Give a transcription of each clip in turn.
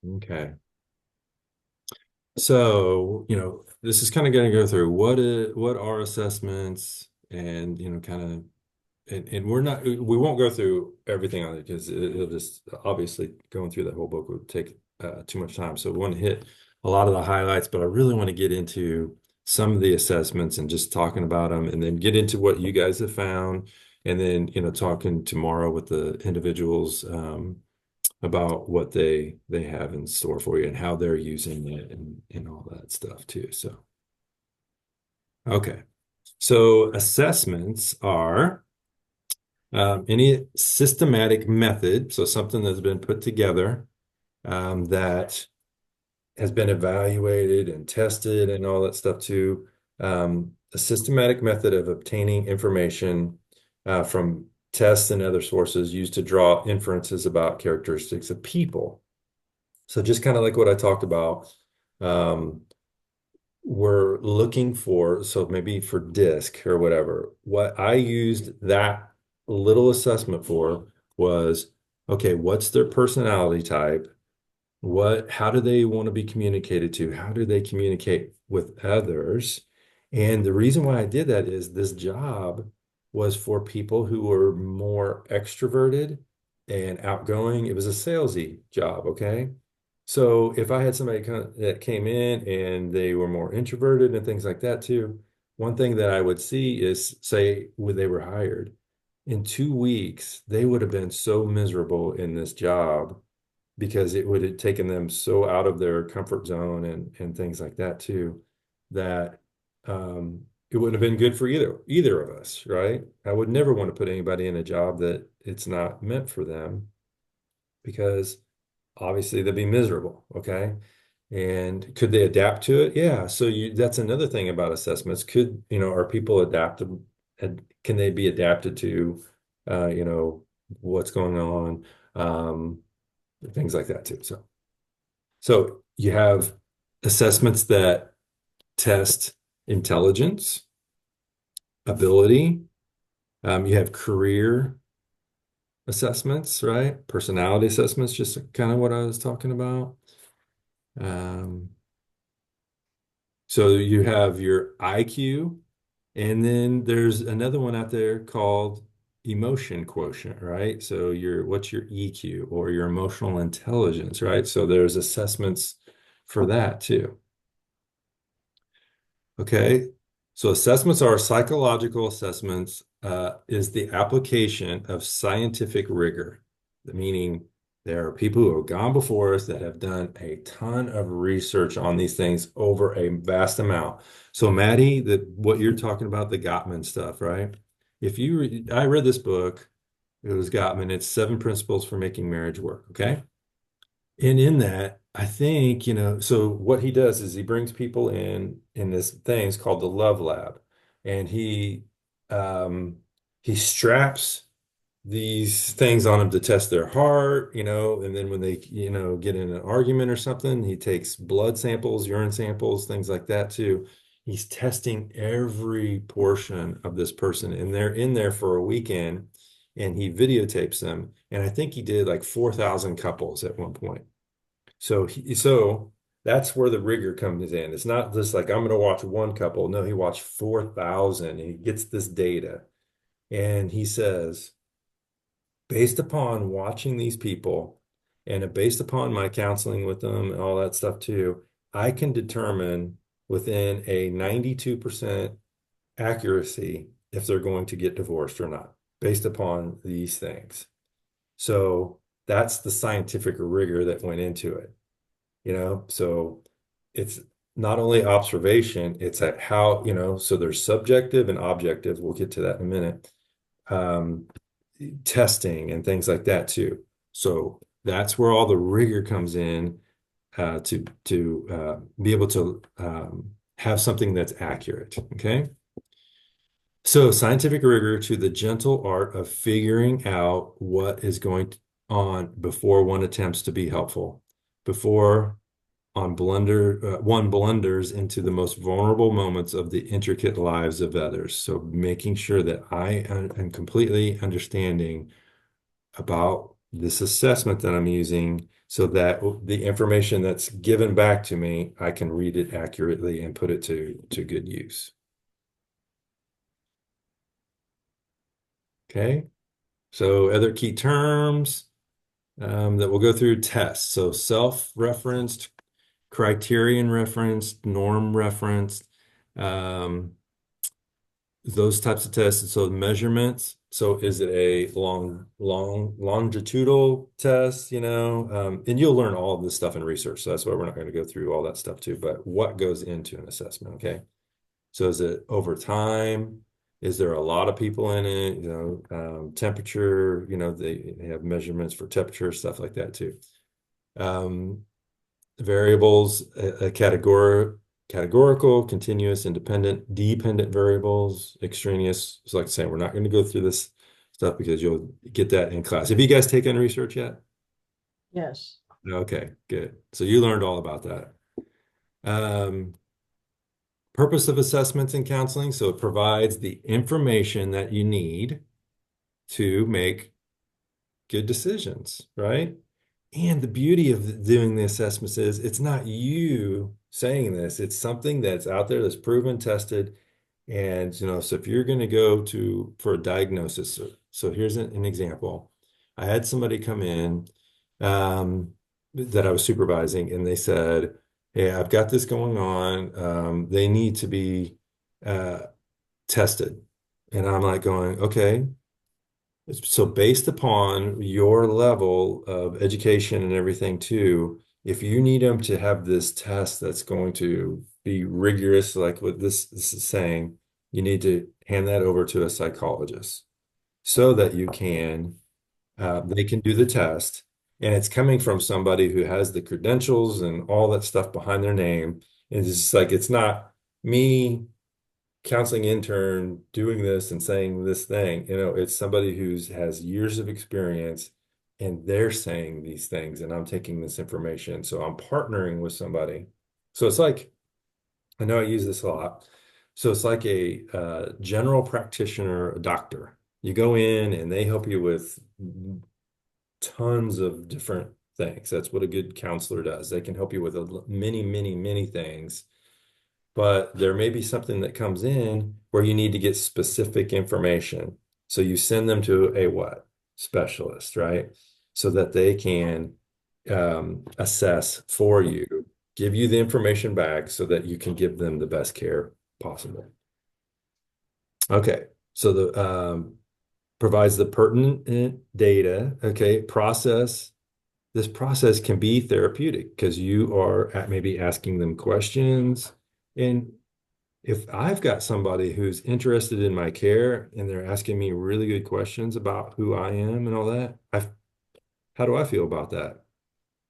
Okay. So, this is kind of going to go through what are assessments and, kind of, and we won't go through everything on it because it'll just obviously going through that whole book would take too much time. So we want to hit a lot of the highlights, but I really want to get into some of the assessments and just talking about them and then get into what you guys have found. And then, talking tomorrow with the individuals, about what they have in store for you and how they're using it and all that stuff too. So, okay. So assessments are any systematic method, so something that's been put together that has been evaluated and tested and all that stuff too. A systematic method of obtaining information from tests and other sources used to draw inferences about characteristics of people. So just kind of like what I talked about, um, we're looking for, so maybe for DISC or whatever, what I used that little assessment for was, okay, what's their personality type? How do they want to be communicated to? How do they communicate with others? And the reason why I did that is this job was for people who were more extroverted and outgoing. It was a salesy job, okay? So if I had somebody that came in and they were more introverted and things like that too, one thing that I would see is, say, when they were hired, in 2 weeks, they would have been so miserable in this job because it would have taken them so out of their comfort zone and things like that too, that it wouldn't have been good for either of us, right? I would never want to put anybody in a job that it's not meant for them because obviously they'd be miserable, okay? And could they adapt to it? Yeah. So that's another thing about assessments. Are people adaptable? Can they be adapted to, what's going on? Um, Things like that too. So you have assessments that test intelligence, ability. You have career assessments, right? Personality assessments, just kind of what I was talking about. Um, so you have your IQ, and then there's another one out there called emotion quotient, right? So what's your EQ or your emotional intelligence, right? So there's assessments for that too. Okay. So assessments are psychological assessments, is the application of scientific rigor, meaning there are people who have gone before us that have done a ton of research on these things over a vast amount. So Maddie, what you're talking about, the Gottman stuff, right? I read this book, it was Gottman, it's Seven Principles for Making Marriage Work. Okay. And in that, I think, so what he does is he brings people in this things called the Love Lab, and um he straps these things on them to test their heart, and then when they, get in an argument or something, he takes blood samples, urine samples, things like that too. He's testing every portion of this person, and they're in there for a weekend, and he videotapes them. And I think he did like 4,000 couples at one point. So that's where the rigor comes in. It's not just like I'm going to watch one couple. No, he watched 4,000 and he gets this data. And he says, based upon watching these people and based upon my counseling with them and all that stuff too, I can determine within a 92% accuracy if they're going to get divorced or not, based upon these things. So that's the scientific rigor that went into it. So it's not only observation, it's at how, so there's subjective and objective. We'll get to that in a minute. Um, Testing and things like that too. So that's where all the rigor comes in, to be able to have something that's accurate. Okay. So scientific rigor to the gentle art of figuring out what is going on before one attempts to be helpful, before one blunders into the most vulnerable moments of the intricate lives of others. So making sure that I am completely understanding about this assessment that I'm using so that the information that's given back to me, I can read it accurately and put it to good use. Okay. So other key terms that we'll go through: tests. So self-referenced, criterion referenced, norm referenced, um, those types of tests. So measurements. So is it a longitudinal test, and you'll learn all of this stuff in research. So that's why we're not going to go through all that stuff too, but what goes into an assessment, okay? So is it over time? Is there a lot of people in it? Temperature, they have measurements for temperature, stuff like that too. Um, Variables, categorical, continuous, independent, dependent variables, extraneous. So like I say, we're not going to go through this stuff because you'll get that in class. Have you guys taken research yet? Yes. Okay, good. So you learned all about that. Um, Purpose of assessments and counseling. So it provides the information that you need to make good decisions, right? And the beauty of doing the assessments is it's not you saying this, it's something that's out there that's proven, tested. And, so if you're going to go for a diagnosis, so here's an example. I had somebody come in that I was supervising, and they said, "Hey, I've got this going on. They need to be uh, tested." And I'm like going, okay. So based upon your level of education and everything too, if you need them to have this test that's going to be rigorous, like what this is saying, you need to hand that over to a psychologist so that they can do the test. And it's coming from somebody who has the credentials and all that stuff behind their name. And it's just like, it's not me counseling intern doing this and saying this thing. It's somebody who's has years of experience and they're saying these things and I'm taking this information. So I'm partnering with somebody. So it's like, I know I use this a lot. So it's like a general practitioner, a doctor. You go in and they help you with tons of different things. That's what a good counselor does. They can help you with many, many, many things, but there may be something that comes in where you need to get specific information. So you send them to a what? Specialist, right? So that they can assess for you, give you the information back so that you can give them the best care possible. Okay, so the provides the pertinent data. Okay, this process can be therapeutic because you are maybe asking them questions. And if I've got somebody who's interested in my care and they're asking me really good questions about who I am and all that, how do I feel about that?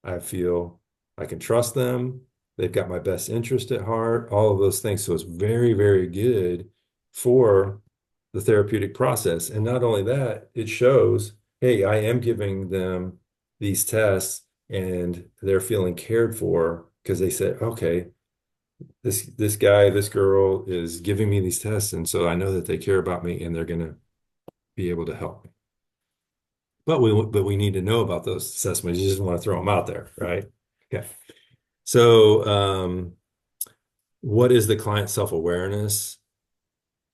I feel I can trust them. They've got my best interest at heart, all of those things. So it's very, very good for the therapeutic process. And not only that, it shows, hey, I am giving them these tests and they're feeling cared for because they said, okay, this guy, this girl is giving me these tests, and so I know that they care about me and they're going to be able to help me. But we need to know about those assessments. You just want to throw them out there, right? Okay. So, what is the client self-awareness?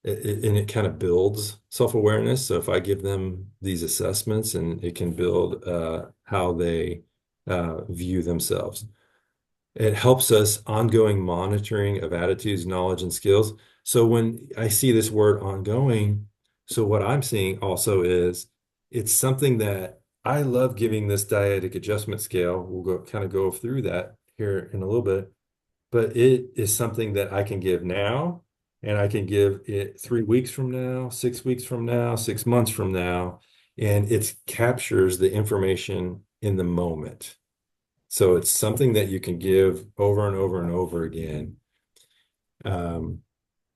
And it kind of builds self-awareness. So if I give them these assessments, and it can build how they view themselves. It helps us ongoing monitoring of attitudes, knowledge, and skills. So when I see this word ongoing, so what I'm seeing also is it's something that I love giving this dyadic adjustment scale. We'll go through that here in a little bit, but it is something that I can give now, and I can give it 3 weeks from now, 6 weeks from now, 6 months from now, and it captures the information in the moment. So it's something that you can give over and over and over again. Um,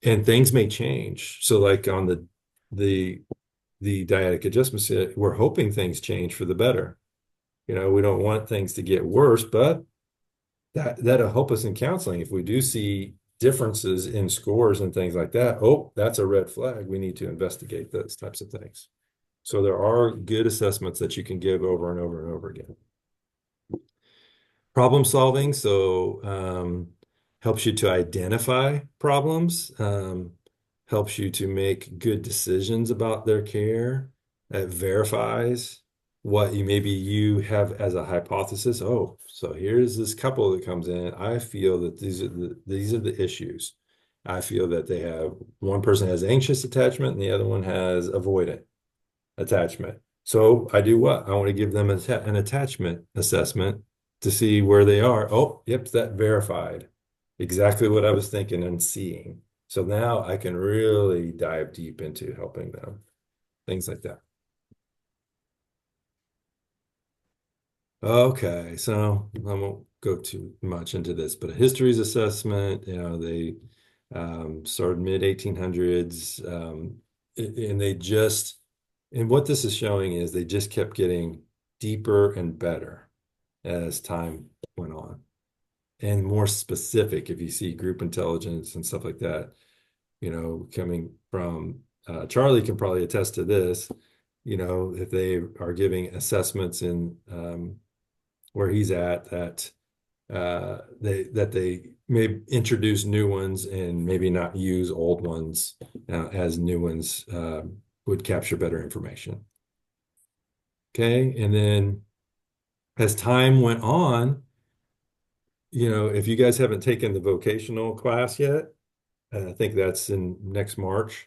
and things may change. So like on the the dyadic adjustments, we're hoping things change for the better. We don't want things to get worse, but that'll help us in counseling. If we do see differences in scores and things like that, oh, that's a red flag. We need to investigate those types of things. So there are good assessments that you can give over and over and over again. Problem solving, so helps you to identify problems, helps you to make good decisions about their care. It verifies what you maybe you have as a hypothesis. Oh, so here's this couple that comes in. I feel that these are the issues. I feel that they have one person has anxious attachment and the other one has avoidant attachment. So I do what? I want to give them an attachment assessment to see where they are. Oh, yep, that verified exactly what I was thinking and seeing. So now I can really dive deep into helping them, things like that. Okay, so I won't go too much into this, but a histories assessment, they started mid 1800s, and and what this is showing is they just kept getting deeper and better as time went on, and more specific. If you see group intelligence and stuff like that, coming from Charlie can probably attest to this. If they are giving assessments in where he's at that they may introduce new ones and maybe not use old ones as new ones would capture better information. Okay, and then as time went on, if you guys haven't taken the vocational class yet, I think that's in next March.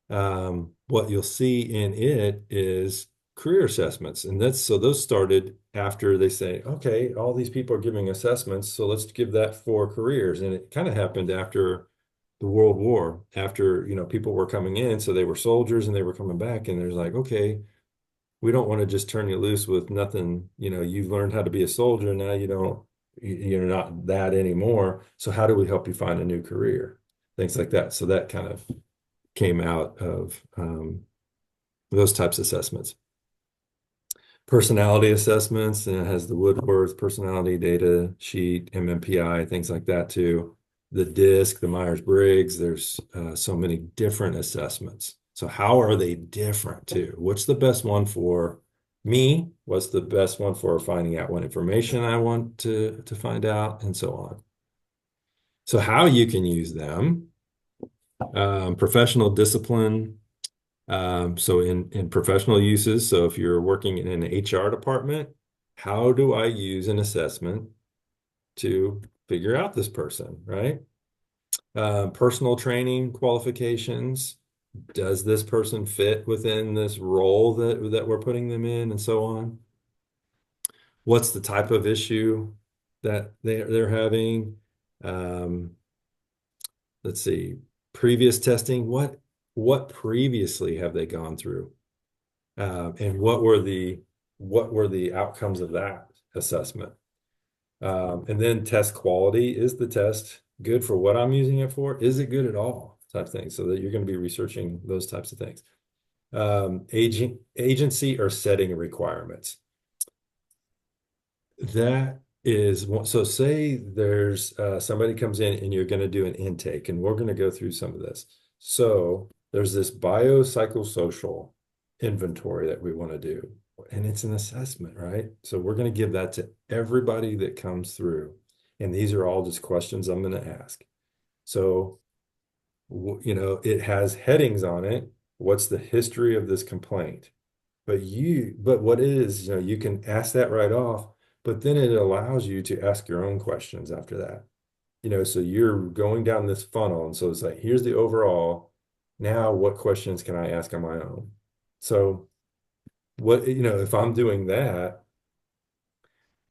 What you'll see in it is career assessments. And so those started after they say, okay, all these people are giving assessments, so let's give that for careers. And it kind of happened after the World War, after, people were coming in, so they were soldiers and they were coming back, and there's like, okay, we don't want to just turn you loose with nothing. You've learned how to be a soldier, now you're not that anymore. So how do we help you find a new career? Things like that. So that kind of came out of those types of assessments. Personality assessments, and it has the Woodworth personality data sheet, MMPI, things like that too. The DISC, the Myers-Briggs, there's so many different assessments. So how are they different too? What's the best one for me? What's the best one for finding out what information I want to find out, and so on. So how you can use them, professional discipline. So in professional uses, so if you're working in an HR department, how do I use an assessment to figure out this person, right? Personal training qualifications. Does this person fit within this role that we're putting them in, and so on? What's the type of issue that they're having? Um, let's see, previous testing. What previously have they gone through? And what were the outcomes of that assessment? And then test quality. Is the test good for what I'm using it for? Is it good at all? Type thing. So that you're going to be researching those types of things. Agency or setting requirements. That is one. So say there's somebody comes in and you're going to do an intake, and we're going to go through some of this. So there's this biopsychosocial inventory that we want to do, and it's an assessment, right? So we're going to give that to everybody that comes through, and these are all just questions I'm going to ask. So it has headings on it. What's the history of this complaint? But what it is, you can ask that right off, but then it allows you to ask your own questions after that. So you're going down this funnel. And so it's like, here's the overall. Now, what questions can I ask on my own? So if I'm doing that,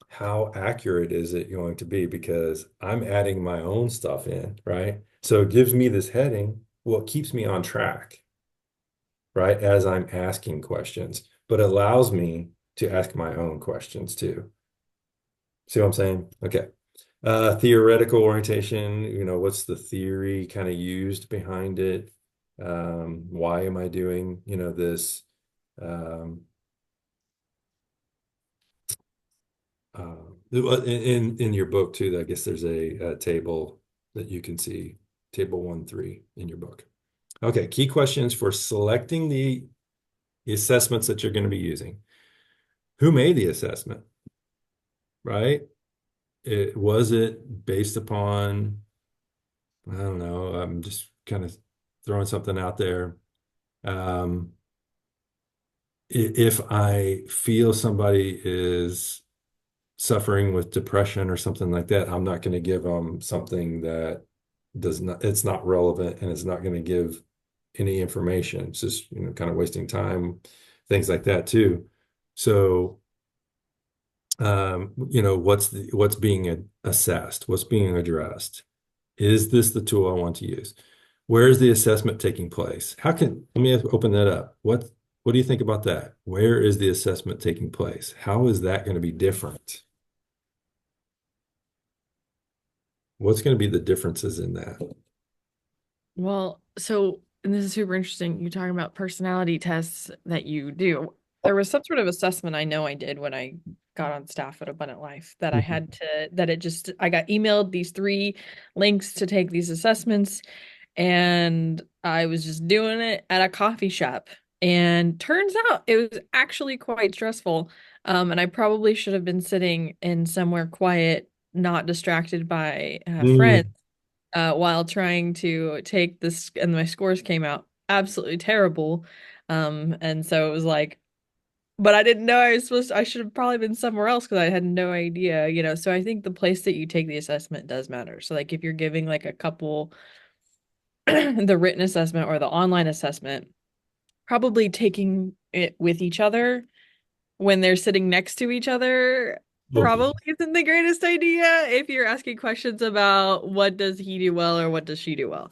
how accurate is it going to be? Because I'm adding my own stuff in, right? So it gives me this heading. Well, it keeps me on track, right? As I'm asking questions, but allows me to ask my own questions too. See what I'm saying? Okay. Theoretical orientation, what's the theory kind of used behind it? Why am I doing, this? Um, in your book too, I guess there's a table that you can see, table 1-3 in your book. Okay, key questions for selecting the the assessments that you're going to be using. Who made the assessment, right? Was it based upon, I don't know, I'm just kind of throwing something out there. Um, if I feel somebody is suffering with depression or something like that, I'm not going to give them something that does not, it's not relevant and it's not going to give any information. It's just, kind of wasting time, things like that too. So, what's being assessed? What's being addressed? Is this the tool I want to use? Where is the assessment taking place? Let me open that up. What do you think about that? Where is the assessment taking place? How is that going to be different? What's going to be the differences in that? Well, so, and this is super interesting. You're talking about personality tests that you do. There was some sort of assessment I know I did when I got on staff at Abundant Life that I Mhm. had to, that it just, I got emailed these three links to take these assessments, and I was just doing it at a coffee shop. And turns out it was actually quite stressful. And I probably should have been sitting in somewhere quiet, not distracted by friends Mm. while trying to take this, and my scores came out absolutely terrible. And so it was like, but I didn't know I should have probably been somewhere else because I had no idea, So I think the place that you take the assessment does matter. So like if you're giving like a couple the written assessment or the online assessment, probably taking it with each other when they're sitting next to each other Okay. probably isn't the greatest idea if you're asking questions about what does he do well or what does she do well.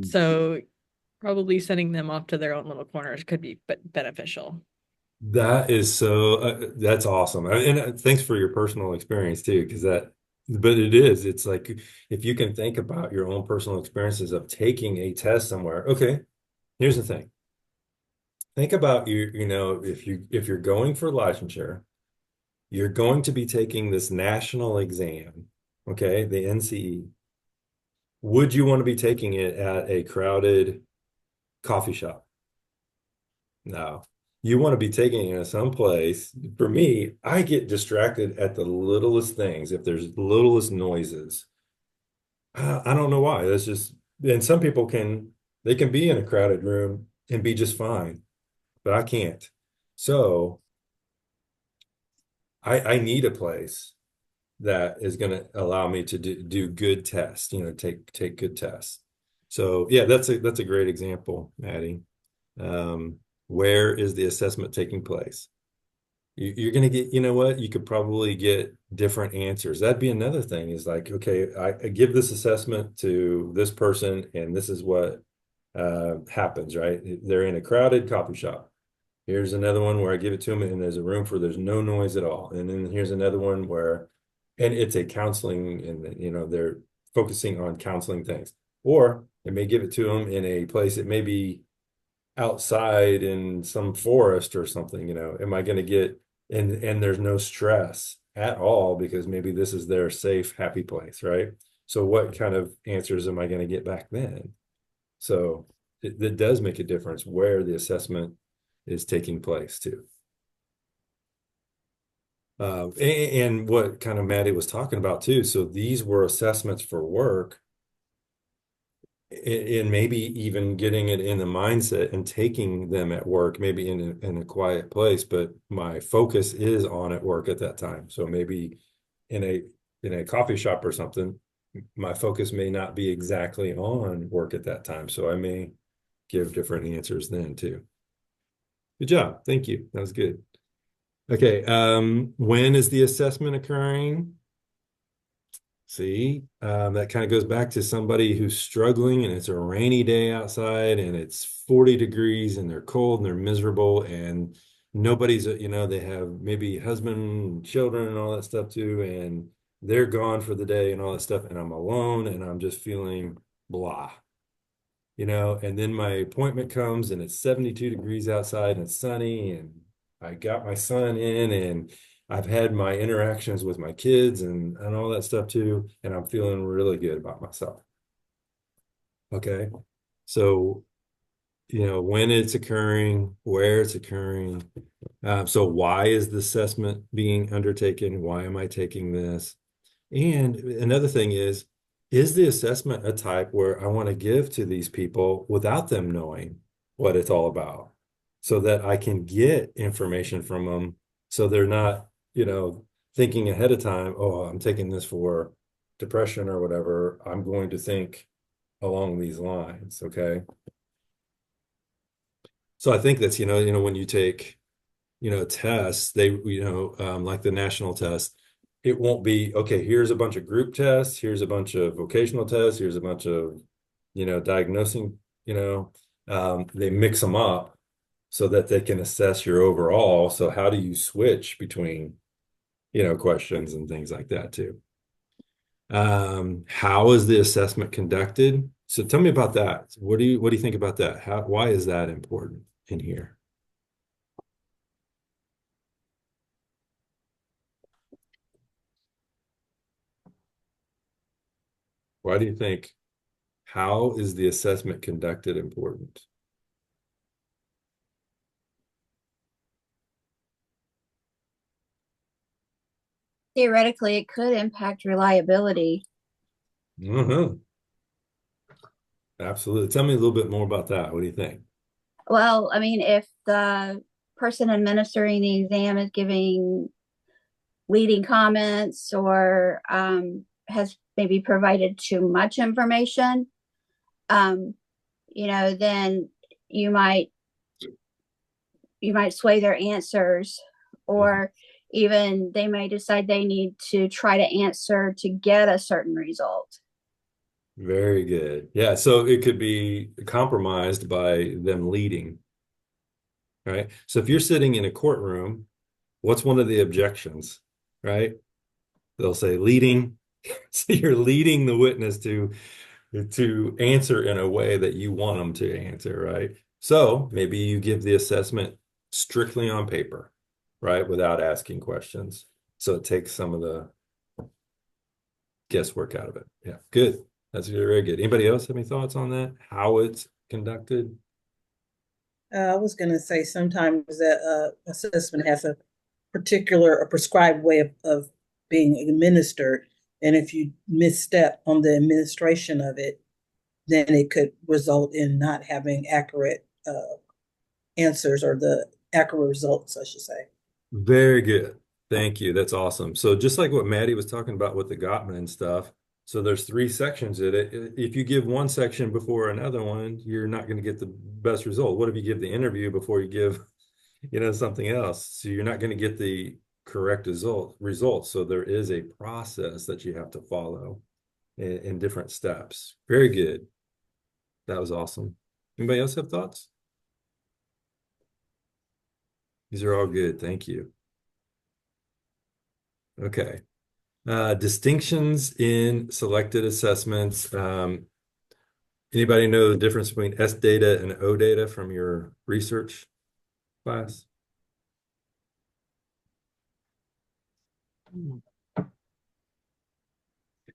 So probably sending them off to their own little corners could be beneficial. That's awesome. And thanks for your personal experience too, but it is, it's like if you can think about your own personal experiences of taking a test somewhere. Okay, here's the thing. Think about if you're going for licensure, you're going to be taking this national exam, okay, the NCE. Would you want to be taking it at a crowded coffee shop? No. You want to be taking it someplace. For me, I get distracted at the littlest things. If there's littlest noises, I don't know why. That's just, and some people they can be in a crowded room and be just fine, but I can't. So I need a place that is going to allow me to do good tests, take good tests. So yeah, that's a great example, Maddie. Um, where is the assessment taking place? You're going to get, you know what? You could probably get different answers. That'd be another thing is like, okay, I give this assessment to this person, and this is what happens, right? They're in a crowded coffee shop. Here's another one where I give it to them, and there's no noise at all. And then here's another one and it's a counseling, and they're focusing on counseling things. Or it may give it to them in a place it may be outside in some forest or something, am I going to get and there's no stress at all because maybe this is their safe, happy place, right? So what kind of answers am I going to get back then? So it does make a difference where the assessment is taking place too. And what kind of Maddie was talking about too. So these were assessments for work and maybe even getting it in the mindset and taking them at work, maybe in a quiet place, but my focus is on at work at that time. So maybe in a in a coffee shop or something, my focus may not be exactly on work at that time. So I may give different answers then too. Good job. Thank you. That was good. Okay. When is the assessment occurring? See, that kind of goes back to somebody who's struggling and it's a rainy day outside and it's 40 degrees and they're cold and they're miserable and nobody's, they have maybe husband, and children and all that stuff too, and they're gone for the day and all that stuff, and I'm alone and I'm just feeling blah, and then my appointment comes and it's 72 degrees outside and it's sunny and I got my son in and I've had my interactions with my kids and all that stuff too, and I'm feeling really good about myself. Okay. So when it's occurring, where it's occurring. So why is the assessment being undertaken? Why am I taking this? And another thing is the assessment a type where I want to give to these people without them knowing what it's all about so that I can get information from them so they're not, thinking ahead of time, oh, I'm taking this for depression or whatever. I'm going to think along these lines, okay? So I think that's, when you take tests, they, like the national test, it won't be, okay, here's a bunch of group tests, here's a bunch of vocational tests, here's a bunch of, diagnosing, they mix them up so that they can assess your overall. So how do you switch between, questions and things like that too? How is the assessment conducted? So tell me about that. What do you think about that? Why is that important in here? Why do you think how is the assessment conducted important? Theoretically, it could impact reliability. Uh-huh. Absolutely. Tell me a little bit more about that. What do you think? Well, I mean, if the person administering the exam is giving leading comments or has maybe provided too much information, um, then you might you might sway their answers, Mhm. or even they may decide they need to try to answer to get a certain result. Very good. Yeah, so it could be compromised by them leading, right? So if you're sitting in a courtroom, what's one of the objections, right? They'll say leading. So you're leading the witness to answer in a way that you want them to answer, right? So maybe you give the assessment strictly on paper, right? Without asking questions. So it takes some of the guesswork out of it. Yeah, good. That's very good. Anybody else have any thoughts on that? How it's conducted? I was going to say sometimes that assessment has a particular or prescribed way of being administered. And if you misstep on the administration of it, then it could result in not having accurate answers or the accurate results, I should say. Very good. Thank you. That's awesome. So just like what Maddie was talking about with the Gottman and stuff, so there's three sections in it. If you give one section before another one, you're not going to get the best result. What if you give the interview before you give, something else? So you're not going to get the correct results. So there is a process that you have to follow in different steps. Very good. That was awesome. Anybody else have thoughts? These are all good. Thank you. Okay. Distinctions in selected assessments. Anybody know the difference between S data and O data from your research class?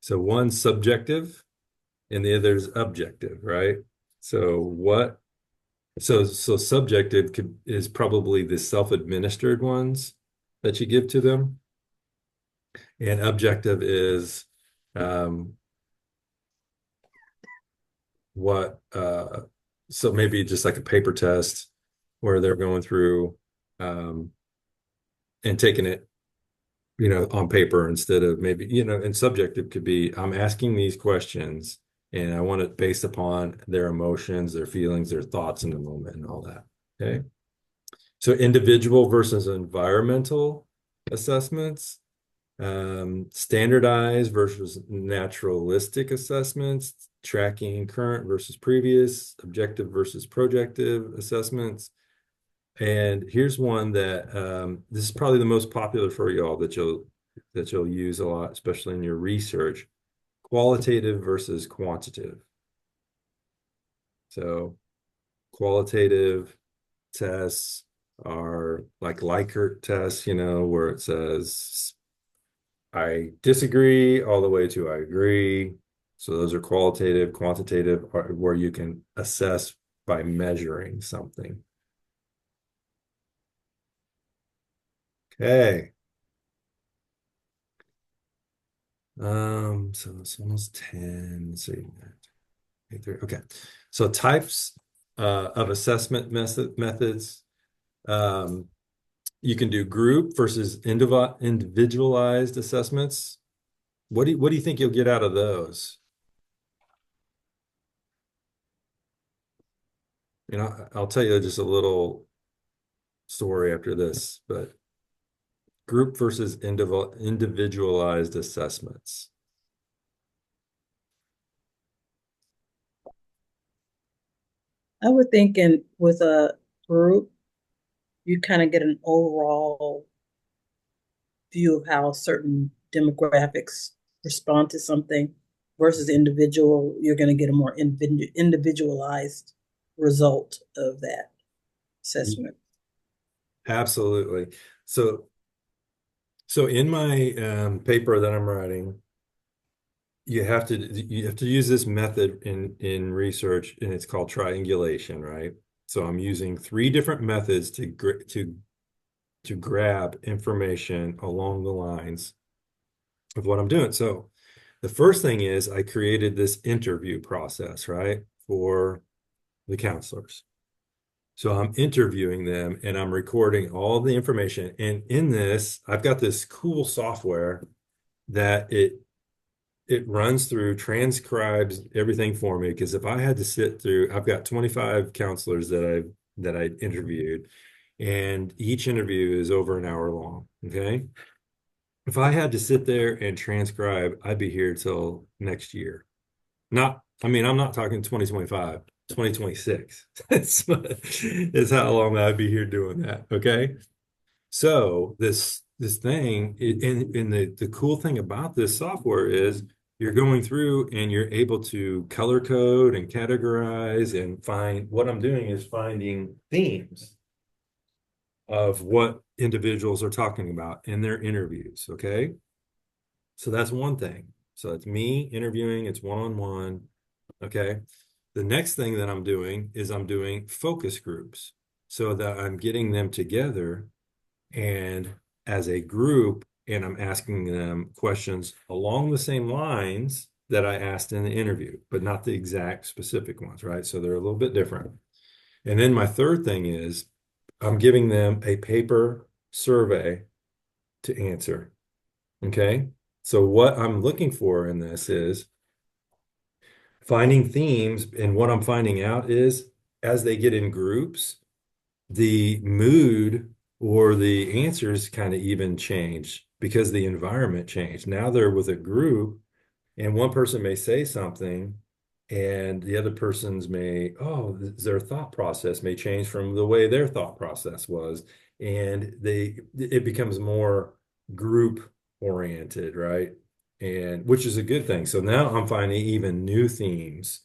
So one's subjective and the other's objective, right? So so subjective is probably the self-administered ones that you give to them. And objective is um, what so maybe just like a paper test where they're going through um and taking it on paper instead of maybe and subjective could be I'm asking these questions and I want it based upon their emotions, their feelings, their thoughts in the moment and all that. Okay, so individual versus environmental assessments, standardized versus naturalistic assessments, tracking current versus previous, objective versus projective assessments. And here's one that this is probably the most popular for y'all that you'll use a lot, especially in your research, qualitative versus quantitative. So qualitative tests are like Likert tests, where it says I disagree all the way to I agree. So those are qualitative. Quantitative are where you can assess by measuring something. Okay. So it's almost 10. Let's see. 8:30. Okay. So types of assessment methods. You can do group versus individualized assessments. What do you think you'll get out of those? You know, I'll tell you just a little story after this, but group versus individualized assessments. I would think with a group, you kind of get an overall view of how certain demographics respond to something versus individual, you're going to get a more individualized result of that assessment. Absolutely. So in my paper that I'm writing, you have to use this method in research, and it's called triangulation, right? So I'm using 3 different methods to grab information along the lines of what I'm doing. So the first thing is I created this interview process, right, for the counselors. So I'm interviewing them and I'm recording all the information. And in this, I've got this cool software that it runs through, transcribes everything for me. Because if I had to sit through, I've got 25 counselors that I interviewed, and each interview is over an hour long. Okay. If I had to sit there and transcribe, I'd be here till next year. I'm not talking 2025, 2026. That's how long I'd be here doing that. Okay. So this thing, and the cool thing about this software is you're going through and you're able to color code and categorize and find. What I'm doing is finding themes of what individuals are talking about in their interviews. Okay. So that's one thing. So it's me interviewing, it's one-on-one. Okay. The next thing that I'm doing is I'm doing focus groups so that I'm getting them together and as a group, and I'm asking them questions along the same lines that I asked in the interview, but not the exact specific ones, right? So they're a little bit different. And then my third thing is I'm giving them a paper survey to answer. Okay. So what I'm looking for in this is finding themes. And what I'm finding out is as they get in groups, the mood or the answers kind of even change because the environment changed. Now they're with a group, and one person may say something, and the other person's their thought process may change from the way their thought process was, and it becomes more group oriented, right? And which is a good thing. So now I'm finding even new themes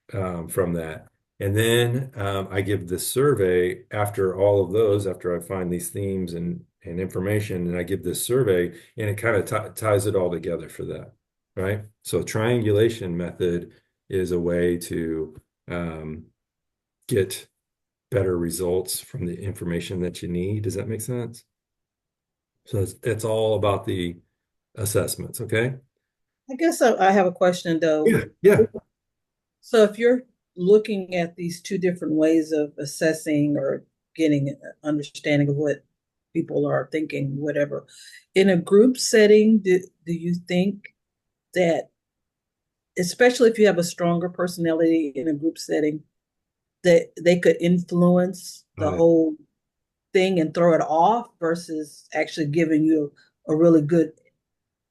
from that. And then I give this survey after all of those, after I find these themes and information, and I give this survey, and it kind of ties it all together for that, right? So triangulation method is a way to get better results from the information that you need. Does that make sense? So it's all about the assessments, okay? I guess I have a question though. Yeah. So if you're looking at these 2 different ways of assessing or getting an understanding of what people are thinking, whatever, in a group setting, do you think that, especially if you have a stronger personality in a group setting, that they could influence the whole thing and throw it off versus actually giving you a really good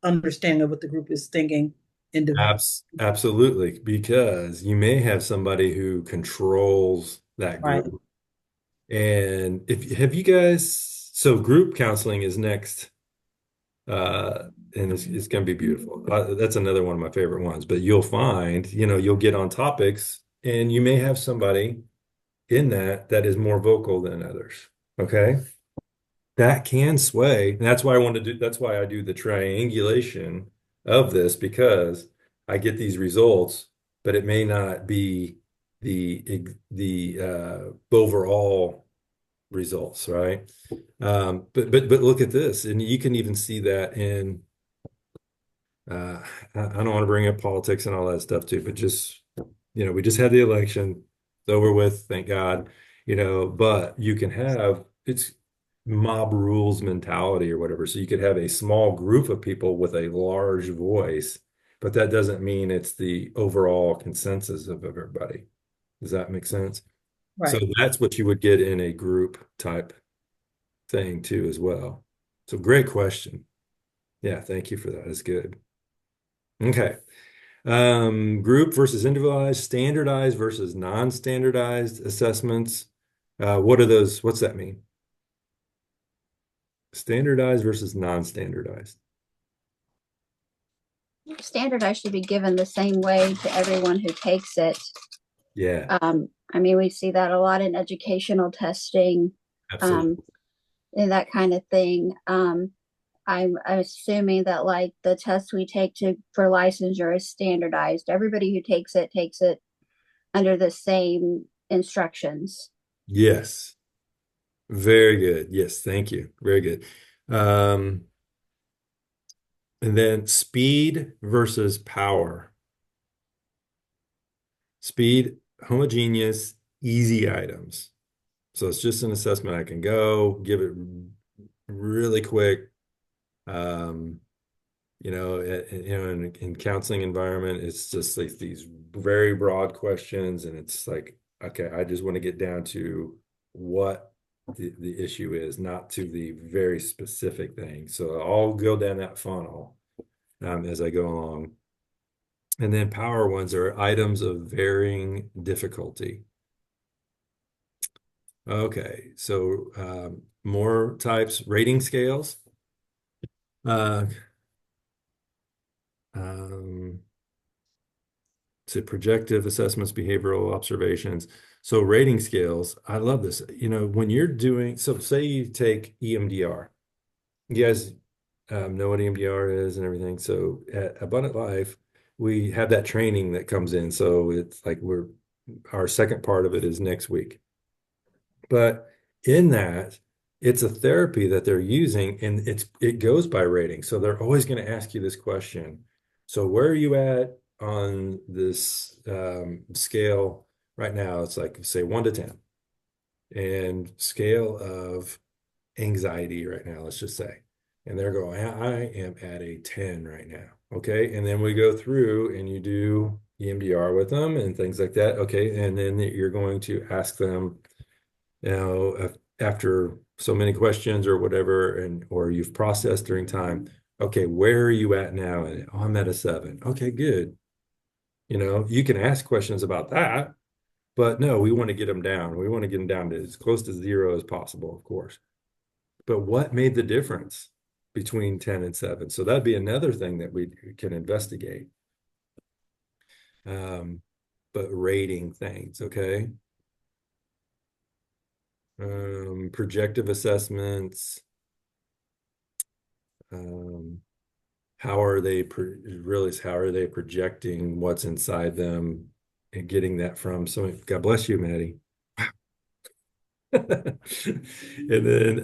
understanding of what the group is thinking individually? Absolutely, because you may have somebody who controls that Right. group. And if have you guys, so group counseling is next, and it's going to be beautiful. That's another one of my favorite ones. But you'll find, you'll get on topics, and you may have somebody in that is more vocal than others. Okay, that can sway. And that's why I want to do. That's why I do the triangulation of this because I get these results, but it may not be the overall results, right? But look at this, and you can even see that in I don't want to bring up politics and all that stuff too, but just we just had the election, it's over with, thank God, but you can have it's mob rules mentality or whatever. So you could have a small group of people with a large voice, but that doesn't mean it's the overall consensus of everybody. Does that make sense? So Right. that's what you would get in a group type thing too, as well. So great question. Yeah, thank you for that. That's good. Okay. Group versus individualized, standardized versus non-standardized assessments. What are those? What's that mean? Standardized versus non-standardized. Standardized should be given the same way to everyone who takes it. Yeah, I mean, we see that a lot in educational testing, absolutely. and that kind of thing. I'm assuming that like the test we take for licensure is standardized. Everybody who takes it under the same instructions. Yes. Very good. Yes, thank you. Very good. Um, and then speed versus power. Speed, homogeneous, easy items. So it's just an assessment I can go, give it really quick. Um, in counseling environment, it's just like these very broad questions, and it's like, okay, I just want to get down to what the issue is, not to the very specific thing. So I'll go down that funnel as I go along. And then power ones are items of varying difficulty. Okay, so more types, rating scales. Uh, um, so projective assessments, behavioral observations. So rating scales, I love this. When you're doing, so say you take EMDR. You guys know what EMDR is and everything. So at Abundant Life, we have that training that comes in. So it's like our second part of it is next week. But in that, it's a therapy that they're using, and it goes by rating. So they're always going to ask you this question. So where are you at on this scale right now? It's like, say, 1 to 10. And scale of anxiety right now, let's just say. And they're going, I am at a 10 right now. Okay. And then we go through and you do EMDR with them and things like that. Okay. And then you're going to ask them, after so many questions or whatever, or you've processed during time, okay, where are you at now? And I'm at a 7. Okay, good. You can ask questions about that, but no, we want to get them down. We want to get them down to as close to 0 as possible, of course. But what made the difference between 10 and 7? So that'd be another thing that we can investigate. But rating things, okay? Projective assessments. How are they projecting what's inside them and getting that from? So God bless you, Maddie. And then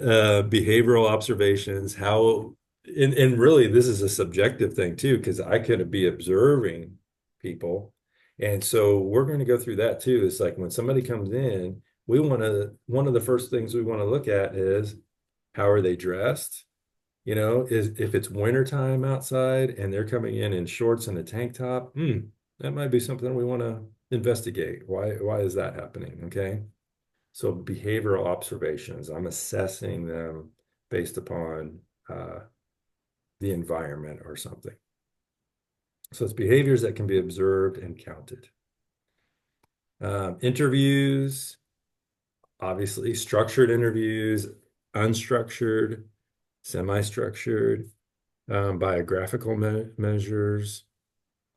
behavioral observations, and really this is a subjective thing too, because I could be observing people. And so we're going to go through that too. It's like when somebody comes in, one of the first things we want to look at is how are they dressed? If it's wintertime outside and they're coming in shorts and a tank top, that might be something we want to investigate. Why is that happening? Okay. So behavioral observations, I'm assessing them based upon the environment or something. So it's behaviors that can be observed and counted. Interviews, obviously structured interviews, unstructured, semi-structured, biographical measures,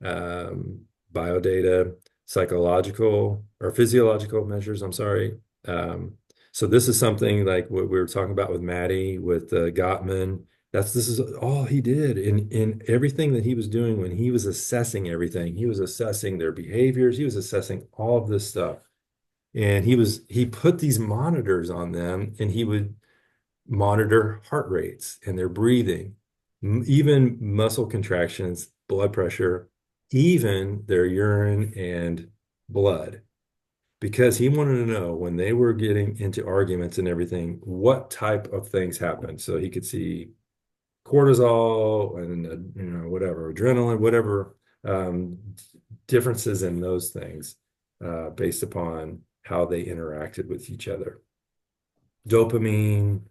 biodata, psychological or physiological measures, I'm sorry. So this is something like what we were talking about with Maddie, with Gottman, This is all he did in everything that he was doing when he was assessing everything. He was assessing their behaviors. He was assessing all of this stuff. And he put these monitors on them and he would monitor heart rates and their breathing, even muscle contractions, blood pressure, even their urine and blood, because he wanted to know when they were getting into arguments and everything, what type of things happened. So he could see cortisol and whatever, adrenaline, whatever differences in those things based upon how they interacted with each other. Dopamine,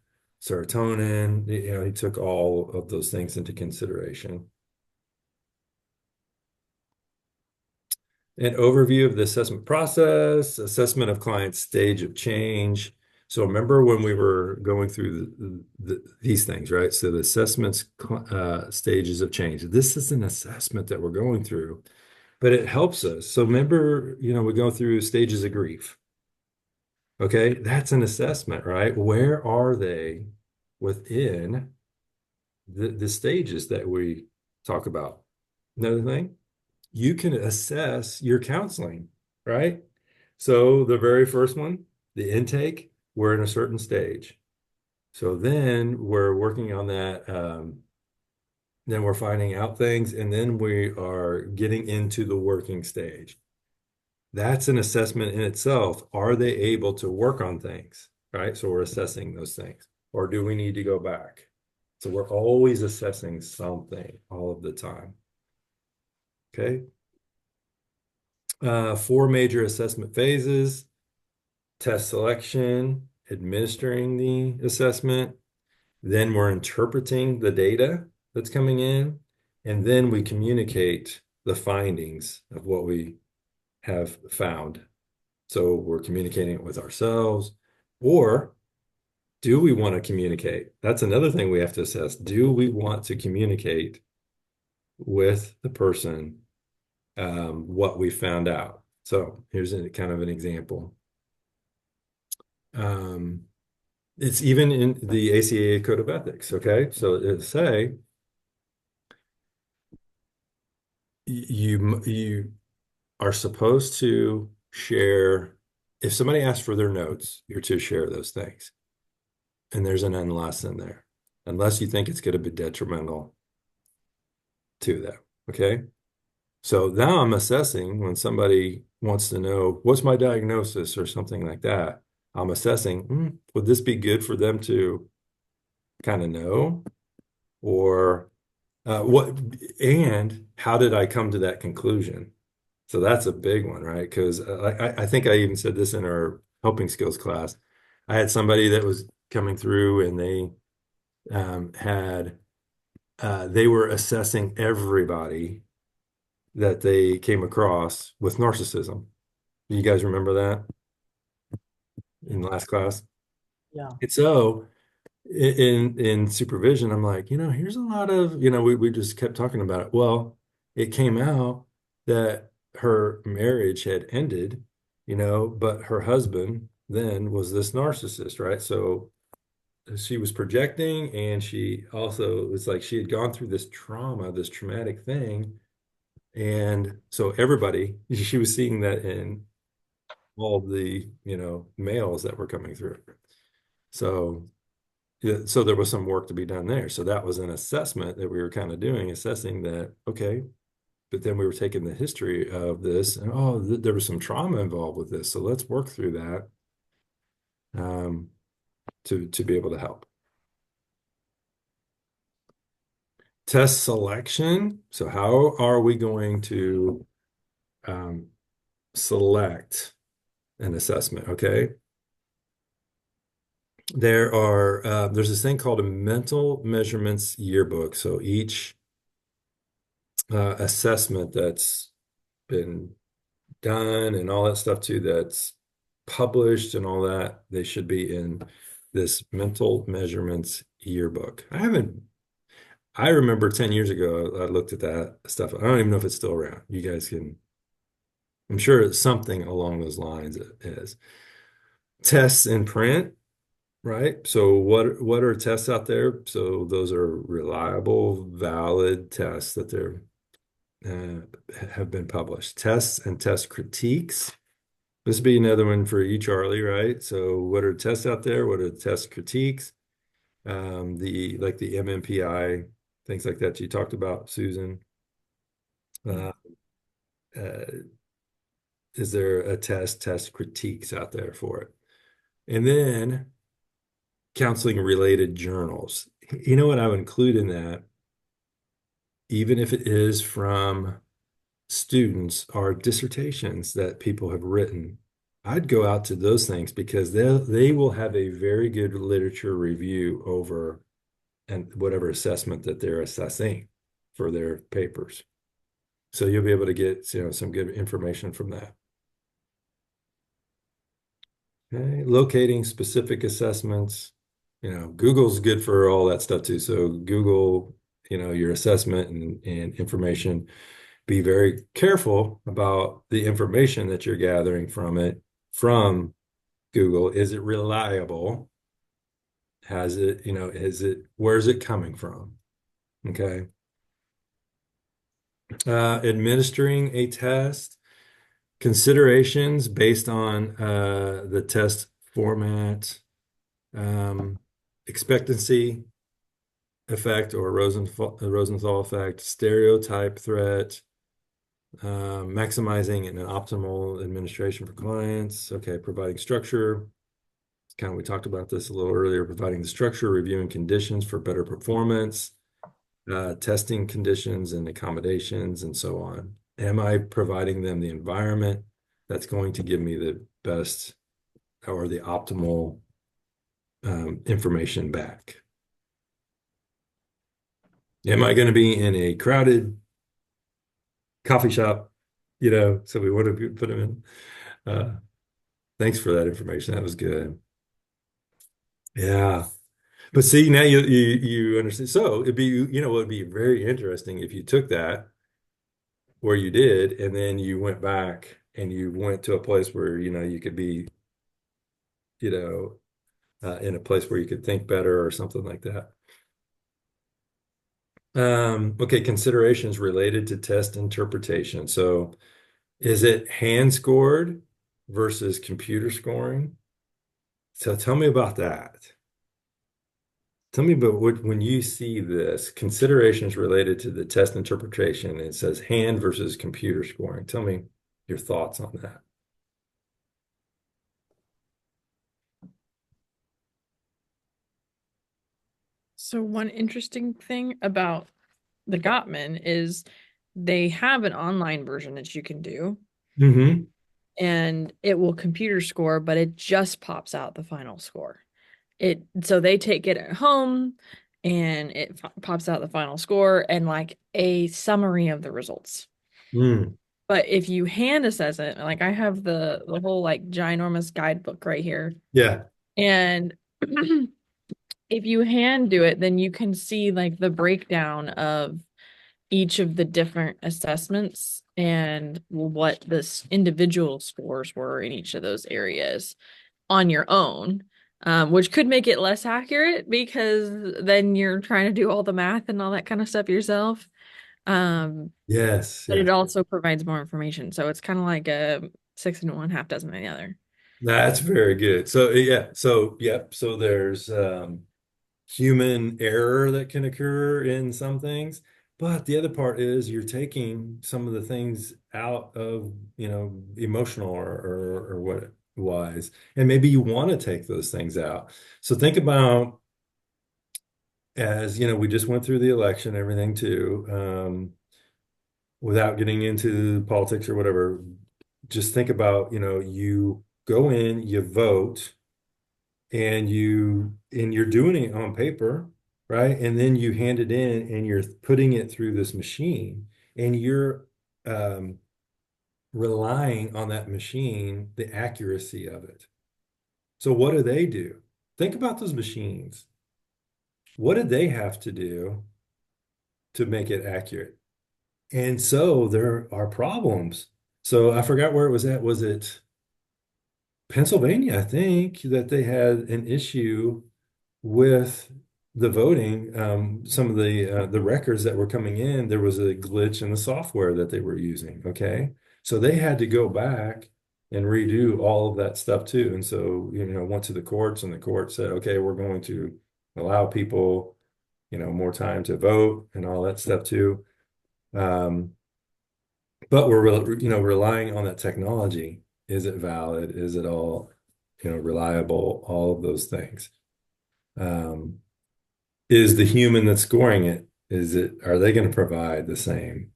serotonin, he took all of those things into consideration. An overview of the assessment process, assessment of client's stage of change. So remember when we were going through these things, right? So the assessments, stages of change. This is an assessment that we're going through, but it helps us. So remember, we go through stages of grief. Okay, that's an assessment, right? Where are they within the stages that we talk about? Another thing, you can assess your counseling, right? So the very first one, the intake, we're in a certain stage. So then we're working on that. Then we're finding out things, and then we are getting into the working stage. That's an assessment in itself. Are they able to work on things, right? So we're assessing those things. Or do we need to go back? So we're always assessing something all of the time. Okay. 4 major assessment phases: test selection, administering the assessment, then we're interpreting the data that's coming in, and then we communicate the findings of what we have found. So we're communicating it with ourselves, or do we want to communicate? That's another thing we have to assess. Do we want to communicate with the person what we found out? So here's kind of an example. It's even in the ACA Code of Ethics, okay? So it say you are supposed to share, if somebody asks for their notes, you're to share those things. And there's an unless in there, unless you think it's going to be detrimental to them, okay? So now I'm assessing when somebody wants to know, what's my diagnosis or something like that, I'm assessing, would this be good for them to kind of know? Or and how did I come to that conclusion? So that's a big one, right? Because I think I even said this in our helping skills class. I had somebody that was coming through and they they were assessing everybody that they came across with narcissism. Do you guys remember that in the last class? Yeah. And so in supervision, I'm like, here's a lot of, we just kept talking about it. Well, it came out that her marriage had ended, but her husband then was this narcissist, right? So she was projecting, and she also, it was like she had gone through this trauma, this traumatic thing. And so she was seeing that in all the, males that were coming through. So yeah, so there was some work to be done there. So that was an assessment that we were kind of doing, assessing that, okay, but then we were taking the history of this and there was some trauma involved with this. So let's work through that to be able to help. Test selection. So how are we going to select an assessment? Okay. There's this thing called a mental measurements yearbook. So each assessment that's been done and all that stuff too, that's published and all that, they should be in this mental measurements yearbook. I remember 10 years ago, I looked at that stuff. I don't even know if it's still around. You guys I'm sure it's something along those lines it is. Tests in print, right? So what are tests out there? So those are reliable, valid tests that they're have been published. Tests and test critiques. This would be another one for you, Charlie, right? So what are tests out there? What are test critiques? The like the MMPI, things like that you talked about, Susan. Uh, uh, is there a test critiques out there for it? And then counseling related journals. You know what I would include in that, even if it is from students, are dissertations that people have written. I'd go out to those things because they will have a very good literature review over and whatever assessment that they're assessing for their papers. So you'll be able to get, some good information from that. Okay. Locating specific assessments. Google's good for all that stuff too. So Google, your assessment and information. Be very careful about the information that you're gathering from it, from Google. Is it reliable? Where's it coming from? Okay. Administering a test, considerations based on the test format, expectancy effect or Rosenthal effect, stereotype threat, maximizing an optimal administration for clients. Okay, providing structure. We talked about this a little earlier, providing the structure, reviewing conditions for better performance, testing conditions and accommodations, and so on. Am I providing them the environment that's going to give me the best or the optimal information back? Am I going to be in a crowded coffee shop? So we want to put them in. Thanks for that information. That was good. Yeah. But see, now you understand. So it'd be very interesting if you took that where you did, and then you went back and you went to a place where, you could be, in a place where you could think better or something like that. Okay, considerations related to test interpretation. So is it hand scored versus computer scoring? So tell me about that. Tell me about when you see this, considerations related to the test interpretation, it says hand versus computer scoring. Tell me your thoughts on that. So one interesting thing about the Gottman is they have an online version that you can do, Mm-hmm. and it will computer score, but it just pops out the final score. So they take it at home and it pops out the final score and like a summary of the results. Mm. But if you hand assess it, like I have the whole like ginormous guidebook right here, Yeah. and if you hand do it, then you can see like the breakdown of each of the different assessments and what the individual scores were in each of those areas on your own, which could make it less accurate because then you're trying to do all the math and all that kind of stuff yourself. Yes. But it Yes. also provides more information. So it's kind of like a six and one, half dozen of the other. That's very good. So yeah. So yep. So there's human error that can occur in some things. But the other part is you're taking some of the things out of, emotional or what wise, and maybe you want to take those things out. So think about, as we just went through the election, everything too, without getting into politics or whatever. Just think about, you go in, you vote, and you're doing it on paper, right? And then you hand it in and you're putting it through this machine, and you're um, relying on that machine, the accuracy of it. So what do they do? Think about those machines. What did they have to do to make it accurate? And so there are problems. So I forgot where it was at. Was it Pennsylvania, I think that they had an issue with the voting. Some of the records that were coming in, there was a glitch in the software that they were using. Okay, so they had to go back and redo all of that stuff too. And so, went to the courts, and the court said, okay, we're going to allow people, more time to vote and all that stuff too. But we're, relying on that technology. Is it valid? Is it all, reliable? All of those things. Is the human that's scoring it, are they going to provide the same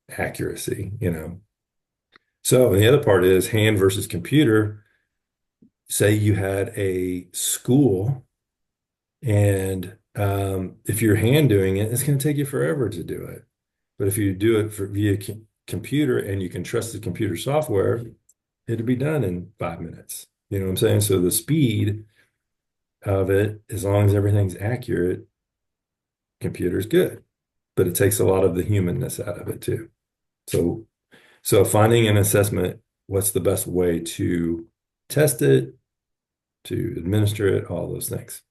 accuracy, So, and the other part is hand versus computer. Say you had a school, and if you're hand doing it, it's going to take you forever to do it. But if you do it via computer, and you can trust the computer software, it'll be done in 5 minutes. You know what I'm saying? So the speed of it, as long as everything's accurate, computer's good. But it takes a lot of the humanness out of it too. So finding an assessment, what's the best way to test it, to administer it, all those things.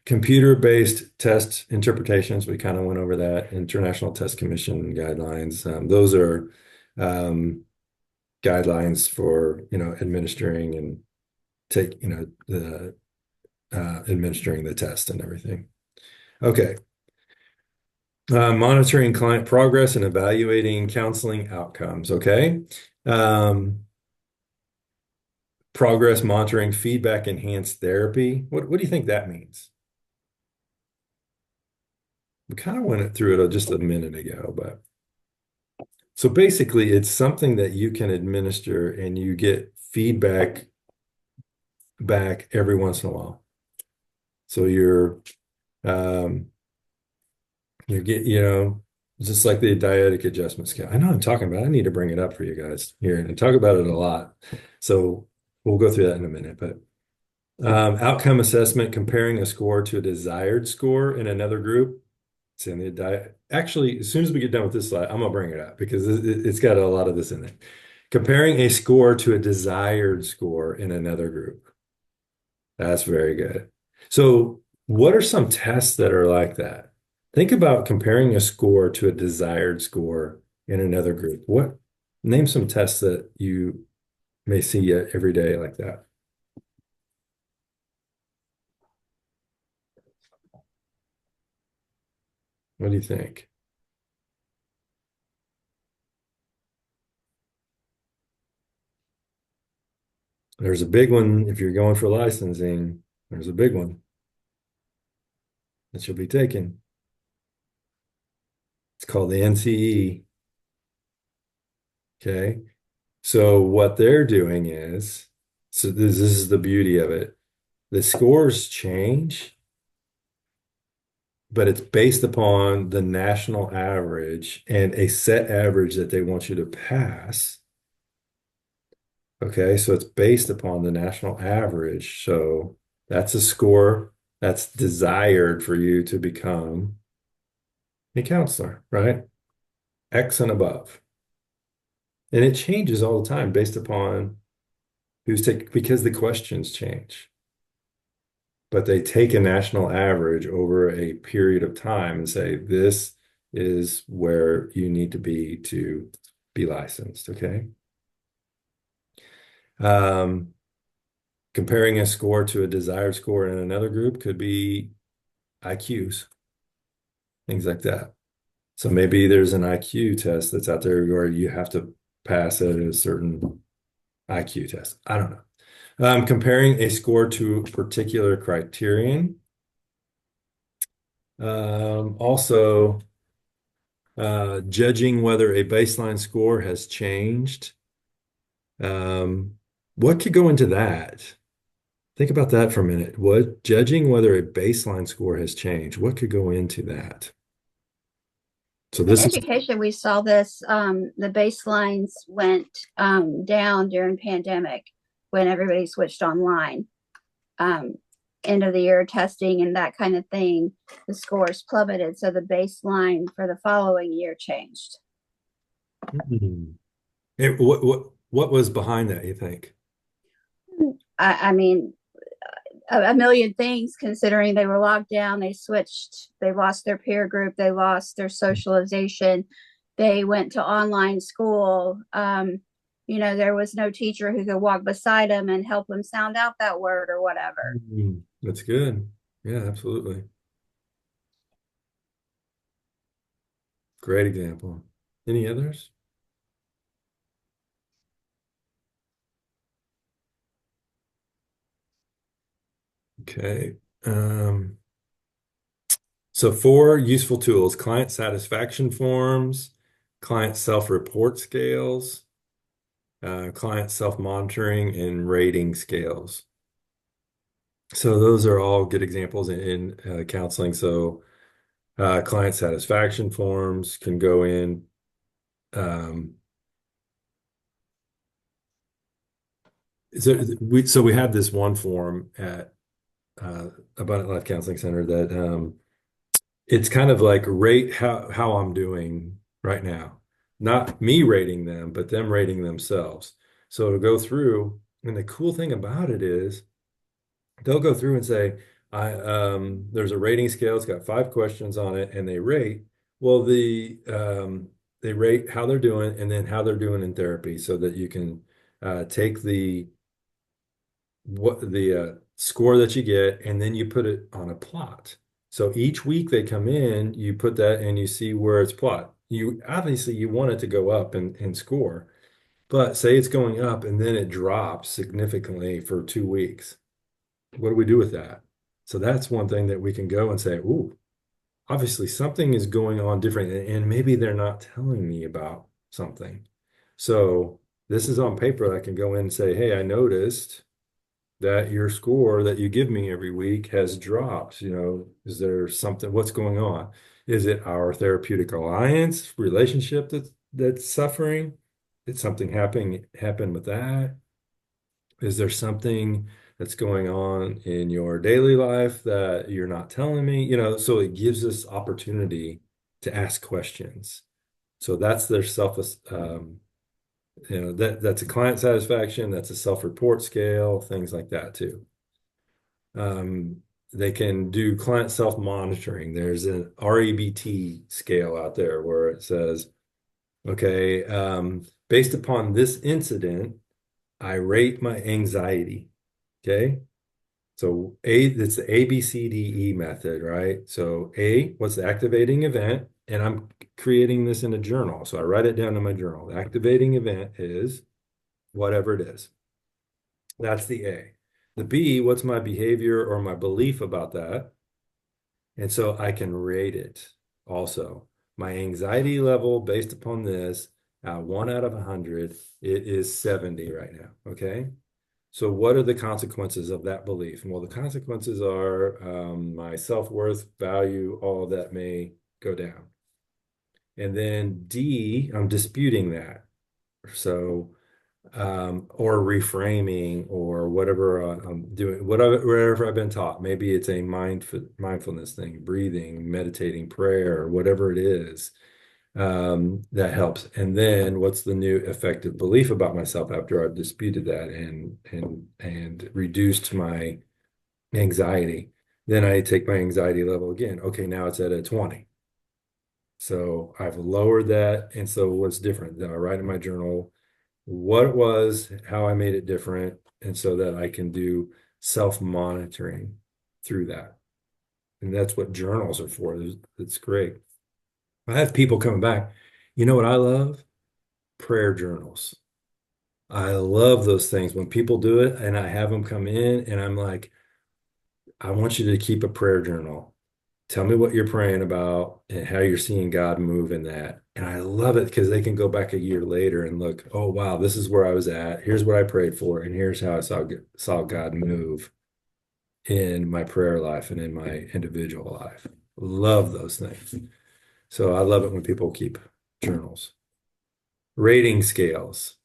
Computer-based test interpretations, we kind of went over that. International Test Commission guidelines. Those are guidelines for, administering and administering the test and everything. Okay. Monitoring client progress and evaluating counseling outcomes. Okay. Progress monitoring, feedback enhanced therapy. What do you think that means? We kind of went through it just a minute ago, but so basically it's something that you can administer and you get feedback back every once in a while. So you're just like the dietic adjustment scale. I know I'm talking about, I need to bring it up for you guys here and talk about it a lot. So we'll go through that in a minute, but outcome assessment, comparing a score to a desired score in another group. It's in the diet. Actually, as soon as we get done with this slide, I'm gonna bring it up because it's got a lot of this in it. Comparing a score to a desired score in another group. That's very good. So what are some tests that are like that? Think about comparing a score to a desired score in another group. Name some tests that you may see every day like that. What do you think? There's a big one if you're going for licensing. There's a big one that you'll be taking. It's called the NCE. Okay. So what they're doing is, so this is the beauty of it. The scores change, but it's based upon the national average and a set average that they want you to pass. Okay, so it's based upon the national average. So that's a score that's desired for you to become a counselor, right? X and above. And it changes all the time based upon because the questions change. But they take a national average over a period of time and say, this is where you need to be licensed, okay? Comparing a score to a desired score in another group could be IQs, things like that. So maybe there's an IQ test that's out there where you have to pass a certain IQ test. I don't know. Comparing a score to a particular criterion. Also, judging whether a baseline score has changed. What could go into that? Think about that for a minute. Judging whether a baseline score has changed, what could go into that? So In education, we saw this, the baselines went down during pandemic when everybody switched online. End of the year testing and that kind of thing, the scores plummeted. So the baseline for the following year changed. What was behind that, you think? I mean, a million things considering they were locked down, they switched, they lost their peer group, they lost their socialization, they went to online school. There was no teacher who could walk beside them and help them sound out that word or whatever. That's good. Yeah, absolutely. Great example. Any others? Okay. So 4 useful tools: client satisfaction forms, client self-report scales, client self-monitoring, and rating scales. So those are all good examples in counseling. So client satisfaction forms can go in. So we have this one form at Abundant Life Counseling Center that it's kind of like rate how I'm doing right now. Not me rating them, but them rating themselves. So to go through, and the cool thing about it is they'll go through and say, there's a rating scale, it's got 5 questions on it, and they rate. Well, they rate how they're doing and then how they're doing in therapy so that you can take the score that you get, and then you put it on a plot. So each week they come in, you put that and you see where it's plot. You obviously you want it to go up and score, but say it's going up and then it drops significantly for 2 weeks. What do we do with that? So that's one thing that we can go and say, ooh, obviously something is going on different, and maybe they're not telling me about something. So this is on paper. I can go in and say, hey, I noticed that your score that you give me every week has dropped. Is there something, what's going on? Is it our therapeutic alliance relationship that's suffering? Did something happen with that? Is there something that's going on in your daily life that you're not telling me? So it gives us opportunity to ask questions. So that's their that's a client satisfaction, that's a self-report scale, things like that too. They can do client self-monitoring. There's an REBT scale out there where it says, okay, based upon this incident, I rate my anxiety. Okay. So it's the ABCDE method, right? So A, what's the activating event? And I'm creating this in a journal. So I write it down in my journal. The activating event is whatever it is. That's the A. The B, what's my behavior or my belief about that? And so I can rate it also. My anxiety level based upon this, 1 out of 100, it is 70 right now. Okay. So what are the consequences of that belief? Well, the consequences are my self-worth, value, all of that may go down. And then D, I'm disputing that. So, or reframing or whatever I'm doing, whatever I've been taught. Maybe it's a mindfulness thing, breathing, meditating, prayer, or whatever it is. That helps. And then what's the new effective belief about myself after I've disputed that and reduced my anxiety? Then I take my anxiety level again. Okay, now it's at a 20. So I've lowered that. And so what's different? Then I write in my journal what it was, how I made it different, and so that I can do self-monitoring through that. And that's what journals are for. It's great. I have people coming back. You know what I love? Prayer journals. I love those things when people do it and I have them come in and I'm like, I want you to keep a prayer journal. Tell me what you're praying about and how you're seeing God move in that. And I love it because they can go back a year later and look, oh, wow, this is where I was at. Here's what I prayed for. And here's how I saw God move in my prayer life and in my individual life. Love those things. So I love it when people keep journals. Rating scales,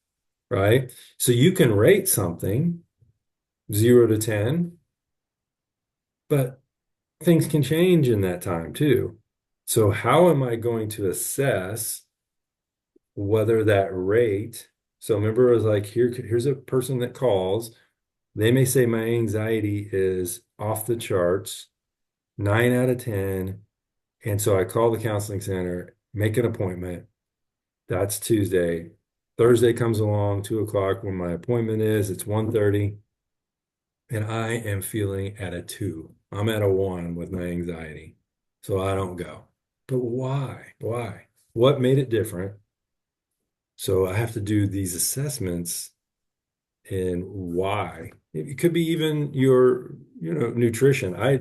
right? So you can rate something 0 to 10, but things can change in that time too. So how am I going to assess whether that rate? So remember, it was like here's a person that calls They may say my anxiety is off the charts, 9 out of 10. And so I call the counseling center, make an appointment. That's Tuesday. Thursday comes along, 2 o'clock when my appointment is, it's 1:30, and I am feeling at a 2. I'm at a 1 with my anxiety. So I don't go. But why? Why? What made it different? So I have to do these assessments and why. It could be even your, nutrition. I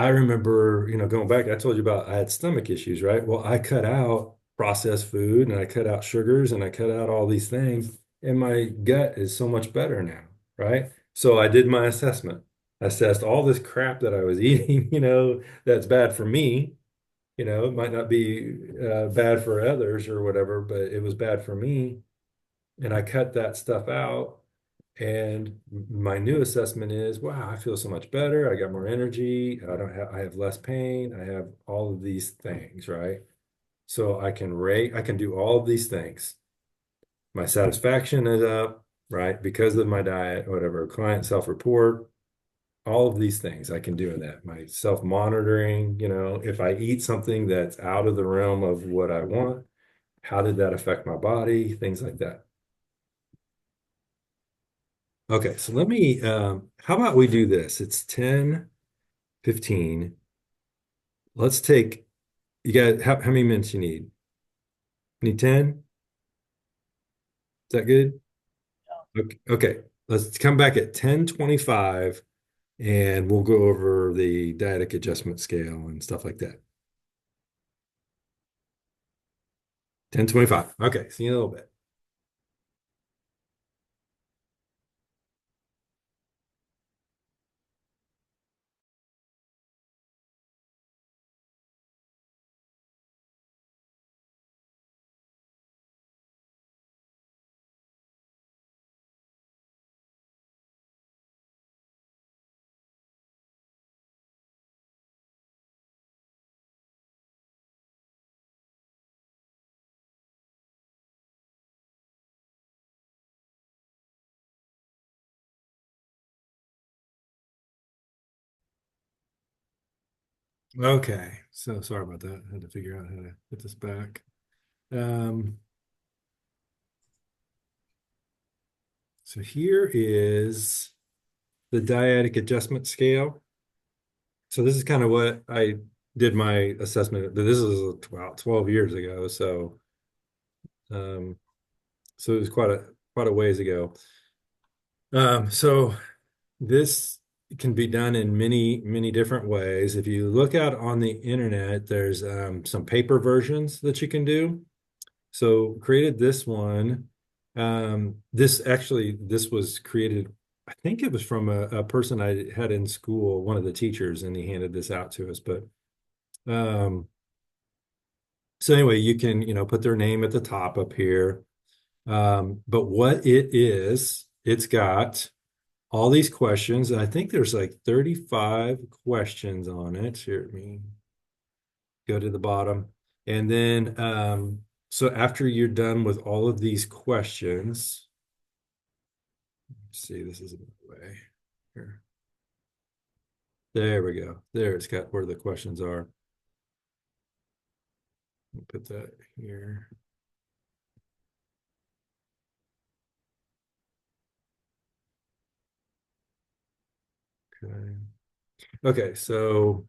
remember, going back, I told you about I had stomach issues, right? Well, I cut out processed food and I cut out sugars and I cut out all these things, and my gut is so much better now, right? So I did my assessment. I assessed all this crap that I was eating, that's bad for me. It might not be bad for others or whatever, but it was bad for me. And I cut that stuff out. And my new assessment is, wow, I feel so much better. I got more energy. I have less pain. I have all of these things, right? So I can do all of these things. My satisfaction is up, right? Because of my diet, whatever, client self-report, all of these things I can do in that. My self-monitoring, if I eat something that's out of the realm of what I want, how did that affect my body? Things like that. Okay, so how about we do this? It's 10:15. Let's take, you got, how many minutes you need? Need 10? Is that good? Okay, let's come back at 10:25 and we'll go over the dyadic adjustment scale and stuff like that. 10:25. Okay, see you in a little bit. Okay, so sorry about that. I had to figure out how to put this back. So here is the dyadic adjustment scale. So this is kind of what I did my assessment. This is about 12 years ago. Um, so it was quite a ways ago. So this can be done in many, many different ways. If you look out on the internet, there's some paper versions that you can do. So created this one. This was created, I think it was from a person I had in school, one of the teachers, and he handed this out to us. But so anyway, you can, put their name at the top up here. But what it is, it's got all these questions. I think there's like 35 questions on it. Here, let me go to the bottom. And then, so after you're done with all of these questions, let's see, this is a way here. There we go. There, it's got where the questions are. Put that here. Okay. Okay, so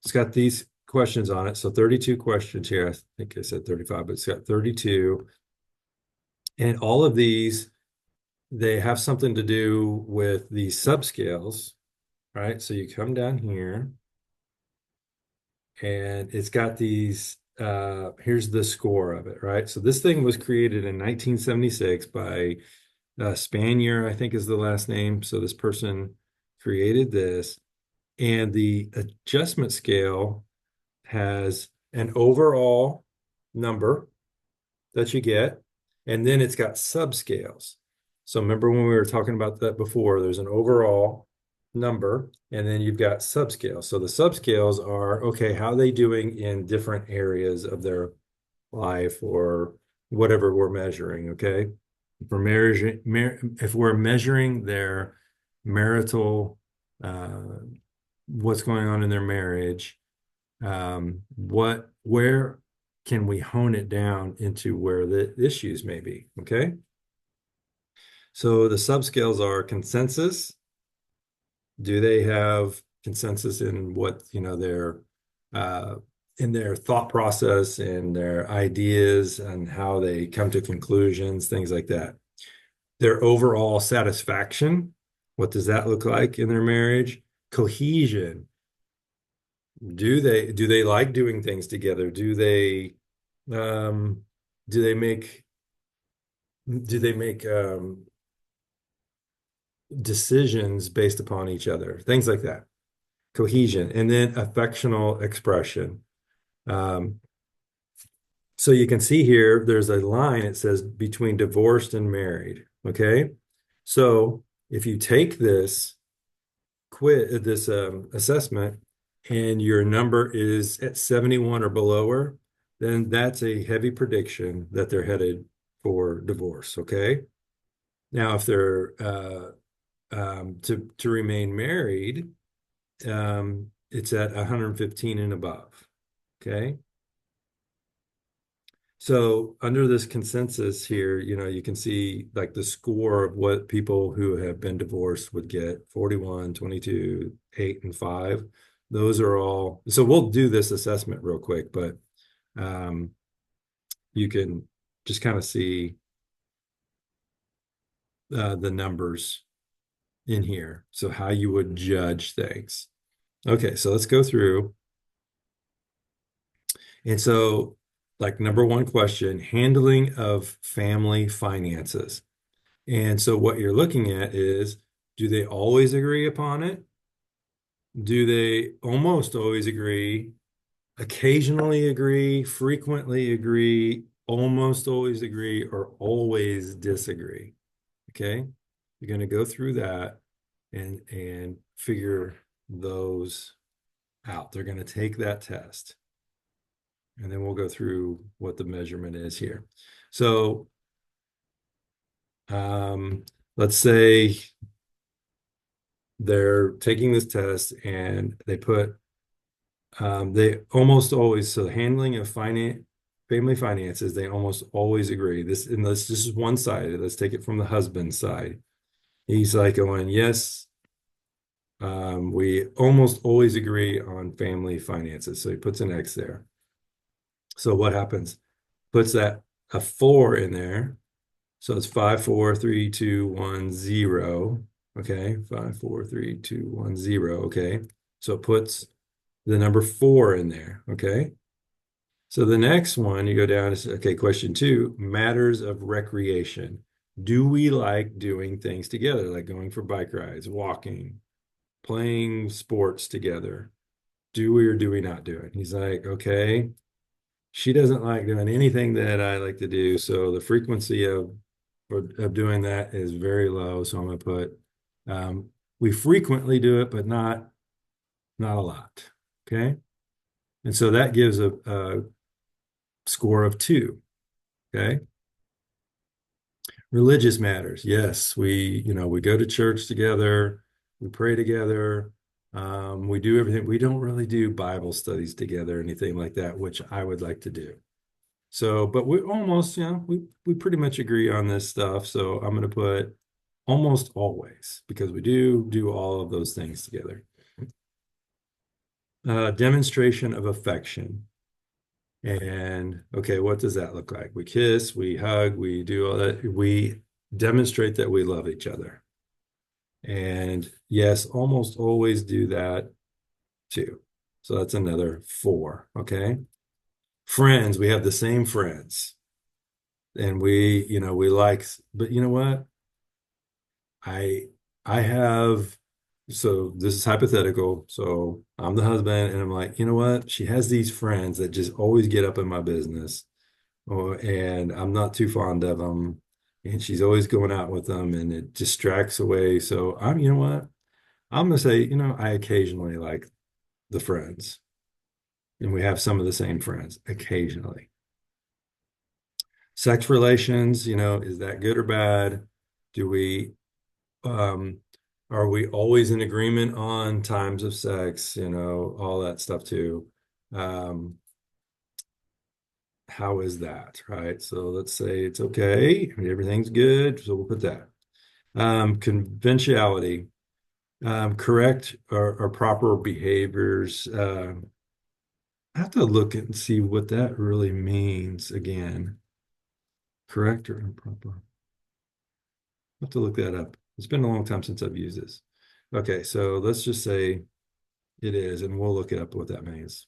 it's got these questions on it. So 32 questions here. I think I said 35, but it's got 32. And all of these, they have something to do with these subscales, right? So you come down here and it's got these, here's the score of it, right? So this thing was created in 1976 by Spanier, I think is the last name. So this person created this, and the adjustment scale has an overall number that you get, and then it's got subscales. So remember when we were talking about that before, there's an overall number, and then you've got subscales. So the subscales are, okay, how are they doing in different areas of their life or whatever we're measuring, okay? for marriage, if we're measuring their marital, what's going on in their marriage, where can we hone it down into where the issues may be? Okay. So the subscales are consensus. Do they have consensus in what, uh, in their thought process and their ideas and how they come to conclusions, things like that? Their overall satisfaction, what does that look like in their marriage? Cohesion. Do they like doing things together? Um do they make decisions based upon each other? Things like that. Cohesion. And then affectional expression. Um, so you can see here, there's a line, it says between divorced and married. Okay. So if you take this assessment and your number is at 71 or below, then that's a heavy prediction that they're headed for divorce. Okay. Now, if they're to remain married, it's at 115 and above. Okay. So under this consensus here, you can see like the score of what people who have been divorced would get: 41, 22, 8, and 5. Those are all. So we'll do this assessment real quick, but you can just kind of see the numbers in here. So how you would judge things. Okay, so let's go through. And so, like, number one question, handling of family finances. And so what you're looking at is, do they always agree upon it? Do they almost always agree, occasionally agree, frequently agree, almost always agree, or always disagree? Okay, you're going to go through that and figure those out. They're going to take that test. And then we'll go through what the measurement is here. So let's say they're taking this test and they put, they almost always, so the handling of family finances, they almost always agree. This is one side. Let's take it from the husband's side. He's like going, yes, we almost always agree on family finances. So he puts an X there. So what happens? Puts a 4 in there. So it's 5, 4, 3, 2, 1, 0. Okay, 5, 4, 3, 2, 1, 0. Okay, so it puts the number 4 in there. Okay, so the next one you go down is, okay, question 2, matters of recreation. Do we like doing things together, like going for bike rides, walking, playing sports together? Do we or do we not do it? He's like, okay, she doesn't like doing anything that I like to do. So the frequency of doing that is very low. So I'm going to put, we frequently do it, but not a lot. Okay. And so that gives a score of 2. Okay. Religious matters. Yes. We go to church together. We pray together. We do everything. We don't really do Bible studies together, anything like that, which I would like to do. So, but we almost, we pretty much agree on this stuff. So I'm going to put almost always, because we do all of those things together. Demonstration of affection. And okay, what does that look like? We kiss, we hug, we do all that. We demonstrate that we love each other. And yes, almost always do that too. So that's another 4. Okay. Friends, we have the same friends. And we like, but you know what? I have, so this is hypothetical. So I'm the husband and I'm like, you know what? She has these friends that just always get up in my business. And I'm not too fond of them. And she's always going out with them and it distracts away. So you know what? I'm going to say, I occasionally like the friends. And we have some of the same friends occasionally. Sex relations, is that good or bad? Do we, um, are we always in agreement on times of sex, all that stuff too? Um, how is that, right? So let's say it's okay, everything's good, so we'll put that. Conventionality, correct or proper behaviors. I have to look and see what that really means again. Correct or improper? I have to look that up. It's been a long time since I've used this. Okay, so let's just say it is, and we'll look it up what that means.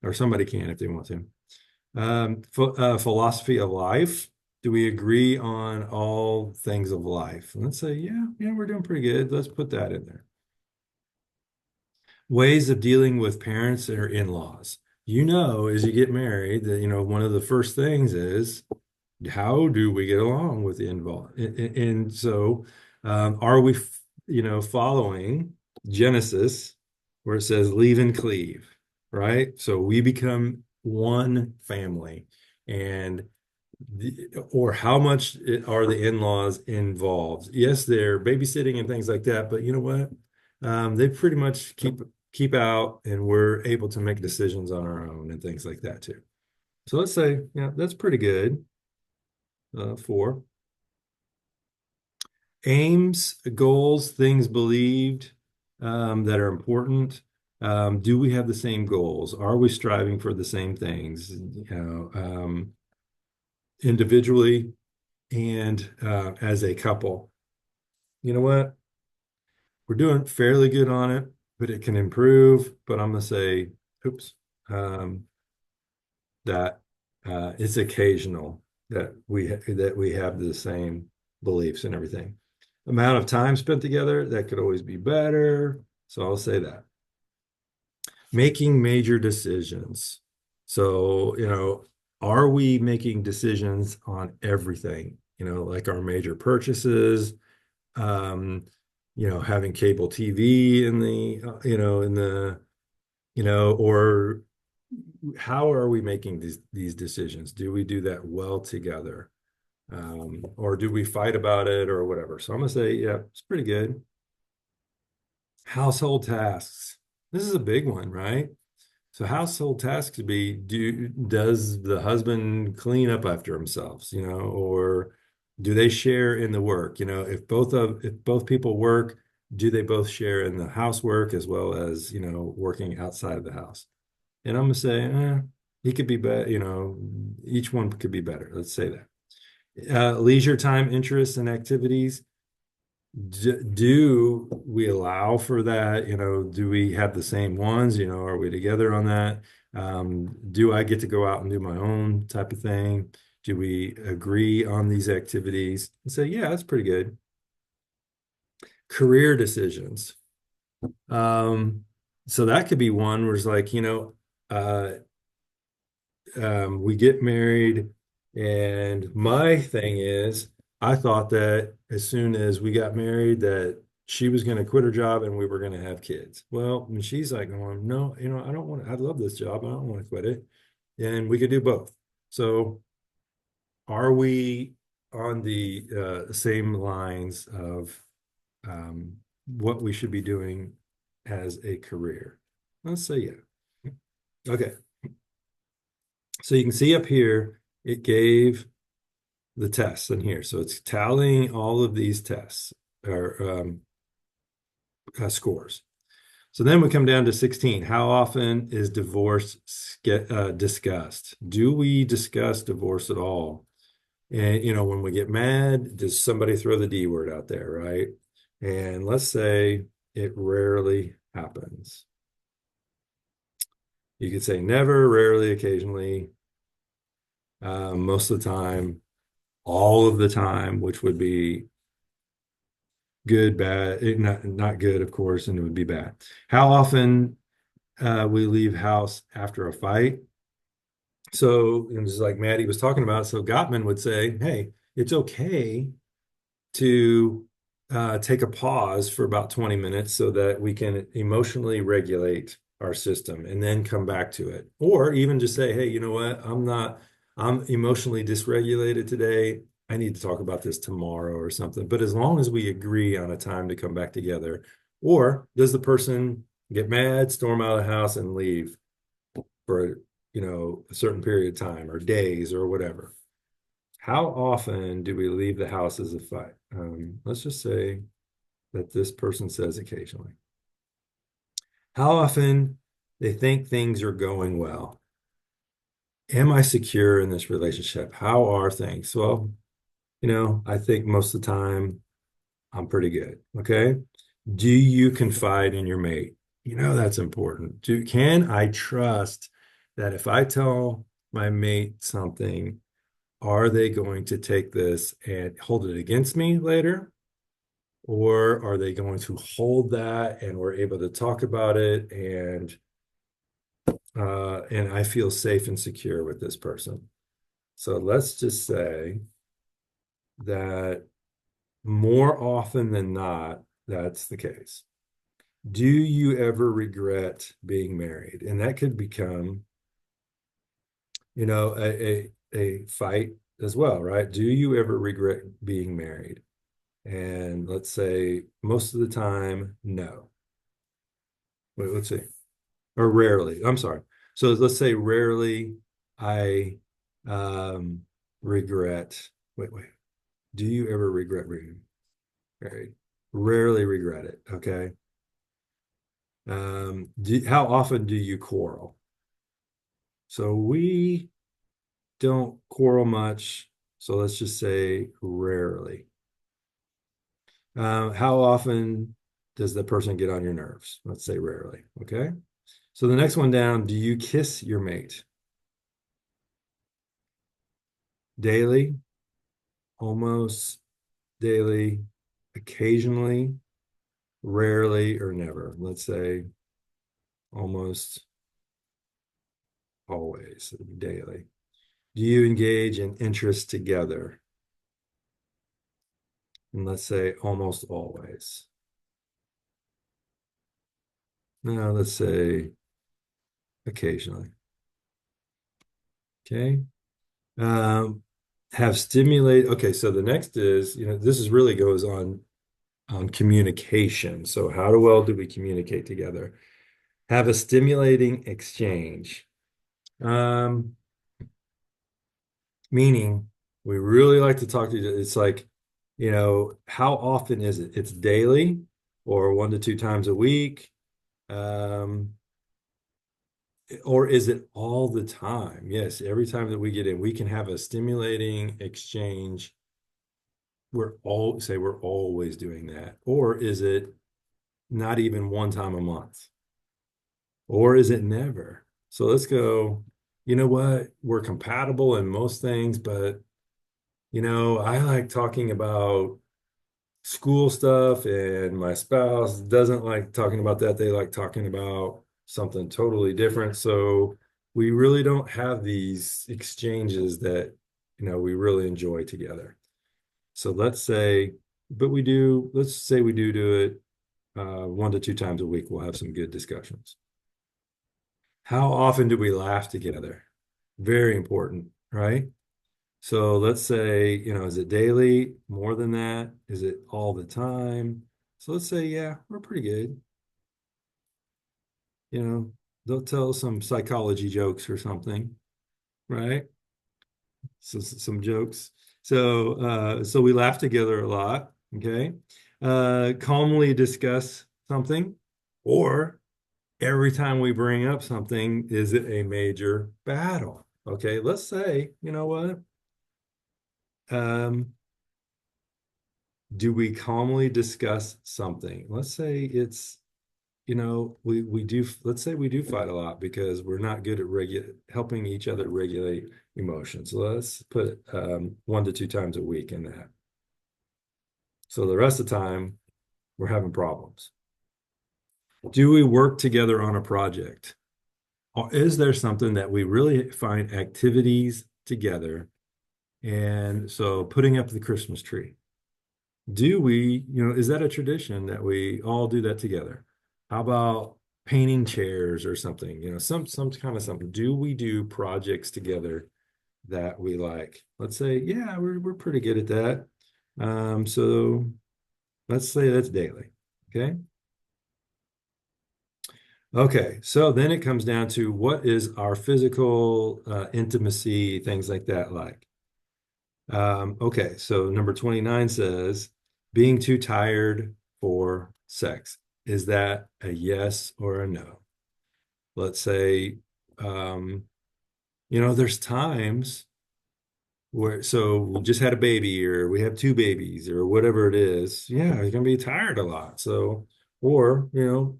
Or somebody can if they want to. Philosophy of life. Do we agree on all things of life? And let's say, yeah, we're doing pretty good. Let's put that in there. Ways of dealing with parents or in-laws. As you get married, that one of the first things is how do we get along with the involved? And so, are we, following Genesis where it says leave and cleave, right? So we become one family, and or how much are the in-laws involved? Yes, they're babysitting and things like that, but you know what? They pretty much keep out, and we're able to make decisions on our own and things like that too. So let's say, yeah, that's pretty good. 4. Aims, goals, things believed that are important. Do we have the same goals? Are we striving for the same things, individually and as a couple? You know what? We're doing fairly good on it, but it can improve. But I'm going to say, oops, that it's occasional that we have the same beliefs and everything. Amount of time spent together, that could always be better. So I'll say that. Making major decisions. So, are we making decisions on everything? Like our major purchases, having cable TV in or how are we making these decisions? Do we do that well together? Or do we fight about it or whatever? So I'm gonna say, yeah, it's pretty good. Household tasks. This is a big one, right? So household tasks could be, does the husband clean up after themselves, or do they share in the work? If both people work, do they both share in the housework as well as, working outside of the house? And I'm gonna say, he could be better, each one could be better. Let's say that. Leisure time, interests, and activities. Do we allow for that? Do we have the same ones? Are we together on that? Do I get to go out and do my own type of thing? Do we agree on these activities? And say, yeah, that's pretty good. Career decisions. So that could be one where it's like, we get married, and my thing is, I thought that as soon as we got married, that she was going to quit her job and we were going to have kids. Well, and she's like, no, I don't want to, I love this job. I don't want to quit it. And we could do both. So are we on the same lines of what we should be doing as a career? Let's say, yeah. Okay. So you can see up here, it gave the tests in here. So it's tallying all of these tests or scores. So then we come down to 16. How often is divorce discussed? Do we discuss divorce at all? And, when we get mad, does somebody throw the D word out there, right? And let's say it rarely happens. You could say never, rarely, occasionally, most of the time, all of the time, which would be good, bad, not good, of course, and it would be bad. How often we leave house after a fight? So it was like Maddie was talking about. So Gottman would say, hey, it's okay to take a pause for about 20 minutes so that we can emotionally regulate our system and then come back to it. Or even just say, hey, you know what? I'm emotionally dysregulated today. I need to talk about this tomorrow or something. But as long as we agree on a time to come back together, or does the person get mad, storm out of the house, and leave for, a certain period of time or days or whatever? How often do we leave the house as a fight? Let's just say that this person says occasionally. How often they think things are going well? Am I secure in this relationship? How are things? Well, I think most of the time I'm pretty good. Okay. Do you confide in your mate? That's important. Can I trust that if I tell my mate something, are they going to take this and hold it against me later? Or are they going to hold that and we're able to talk about it and I feel safe and secure with this person? So let's just say that more often than not, that's the case. Do you ever regret being married? And that could become, a fight as well, right? Do you ever regret being married? And let's say most of the time, no. Wait, let's see. Or rarely. I'm sorry. So let's say rarely I regret. Wait. Do you ever regret being married? Rarely regret it. Okay. How often do you quarrel? So we don't quarrel much. So let's just say rarely. How often does the person get on your nerves? Let's say rarely. Okay. So the next one down, do you kiss your mate? Daily, almost daily, occasionally, rarely, or never. Let's say almost always, daily. Do you engage in interests together? And let's say almost always. Now let's say occasionally. Okay. Have stimulate. Okay, so the next is, this is really goes on communication. So how well do we communicate together? Have a stimulating exchange. Meaning we really like to talk to you. It's like, how often is it? It's daily or 1 to 2 times a week. Or is it all the time? Yes, every time that we get in, we can have a stimulating exchange. We're always doing that. Or is it not even one time a month? Or is it never? So let's go, you know what? We're compatible in most things, but I like talking about school stuff and my spouse doesn't like talking about that. They like talking about something totally different. So we really don't have these exchanges that, we really enjoy together. So let's say we do it 1 to 2 times a week. We'll have some good discussions. How often do we laugh together? Very important, right? So let's say, is it daily? More than that? Is it all the time? So let's say, yeah, we're pretty good. They'll tell some psychology jokes or something, right? So some jokes. So we laugh together a lot, okay? Calmly discuss something, or every time we bring up something, is it a major battle? Okay, let's say, you know what? Do we calmly discuss something? Let's say it's, we do, let's say we do fight a lot because we're not good at helping each other regulate emotions. So let's put 1 to 2 times a week in that. So the rest of the time, we're having problems. Do we work together on a project? Or is there something that we really find activities together? And so putting up the Christmas tree. Do we, is that a tradition that we all do that together? How about painting chairs or something, some kind of something? Do we do projects together that we like. Let's say, yeah, we're pretty good at that. So let's say that's daily. Okay. Okay, so then it comes down to what is our physical intimacy, things like that like. Okay, so number 29 says being too tired for sex. Is that a yes or a no? Let's say, um, there's times where, so we just had a baby or we have two babies or whatever it is. Yeah, you're gonna be tired a lot. So, or,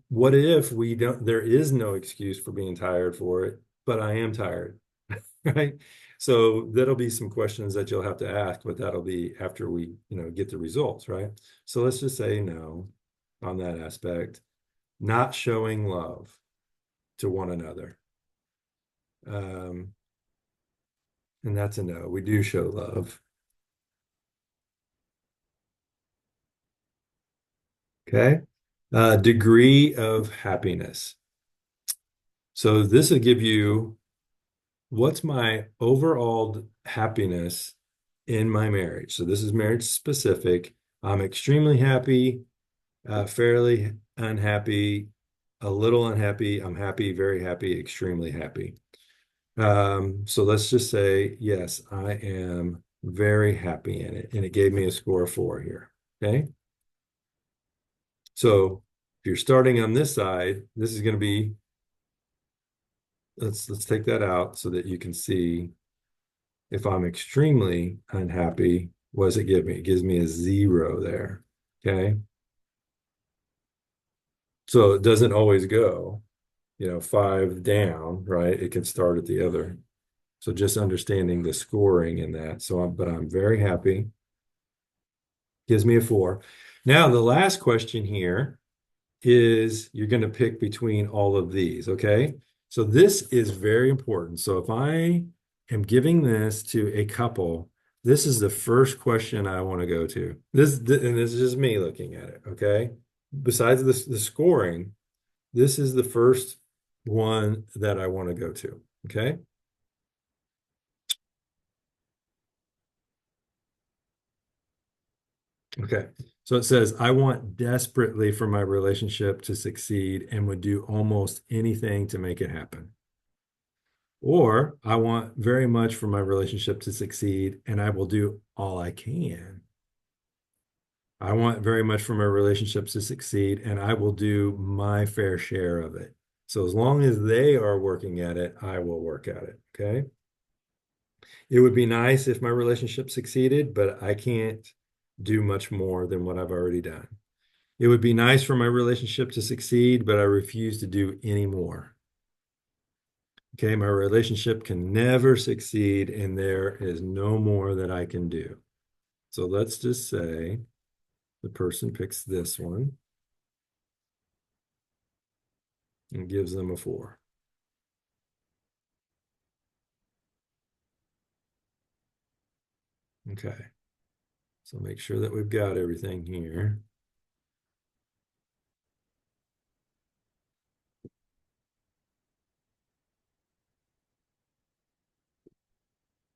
what if we don't, there is no excuse for being tired for it, but I am tired, right? So that'll be some questions that you'll have to ask, but that'll be after we, get the results, right? So let's just say no on that aspect. Not showing love to one another. Um, and that's a no. We do show love. Okay. Degree of happiness. So this will give you what's my overall happiness in my marriage. So this is marriage specific. I'm extremely happy, fairly unhappy, a little unhappy. I'm happy, very happy, extremely happy. So let's just say, yes, I am very happy in it. And it gave me a score of 4 here. Okay. So if you're starting on this side, this is going to be, let's take that out so that you can see if I'm extremely unhappy, what does it give me? It gives me a 0 there. Okay. So it doesn't always go, 5 down, right? It can start at the other. So just understanding the scoring in that. But I'm very happy. Gives me a 4. Now, the last question here is you're going to pick between all of these, okay? So this is very important. So if I am giving this to a couple, this is the first question I want to go to. And this is just me looking at it, okay? Besides the scoring, this is the first one that I want to go to, okay? Okay. So it says, I want desperately for my relationship to succeed and would do almost anything to make it happen. Or I want very much for my relationship to succeed and I will do all I can. I want very much for my relationships to succeed and I will do my fair share of it. So as long as they are working at it, I will work at it. Okay. It would be nice if my relationship succeeded, but I can't do much more than what I've already done. It would be nice for my relationship to succeed, but I refuse to do any more. Okay, my relationship can never succeed, and there is no more that I can do. So let's just say the person picks this one and gives them a 4. Okay, so make sure that we've got everything here.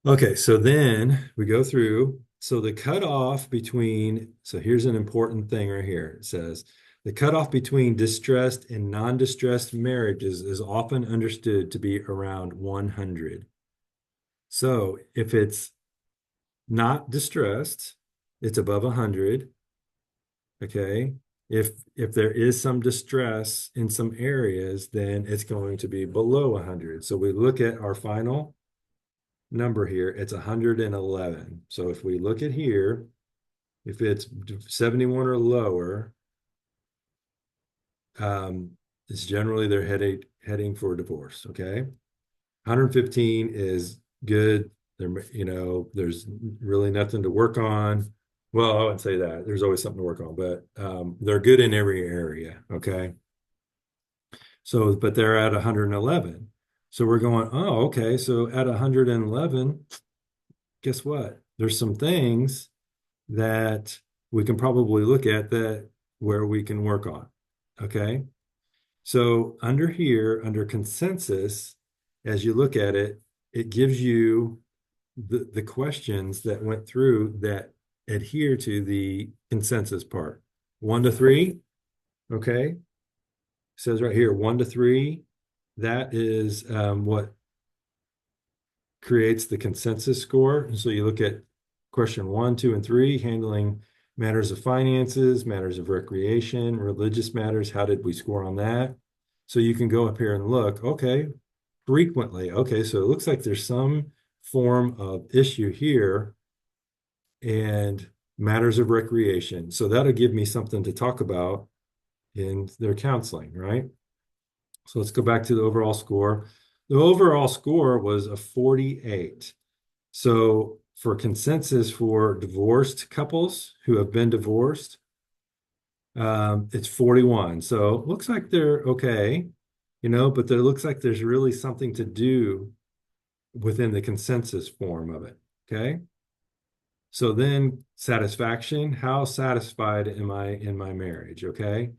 Okay, so then we go through. So the cutoff between, so here's an important thing right here. It says the cutoff between distressed and non-distressed marriages is often understood to be around 100. So if it's not distressed, it's above 100. Okay. If there is some distress in some areas, then it's going to be below 100. So we look at our final number here, it's 111. So if we look at here, if it's 71 or lower, it's generally they're heading for divorce. Okay. 115 is good. There's really nothing to work on. Well, I wouldn't say that. There's always something to work on, but they're good in every area. Okay. So, but they're at 111. So we're going, oh, okay. So at 111, guess what? There's some things that we can probably look at that where we can work on. Okay. So under here, under consensus, as you look at it, it gives you the questions that went through that adhere to the consensus part. 1 to 3, okay? Says right here, 1 to 3, that is what creates the consensus score. And so you look at question 1, 2, and 3, handling matters of finances, matters of recreation, religious matters. How did we score on that? So you can go up here and look, okay, frequently. Okay, so it looks like there's some form of issue here and matters of recreation. So that'll give me something to talk about in their counseling, right? So let's go back to the overall score. The overall score was a 48. So for consensus for divorced couples who have been divorced, it's 41. So it looks like they're okay, but there looks like there's really something to do within the consensus form of it. Okay. So then satisfaction, how satisfied am I in my marriage? Okay.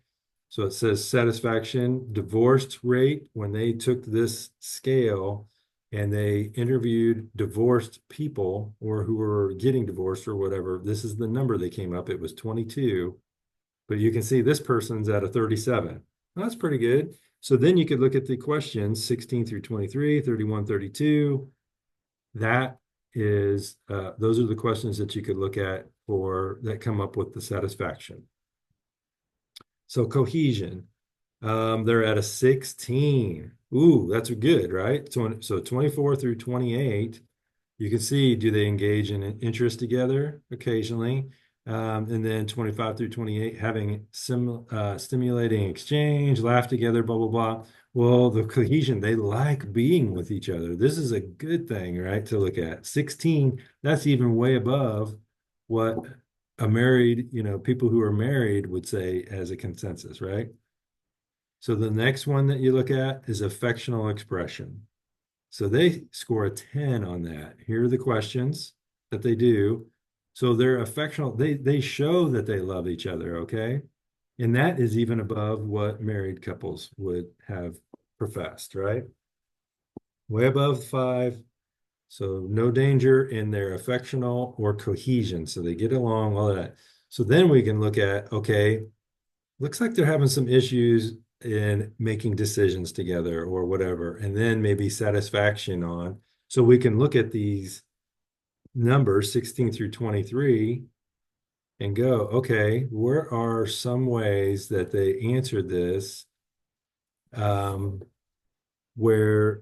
So it says satisfaction, divorced rate, when they took this scale and they interviewed divorced people or who were getting divorced or whatever, this is the number they came up. It was 22. But you can see this person's at a 37. Well, that's pretty good. So then you could look at the questions 16 through 23, 31, 32. That is, those are the questions that you could look at for that come up with the satisfaction. So cohesion, they're at a 16. Ooh, that's good, right? So 24 through 28, you can see, do they engage in an interest together occasionally? And then 25 through 28, having stimulating exchange, laugh together, blah, blah, blah. Well, the cohesion, they like being with each other. This is a good thing, right, to look at. 16, that's even way above what a married, people who are married would say as a consensus, right? So the next one that you look at is affectional expression. So they score a 10 on that. Here are the questions that they do. So they're affectional. They show that they love each other, okay? And that is even above what married couples would have professed, right? Way above 5. So no danger in their affectional or cohesion. So they get along, all of that. So then we can look at, okay, looks like they're having some issues in making decisions together or whatever, and then maybe satisfaction on. So we can look at these numbers 16 through 23 and go, okay, where are some ways that they answered this where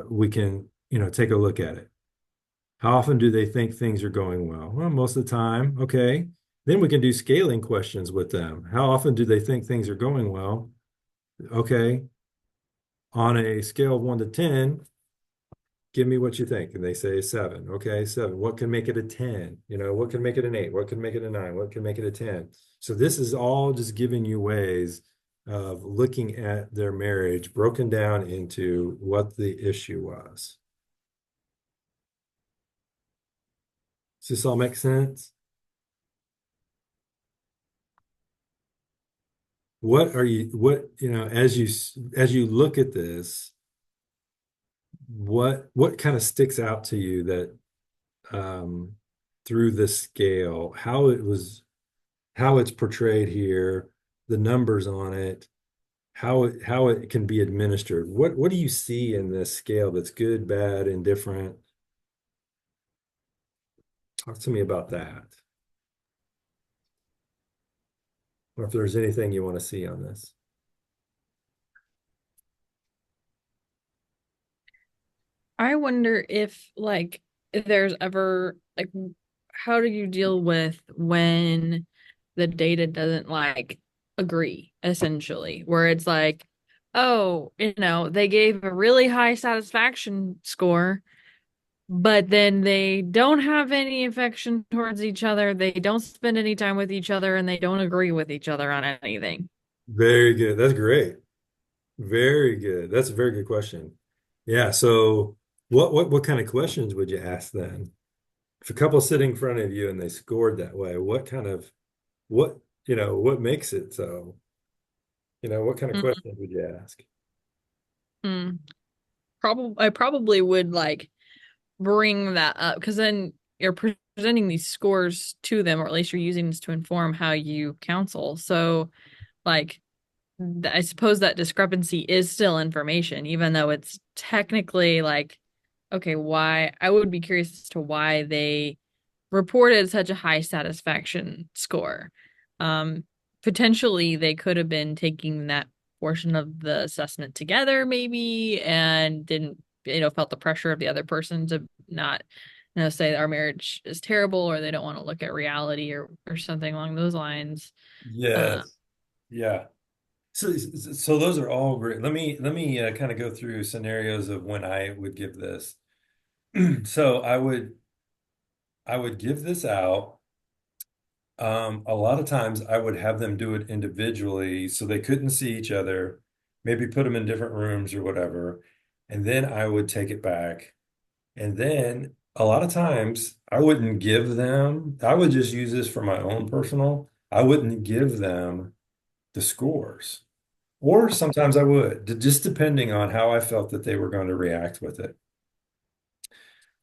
we can, take a look at it. How often do they think things are going well? Well, most of the time. Okay. Then we can do scaling questions with them. How often do they think things are going well? Okay. On a scale of 1 to 10, give me what you think. And they say 7. Okay, 7. What can make it a 10? What can make it an 8? What can make it a 9? What can make it a 10? So this is all just giving you ways of looking at their marriage broken down into what the issue was. Does this all make sense? As you look at this, what kind of sticks out to you that through this scale, how it's portrayed here, the numbers on it, how it can be administered? What do you see in this scale that's good, bad, indifferent? Talk to me about that. Or if there's anything you want to see on this. I wonder if there's ever how do you deal with when the data doesn't agree, essentially, where it's like, oh, they gave a really high satisfaction score, but then they don't have any affection towards each other, they don't spend any time with each other, and they don't agree with each other on anything. Very good. That's great. Very good. That's a very good question. Yeah. So what kind of questions would you ask then? If a couple's sitting in front of you and they scored that way, what makes it so? What kind of questions would you ask? I probably would bring that up because then you're presenting these scores to them, or at least you're using this to inform how you counsel. So, like, I suppose that discrepancy is still information, even though it's technically like, okay, why? I would be curious as to why they reported such a high satisfaction score. Um, Potentially they could have been taking that portion of the assessment together, maybe, and didn't, felt the pressure of the other person to not, say our marriage is terrible, or they don't want to look at reality, or something along those lines. Uh, Yes. Yeah. So those are all great. Let me kind of go through scenarios of when I would give this. So I would give this out. A lot of times I would have them do it individually so they couldn't see each other, maybe put them in different rooms or whatever. And then I would take it back. And then a lot of times I wouldn't give them, I would just use this for my own personal. I wouldn't give them the scores. Or sometimes I would, just depending on how I felt that they were going to react with it.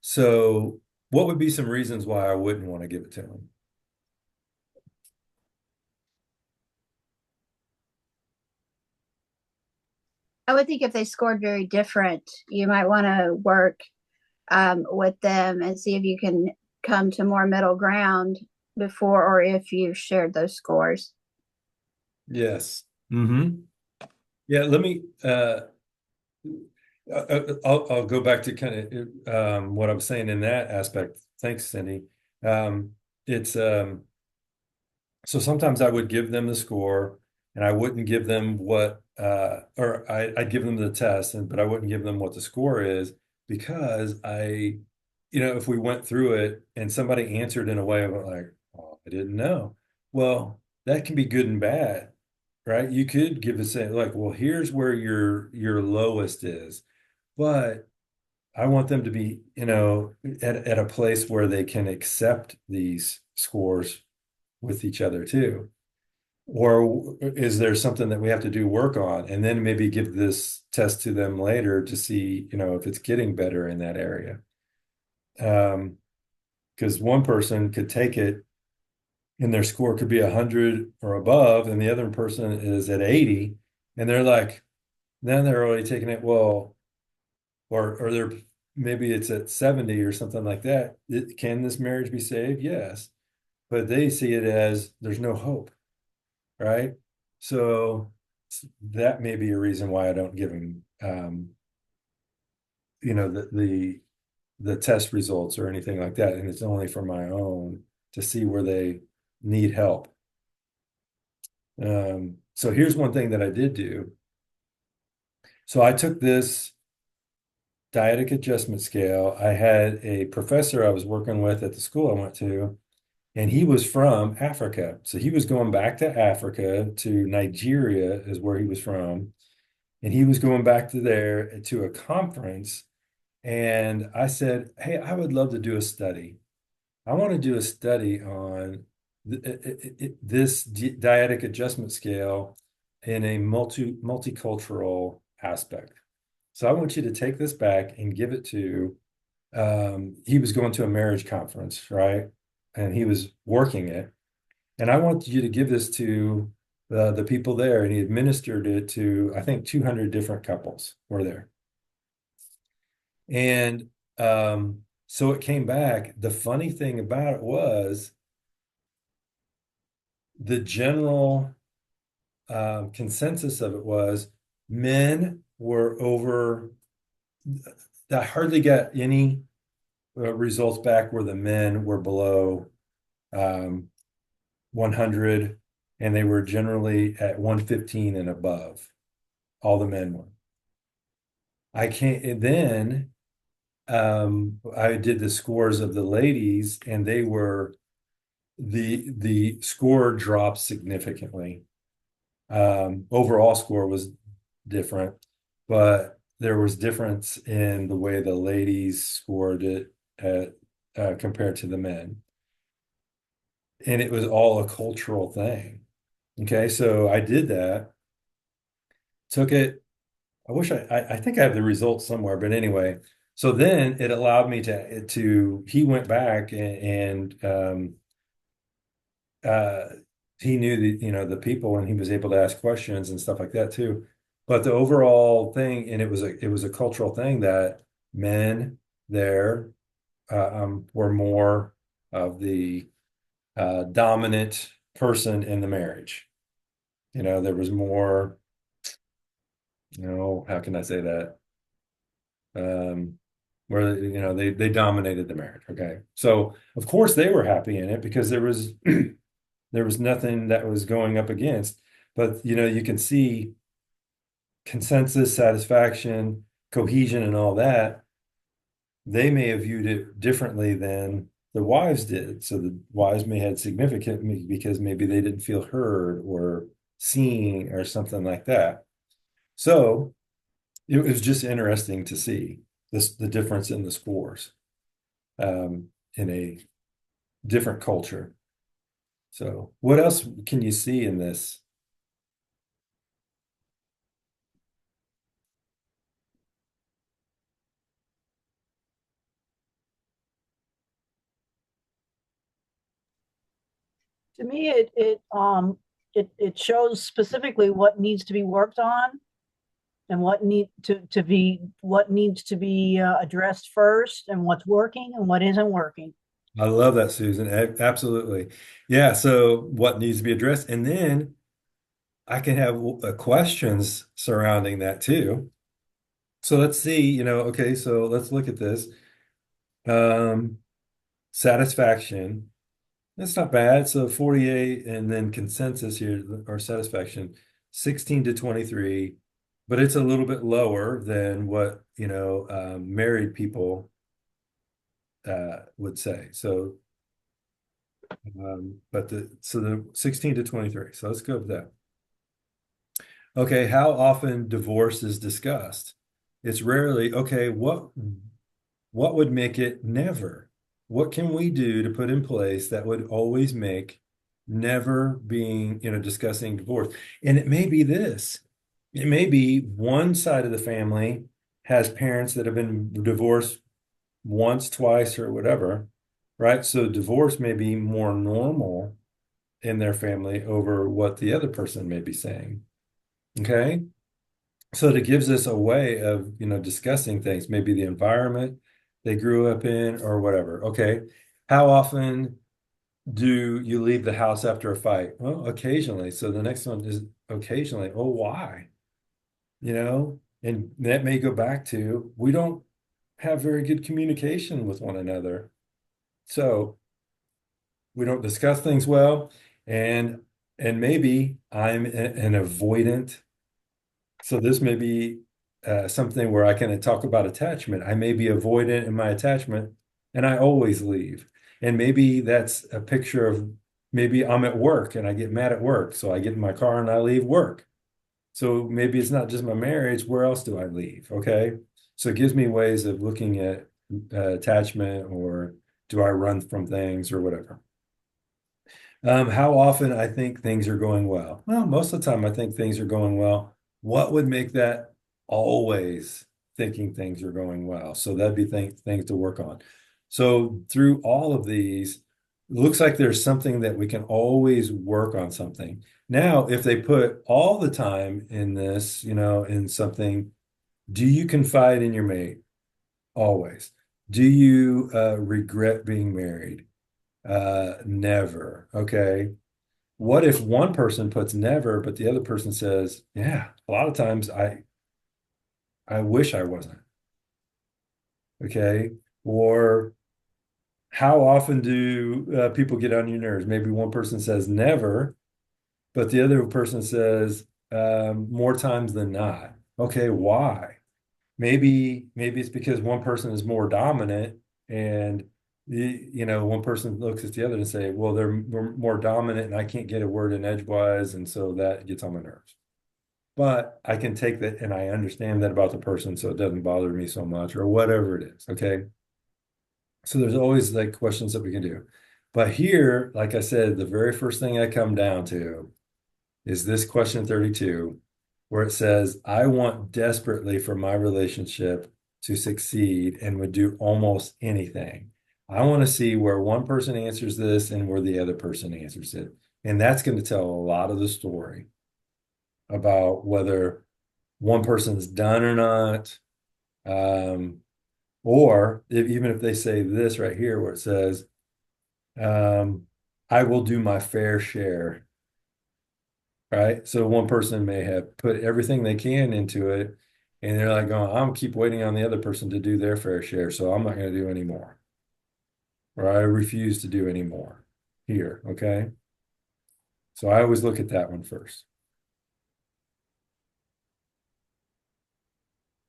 So, what would be some reasons why I wouldn't want to give it to them? I would think if they scored very different, you might want to work with them and see if you can come to more middle ground before or if you shared those scores. Yes. Yeah, let me I'll go back to kind of what I'm saying in that aspect. Thanks, Cindy. It's So sometimes I would give them the score and I wouldn't give them I'd give them the test, but I wouldn't give them what the score is because if we went through it and somebody answered in a way of like, oh, I didn't know. Well, that can be good and bad, right? You could give a say like, well, here's where your lowest is, but I want them to be, at a place where they can accept these scores with each other too. Or is there something that we have to do work on and then maybe give this test to them later to see, if it's getting better in that area? Because one person could take it and their score could be 100 or above, and the other person is at 80, and they're like, then they're already taking it, well, or they're maybe it's at 70 or something like that. Can this marriage be saved? Yes. But they see it as there's no hope, right? So that may be a reason why I don't give them, the test results or anything like that, and it's only for my own to see where they need help. So here's one thing that I did do. So I took this dyadic adjustment scale. I had a professor I was working with at the school I went to, and he was from Africa. So he was going back to Africa, to Nigeria is where he was from. And he was going back to there to a conference. And I said, hey, I would love to do a study. I want to do a study on this dyadic adjustment scale in a multicultural aspect. So I want you to take this back and give it to, he was going to a marriage conference, right? And he was working it. And I want you to give this to the people there. And he administered it to, I think, 200 different couples were there. And so it came back. The funny thing about it was the general consensus of it was men were over, I hardly got any results back where the men were below 100, and they were generally at 115 and above. All the men were. I can't, and then I did the scores of the ladies, and they were the score dropped significantly. Overall score was different, but there was difference in the way the ladies scored it compared to the men. And it was all a cultural thing. Okay, so I did that, took it. I wish I think I have the results somewhere, but anyway, So then it allowed me to he went back and uh he knew the the people, and he was able to ask questions and stuff like that too. But the overall thing, and it was a cultural thing that men there were more of the dominant person in the marriage. There was more, how can I say that? Um, where they dominated the marriage. Okay, so of course they were happy in it because there was there was nothing that was going up against. But you can see consensus, satisfaction, cohesion, and all that. They may have viewed it differently than the wives did. So the wives may have significant because maybe they didn't feel heard or seen or something like that. So it was just interesting to see the difference in the scores in a different culture. So what else can you see in this? To me, it shows specifically what needs to be worked on and what needs to be addressed first, and what's working and what isn't working. I love that, Susan. Absolutely. Yeah. So what needs to be addressed? And then I can have questions surrounding that too. So let's see, okay, so let's look at this. Um, Satisfaction. That's not bad. So 48, and then consensus here, or satisfaction, 16 to 23, but it's a little bit lower than what, married people would say. So, the 16 to 23. So let's go with that. Okay, how often divorce is discussed? It's rarely, okay, what would make it never? What can we do to put in place that would always make never being, discussing divorce? And it may be this. It may be one side of the family has parents that have been divorced once, twice, or whatever, right? So divorce may be more normal in their family over what the other person may be saying. Okay. So it gives us a way of, discussing things, maybe the environment they grew up in or whatever. Okay. How often do you leave the house after a fight? Well, occasionally. So the next one is occasionally. Oh, why? And that may go back to we don't have very good communication with one another. So we don't discuss things well. And maybe I'm an avoidant. So this may be something where I can talk about attachment. I may be avoidant in my attachment, and I always leave. And maybe that's a picture of maybe I'm at work and I get mad at work. So I get in my car and I leave work. So maybe it's not just my marriage. Where else do I leave? Okay. So it gives me ways of looking at attachment, or do I run from things or whatever. How often I think things are going well? Well, most of the time I think things are going well. What would make that always thinking things are going well? So that'd be things to work on. So through all of these, it looks like there's something that we can always work on something. Now, if they put all the time in this, in something, do you confide in your mate? Always. Do you regret being married? Never. Okay. What if one person puts never, but the other person says, yeah, a lot of times I wish I wasn't. Okay. Or how often do people get on your nerves? Maybe one person says never, but the other person says more times than not. Okay, why? Maybe it's because one person is more dominant, and one person looks at the other and say, well, they're more dominant and I can't get a word in edgewise, and so that gets on my nerves. But I can take that and I understand that about the person, so it doesn't bother me so much, or whatever it is. Okay. So there's always like questions that we can do. But here, like I said, the very first thing I come down to is this question 32, where it says, I want desperately for my relationship to succeed and would do almost anything. I want to see where one person answers this and where the other person answers it. And that's going to tell a lot of the story about whether one person's done or not. Or even if they say this right here, where it says, I will do my fair share. Right. So one person may have put everything they can into it, and they're like, oh, I'm keep waiting on the other person to do their fair share, so I'm not going to do any more. Or I refuse to do any more here. Okay. So I always look at that one first.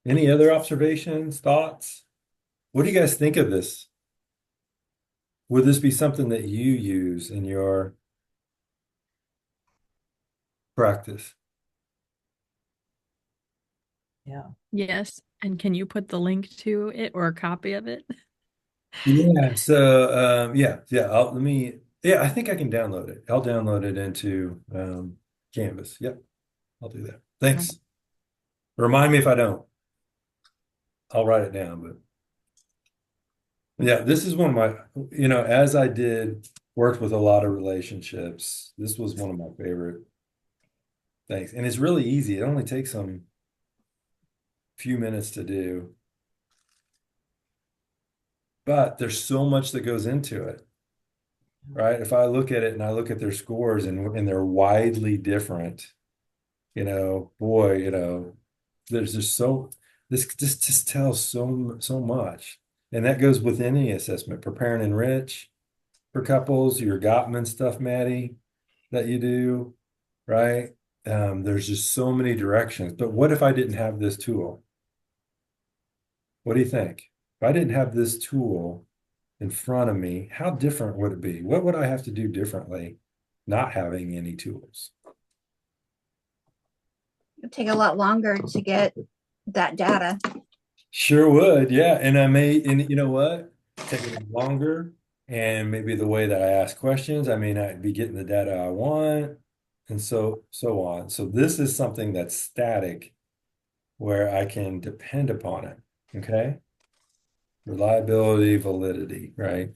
Any other observations, thoughts? What do you guys think of this? Would this be something that you use in your practice? Yeah. Yes. And can you put the link to it or a copy of it? Yeah. So yeah. I think I can download it. I'll download it into Canvas. Yep, I'll do that. Thanks. Remind me if I don't. I'll write it down, but yeah, this is one of my, as I worked with a lot of relationships, this was one of my favorite things. And it's really easy. It only takes some few minutes to do. But there's so much that goes into it, right? If I look at it and I look at their scores and they're widely different, boy, there's just this just tells so much. And that goes with any assessment, prepare and enrich for couples, your Gottman stuff, Maddie, that you do, right? There's just so many directions. But what if I didn't have this tool? What do you think? If I didn't have this tool in front of me, how different would it be? What would I have to do differently not having any tools? It'd take a lot longer to get that data. Sure would, yeah. And you know what? Take a little longer. And maybe the way that I ask questions, I may not be getting the data I want, and so on. So this is something that's static where I can depend upon it. Okay. Reliability, validity, right?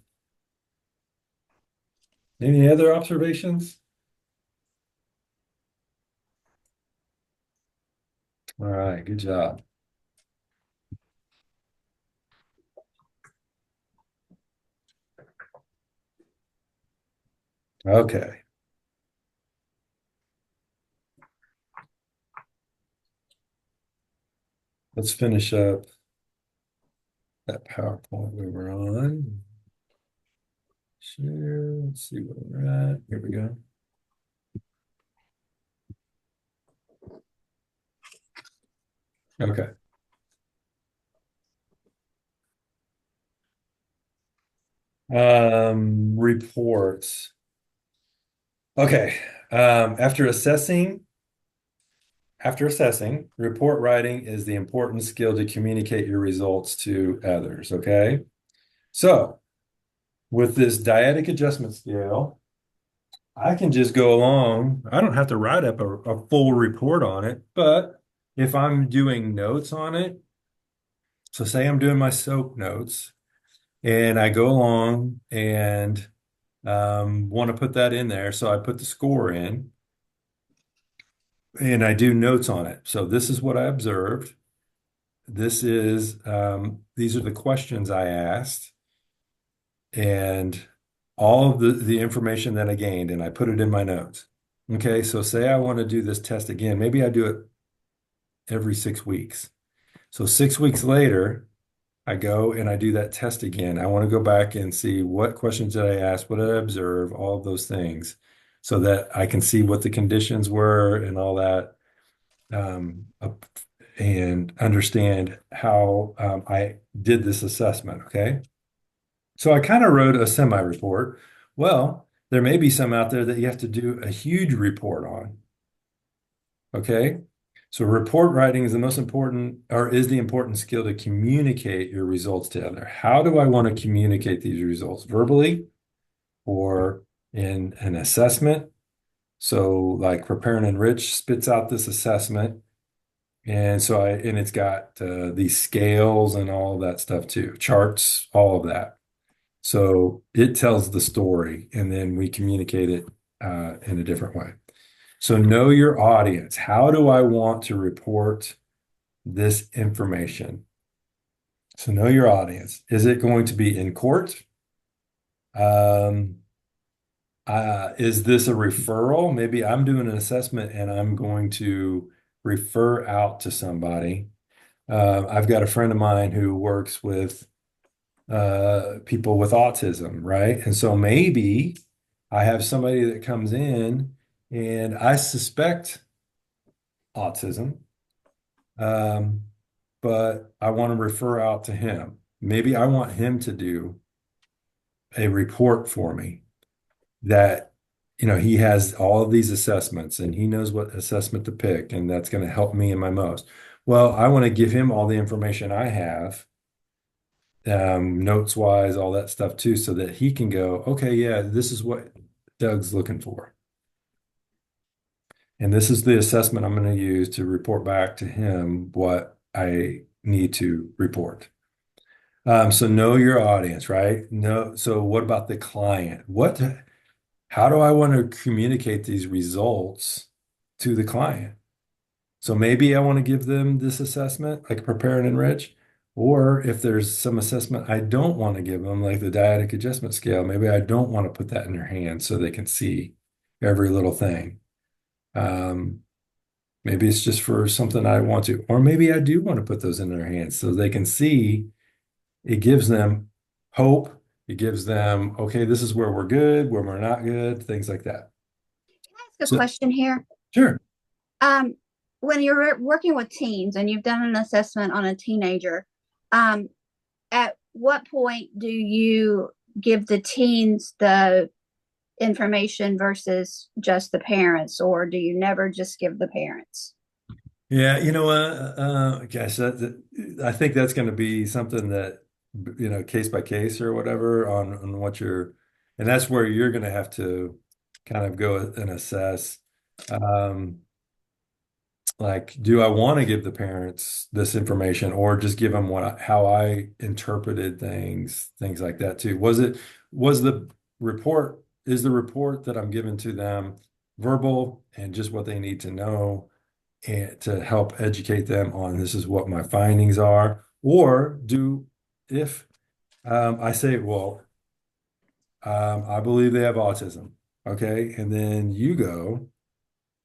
Any other observations? All right, good job. Okay. Let's finish up that PowerPoint we were on. Share, let's see where we're at. Here we go. Okay. Reports. Okay. After assessing, report writing is the important skill to communicate your results to others. Okay. So with this dyadic adjustment scale, I can just go along. I don't have to write up a full report on it, but if I'm doing notes on it, so say I'm doing my SOAP notes and I go along and want to put that in there. So I put the score in and I do notes on it. So this is what I observed. These are the questions I asked and all of the information that I gained, and I put it in my notes. Okay, so say I want to do this test again. Maybe I do it every 6 weeks. So 6 weeks later, I go and I do that test again. I want to go back and see what questions did I ask, what did I observe, all of those things, so that I can see what the conditions were and all that, and understand how I did this assessment. Okay. So I kind of wrote a semi-report. Well, there may be some out there that you have to do a huge report on. Okay. So report writing is the most important, or is the important skill to communicate your results to others. How do I want to communicate these results? Verbally or in an assessment? So like Prepare and Enrich spits out this assessment And so and it's got these scales and all of that stuff too, charts, all of that. So it tells the story, and then we communicate it in a different way. So know your audience. How do I want to report this information? So know your audience. Is it going to be in court? Is this a referral? Maybe I'm doing an assessment and I'm going to refer out to somebody. I've got a friend of mine who works with people with autism, right? And so maybe I have somebody that comes in and I suspect autism, um, but I want to refer out to him. Maybe I want him to do a report for me that, he has all of these assessments and he knows what assessment to pick, and that's going to help me in my most. Well, I want to give him all the information I have, notes wise, all that stuff too, so that he can go, okay, yeah, this is what Doug's looking for. And this is the assessment I'm going to use to report back to him what I need to report. So know your audience, right? So what about the client? How do I want to communicate these results to the client? So maybe I want to give them this assessment, like prepare and enrich. Or if there's some assessment I don't want to give them, like the dyadic adjustment scale, maybe I don't want to put that in their hands so they can see every little thing. Maybe it's just for something I want to, or maybe I do want to put those in their hands so they can see. It gives them hope. It gives them, okay, this is where we're good, where we're not good, things like that. Can I ask a So, question here? sure. When you're working with teens and you've done an assessment on a teenager, at what point do you give the teens the information versus just the parents, or do you never just give the parents? Yeah, you know what? Gosh, I think that's going to be something that, case by case or whatever on what and that's where you're going to have to kind of go and assess. Um, like, do I want to give the parents this information or just give them how I interpreted things like that too? Was the report, is the report that I'm giving to them verbal and just what they need to know and to help educate them on this is what my findings are? Or if I say, well, I believe they have autism, okay? And then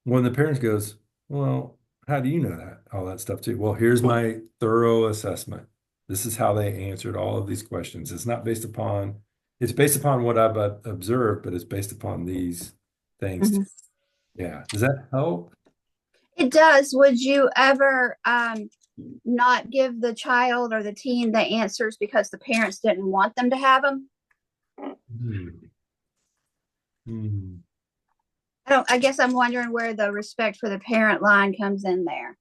when the parents goes, well, how do you know that? All that stuff too. Well, here's my thorough assessment. This is how they answered all of these questions. It's based upon what I've observed, but it's based upon these things. Mhm. Yeah. Does that help? It does. Would you ever not give the child or the teen the answers because the parents didn't want them to have them? Hmm. Hmm. I guess I'm wondering where the respect for the parent line comes in there.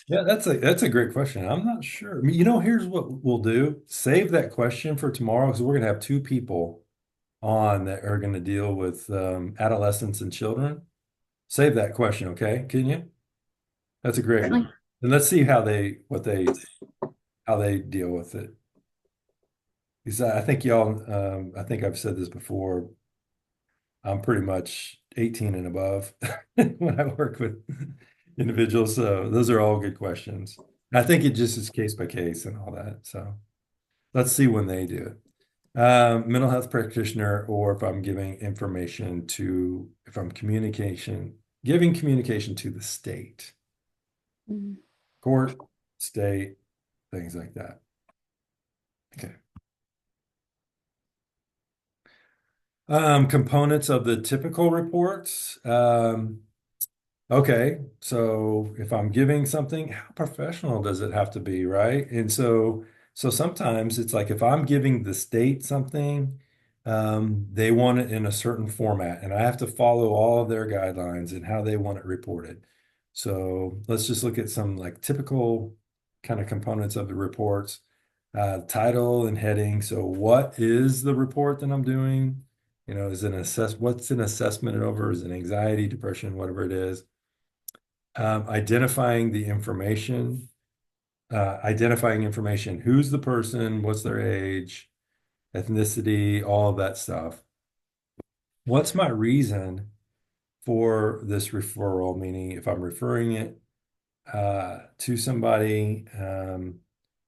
Yeah, that's a great question. I'm not sure. I mean, here's what we'll do. Save that question for tomorrow because we're gonna have two people on that are gonna deal with adolescents and children. Save that question, okay? Can you? That's a great Certainly. one. And let's see how they deal with it. Because I think I think I've said this before. I'm pretty much 18 and above when I work with individuals. So those are all good questions. I think it just is case by case and all that. So let's see when they do it. Mental health practitioner, or if I'm giving giving communication to the state, Mhm. court, state, things like that. Okay. Components of the typical reports. Okay, so if I'm giving something, how professional does it have to be, right? And so sometimes it's like if I'm giving the state something, they want it in a certain format, and I have to follow all of their guidelines and how they want it reported. So let's just look at some like typical kind of components of the reports. Title and heading. So what is the report that I'm doing? What's an assessment over? Is it anxiety, depression, whatever it is? identifying the information, who's the person, what's their age, ethnicity, all of that stuff. What's my reason for this referral? Meaning, if I'm referring it to somebody,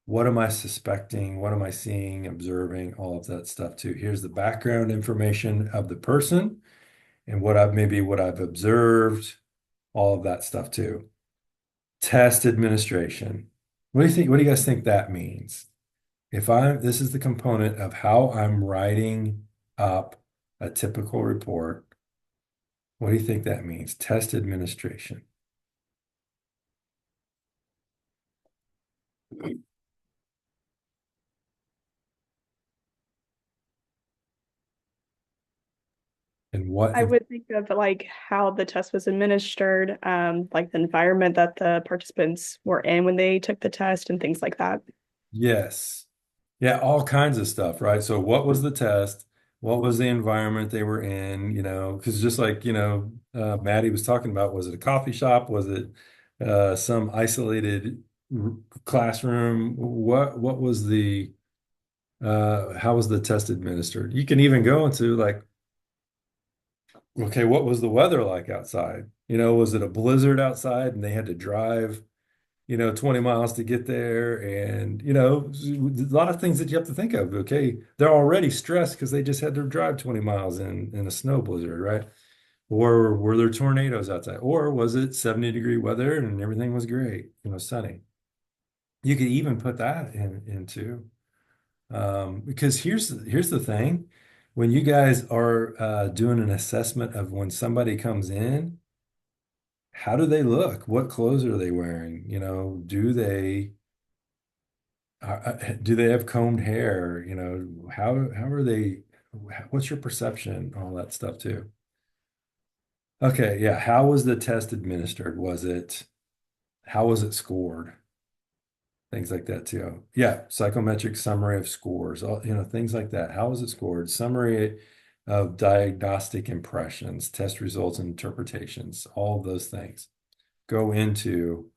what am I suspecting? What am I seeing, observing, all of that stuff too. Here's the background information of the person and what I've observed, all of that stuff too. Test administration. What do you think? What do you guys think that means? This is the component of how I'm writing up a typical report. What do you think that means? Test administration. And what? I would think of like how the test was administered, like the environment that the participants were in when they took the test and things like that. Yes. Yeah, all kinds of stuff, right? So what was the test? What was the environment they were in? Because just like, Maddie was talking about, was it a coffee shop? Was it some isolated classroom? What was how was the test administered? You can even go into like, okay, what was the weather like outside? Was it a blizzard outside and they had to drive 20 miles to get there? And, a lot of things that you have to think of. Okay, they're already stressed because they just had to drive 20 miles in a snow blizzard, right? Or were there tornadoes outside? Or was it 70-degree weather and everything was great, sunny? You could even put that into, because here's the thing. When you guys are doing an assessment of when somebody comes in, how do they look? What clothes are they wearing? Do they have combed hair? How are they? What's your perception? All that stuff too. Okay, yeah. How was the test administered? How was it scored? Things like that too. Yeah, psychometric summary of scores, things like that. How was it scored? Summary of diagnostic impressions, test results and interpretations, all of those things go into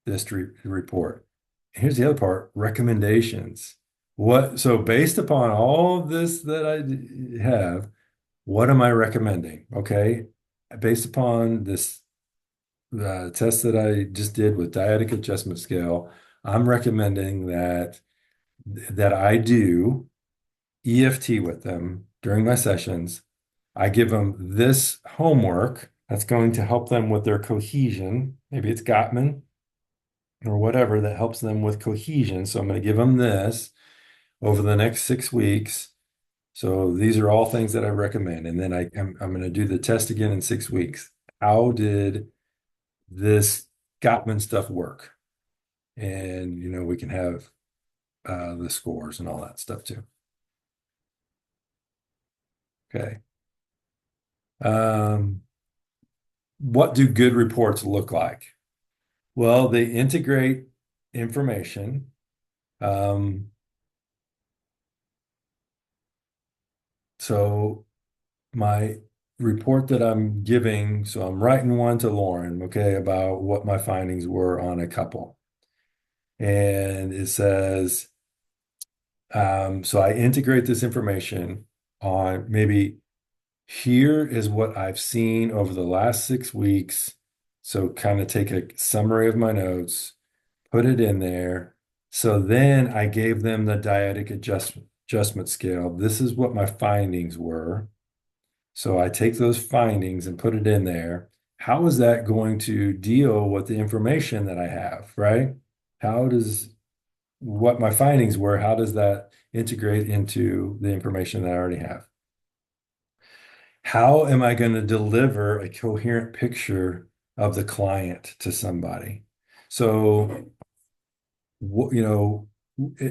this report. Here's the other part, recommendations. So based upon all of this that I have, what am I recommending? Okay, based upon this test that I just did with dyadic adjustment scale, I'm recommending that I do EFT with them during my sessions. I give them this homework that's going to help them with their cohesion. Maybe it's Gottman or whatever that helps them with cohesion. So I'm going to give them this over the next 6 weeks. So these are all things that I recommend. And then I'm going to do the test again in 6 weeks. How did this Gottman stuff work? And, we can have the scores and all that stuff too. Okay. What do good reports look like? Well, they integrate information. So my report that I'm giving, so I'm writing one to Lauren, okay, about what my findings were on a couple. And it says, so I integrate this information on maybe here is what I've seen over the last 6 weeks. So kind of take a summary of my notes, put it in there. So then I gave them the dyadic adjustment scale. This is what my findings were. So I take those findings and put it in there. How is that going to deal with the information that I have, right? What my findings were, how does that integrate into the information that I already have? How am I going to deliver a coherent picture of the client to somebody? So,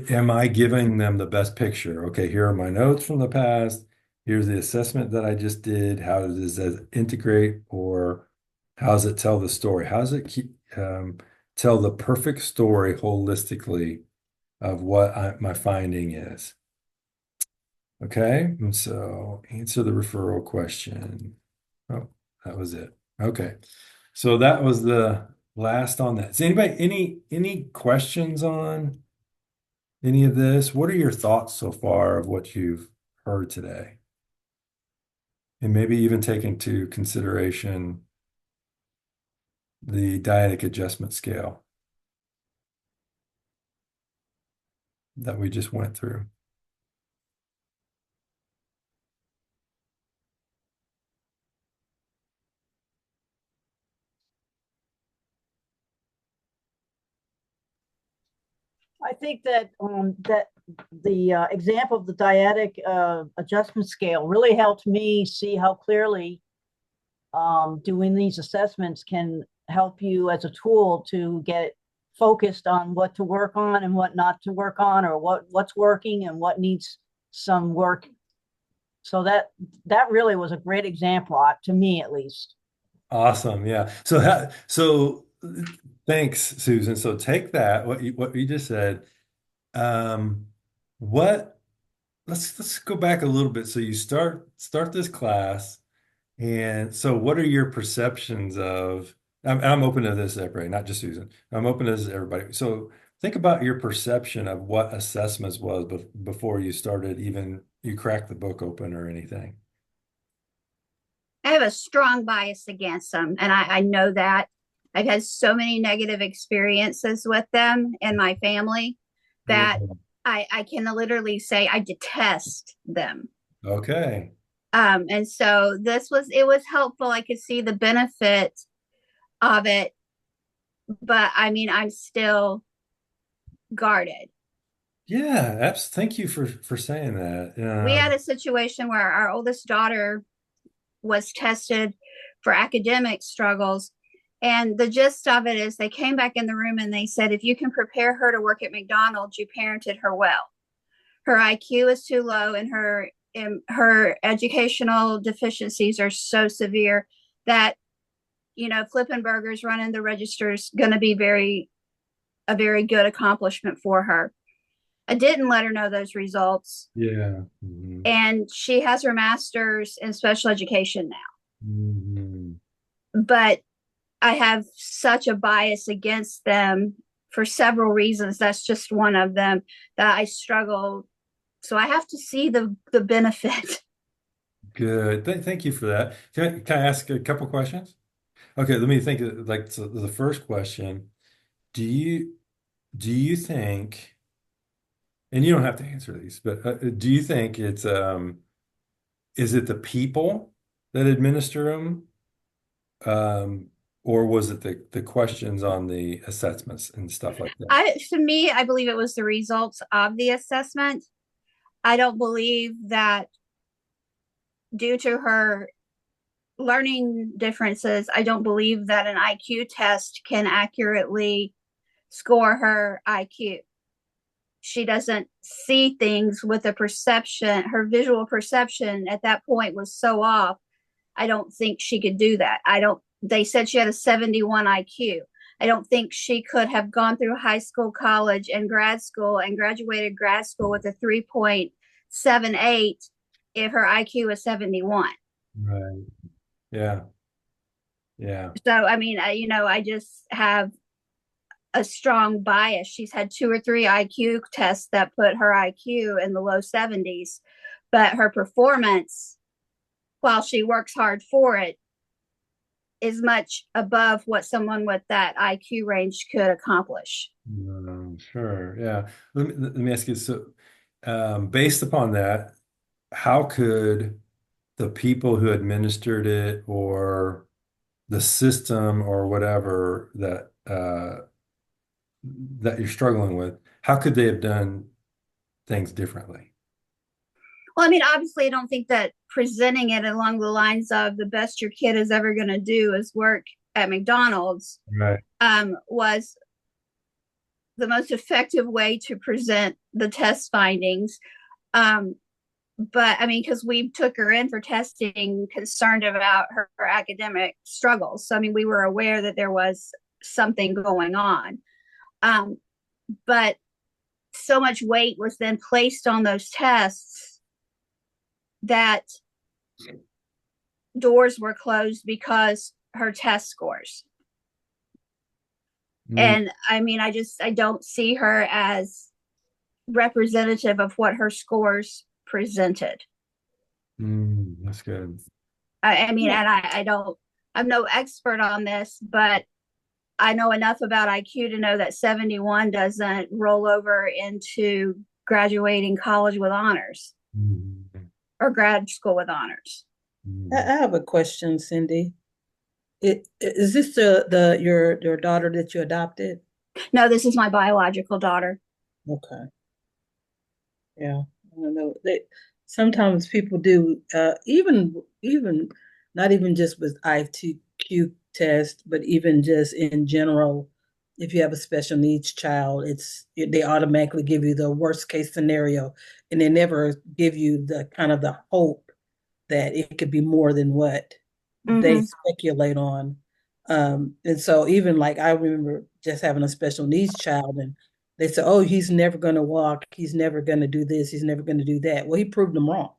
am I giving them the best picture? Okay, here are my notes from the past. Here's the assessment that I just did. How does that integrate, or how does it tell the story? How does it tell the perfect story holistically of what my finding is? Okay, and so answer the referral question. Oh, that was it. Okay, So that was the last on that. Is anybody any questions on any of this? What are your thoughts so far of what you've heard today? And maybe even take into consideration the dyadic adjustment scale that we just went through. I think that that the example of the dyadic adjustment scale really helped me see how clearly doing these assessments can help you as a tool to get focused on what to work on and what not to work on, or what's working and what needs some work. So that really was a great example, to me at least. Awesome. Yeah. So thanks, Susan. So take that, what you just said. What let's go back a little bit. So you start this class, and so what are your perceptions of I'm open to this, everybody, not just Susan. I'm open to this, everybody. So think about your perception of what assessments was before you started, even you cracked the book open or anything. I have a strong bias against them, and I know that. I've had so many negative experiences with them in my family that Yeah. I can literally say I detest them. Okay. And so it was helpful. I could see the benefit of it, but I mean, I'm still guarded. Yeah, thank you for saying that. We had a situation where our oldest daughter was tested for academic struggles. And the gist of it is they came back in the room and they said, if you can prepare her to work at McDonald's, you parented her well. Her IQ is too low and her educational deficiencies are so severe that, flipping burgers, running the register is going to be a very good accomplishment for her. I didn't let her know those results. Yeah. Mhm. And she has her master's in special education now. Mhm. But I have such a bias against them for several reasons. That's just one of them that I struggle. So I have to see the benefit. Good. Thank you for that. Can I ask a couple questions? Okay, let me think like so the first question. Do you think, and you don't have to answer these, but do you think is it the people that administer them, or was it the questions on the assessments and stuff like that? To me, I believe it was the results of the assessment. I don't believe that due to her learning differences, I don't believe that an IQ test can accurately score her IQ. She doesn't see things with a perception. Her visual perception at that point was so off. I don't think she could do that. They said she had a 71 IQ. I don't think she could have gone through high school, college, and grad school and graduated grad school with a 3.78 if her IQ was 71. Right. Yeah. Yeah. So, I mean, I just have a strong bias. She's had 2 or 3 IQ tests that put her IQ in the low 70s, but her performance, while she works hard for it, is much above what someone with that IQ range could accomplish. Sure. Yeah. Let me ask you, so based upon that, how could the people who administered it or the system or whatever that you're struggling with, how could they have done things differently? Well, I mean, obviously, I don't think that presenting it along the lines of the best your kid is ever going to do is work at McDonald's Right. was the most effective way to present the test findings. But I mean, because we took her in for testing, concerned about her academic struggles. So, I mean, we were aware that there was something going on. But so much weight was then placed on those tests that doors were closed because her test scores. Mm, And I mean, I don't see her as representative of what her scores presented. that's good. I mean, and I don't, I'm no expert on this, but I know enough about IQ to know that 71 doesn't roll over into graduating college with honors Mm, or grad school with honors. I have a question, Cindy. Is this your daughter that you adopted? No, this is my biological daughter. Okay. Yeah. I don't know. Sometimes people do even not even just with IQ test, but even just in general, if you have a special needs child, they automatically give you the worst case scenario, and they never give you the kind of the hope that it could be more than what they Mm-hmm. speculate on. And so even like I remember just having a special needs child, and they said, "Oh, he's never going to walk. He's never going to do this. He's never going to do that." Well, he proved them wrong.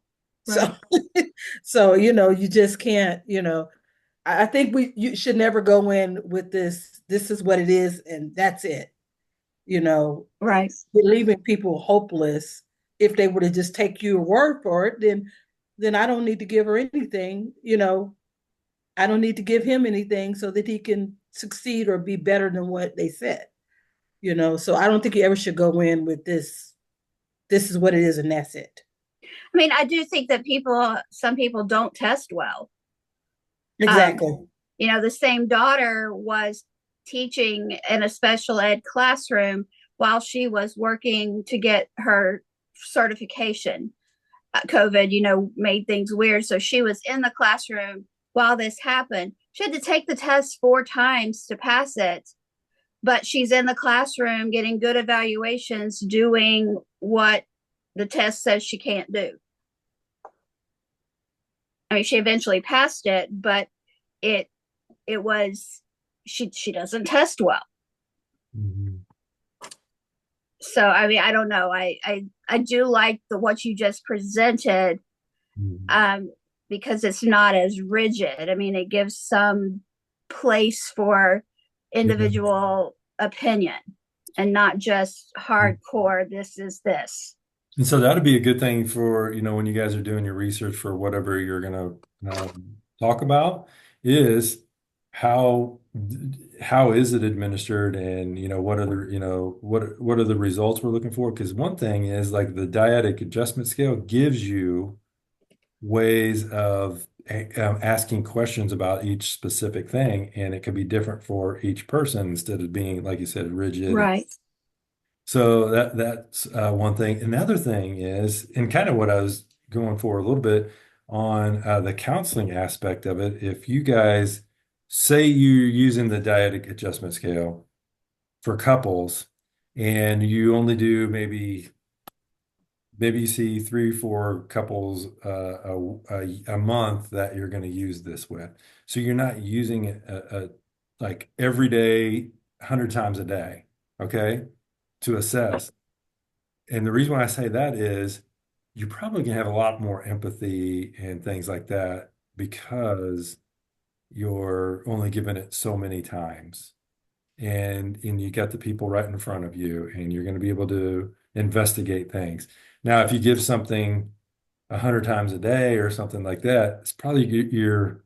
Right. So, so you just can't. I think you should never go in with this. This is what it is, and that's it. Right. You're leaving people hopeless. If they were to just take your word for it, then I don't need to give her anything. I don't need to give him anything so that he can succeed or be better than what they said. So I don't think you ever should go in with this is what it is and that's it. I mean, I do think that some people don't test well. Exactly. The same daughter was teaching in a special ed classroom while she was working to get her certification. COVID, made things weird. So she was in the classroom while this happened. She had to take the test 4 times to pass it, but she's in the classroom getting good evaluations, doing what the test says she can't do. I mean, she eventually passed it, but it was she doesn't test well. Mhm. So I mean, I don't know. I do like what you just presented, Mhm. because it's not as rigid. I mean, it gives some place for individual opinion and not just hardcore, this is this. And so that'd be a good thing for, when you guys are doing your research for whatever you're going to talk about is how how is it administered and, what are what are the results we're looking for? Because one thing is like the dyadic adjustment scale gives you ways of asking questions about each specific thing, and it could be different for each person instead of being, like you said, rigid. Right. So that's one thing. Another thing is, and kind of what I was going for a little bit on the counseling aspect of it. If you guys say you're using the dyadic adjustment scale for couples, and you only do maybe you see 3, 4 couples a month that you're going to use this with. So you're not using it like every day, 100 times a day, okay, to assess. And the reason why I say that is you're probably going to have a lot more empathy and things like that because you're only given it so many times. And you got the people right in front of you, and you're going to be able to investigate things. Now, if you give something 100 times a day or something like that, you're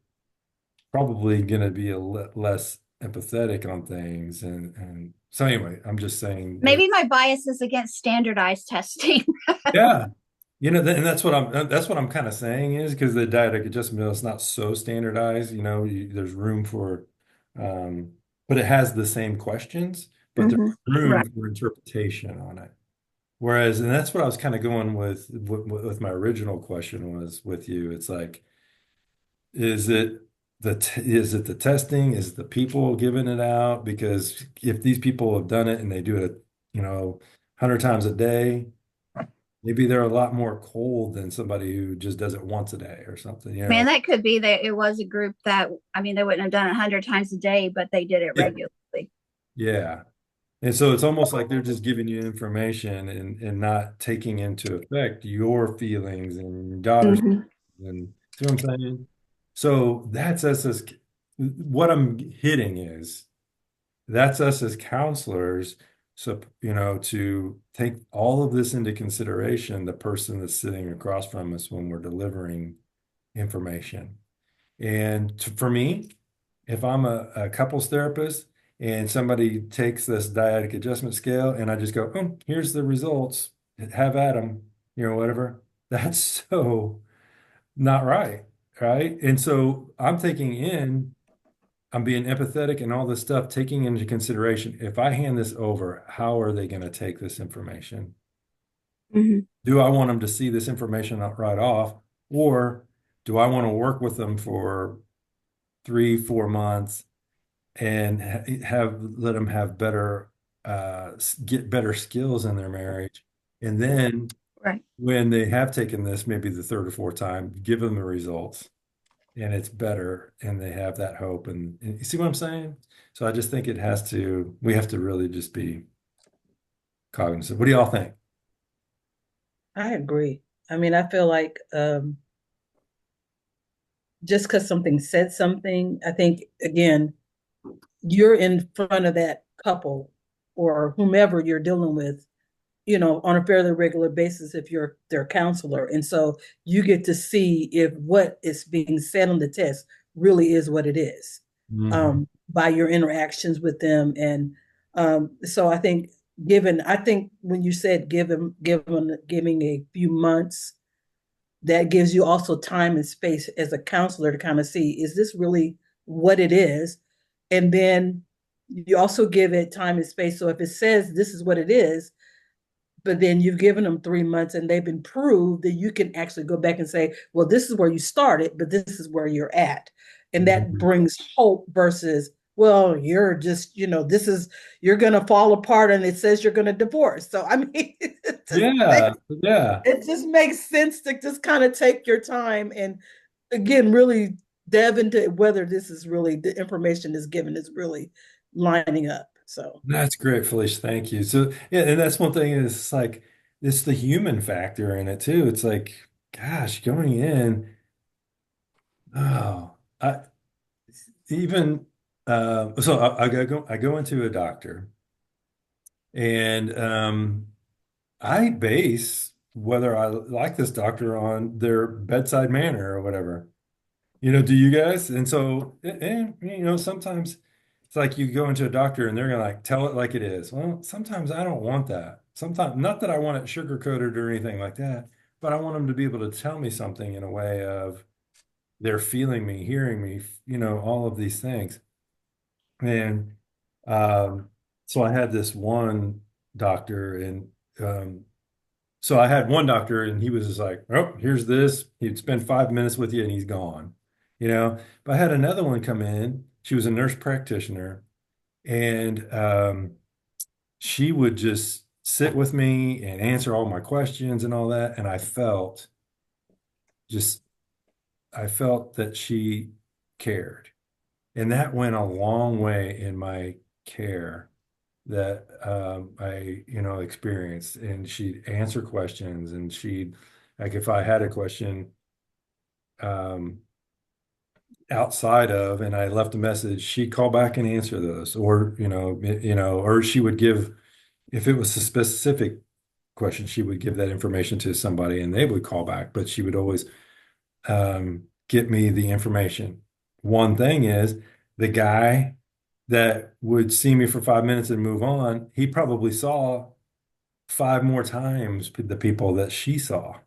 probably going to be less empathetic on things. And so anyway, I'm just saying Maybe my bias is against standardized testing. yeah, and that's what I'm kind of saying is because the dyadic adjustment is not so standardized. There's room for, but it has the same questions, but there's Mhm. room Right. for interpretation on it. Whereas, and that's what I was kind of going with my original question was with you. It's like, is it is it the testing? Is it the people giving it out? Because if these people have done it and they do it, 100 times a day, maybe they're a lot more cold than somebody who just does it once a day or something. Man, that could be that it was a group that, I mean, they wouldn't have done it 100 times a day, but they did it Yeah. regularly. Yeah. And so it's almost like they're just giving you information and not taking into effect your feelings and your daughter's Mhm. and see what I'm saying? So that's what I'm hitting is that's us as counselors. So, to take all of this into consideration, the person that's sitting across from us when we're delivering information. And for me, if I'm a couples therapist and somebody takes this dyadic adjustment scale and I just go, oh, here's the results, have at them, whatever, that's so not right. Right. And so I'm being empathetic and all this stuff, taking into consideration, if I hand this over, how are they going to take this information? Mhm. Do I want them to see this information right off, or do I want to work with them for 3, 4 months and let them have get better skills in their marriage, and then Right. when they have taken this, maybe the third or fourth time, give them the results, and it's better, and they have that hope, and you see what I'm saying? So I just think we have to really just be cognizant. What do y'all think? I agree. I mean, I feel like just because something said something, I think again, you're in front of that couple or whomever you're dealing with, on a fairly regular basis if you're their counselor. And so you get to see if what is being said on the test really is what it is, Mhm. by your interactions with them. And so I think when you said giving a few months, that gives you also time and space as a counselor to kind of see, is this really what it is? And then you also give it time and space. So if it says this is what it is, but then you've given them 3 months and they've improved, that you can actually go back and say, well, this is where you started, but this is where you're at. And that Mhm. brings hope versus, well, you're just, you're going to fall apart and it says you're going to divorce. So, I mean, Yeah, yeah. it just makes sense to just kind of take your time and again, really delve into whether this is really the information is given is really lining up. So, That's great, Felicia. Thank you. So, yeah, and that's one thing is it's like it's the human factor in it too. It's like, gosh, going in, oh, I even so I go into a doctor and I base whether I like this doctor on their bedside manner or whatever. Do you guys? And so, sometimes it's like you go into a doctor and they're gonna like tell it like it is. Well, sometimes I don't want that. Sometimes, not that I want it sugar coated or anything like that, but I want them to be able to tell me something in a way of they're feeling me, hearing me, all of these things. And so I had this one doctor, and so I had one doctor, and he was just like, "Oh, here's this." He'd spend 5 minutes with you, and he's gone. But I had another one come in. She was a nurse practitioner, and she would just sit with me and answer all my questions and all that. And just, I felt that she cared. And that went a long way in my care that I, experienced. And she'd answer questions, and like, if I had a question um, outside of, and I left a message, she'd call back and answer those, or, or she would give, if it was a specific question, she would give that information to somebody and they would call back, but she would always get me the information. One thing is, the guy that would see me for 5 minutes and move on, he probably saw 5 more times the people that she saw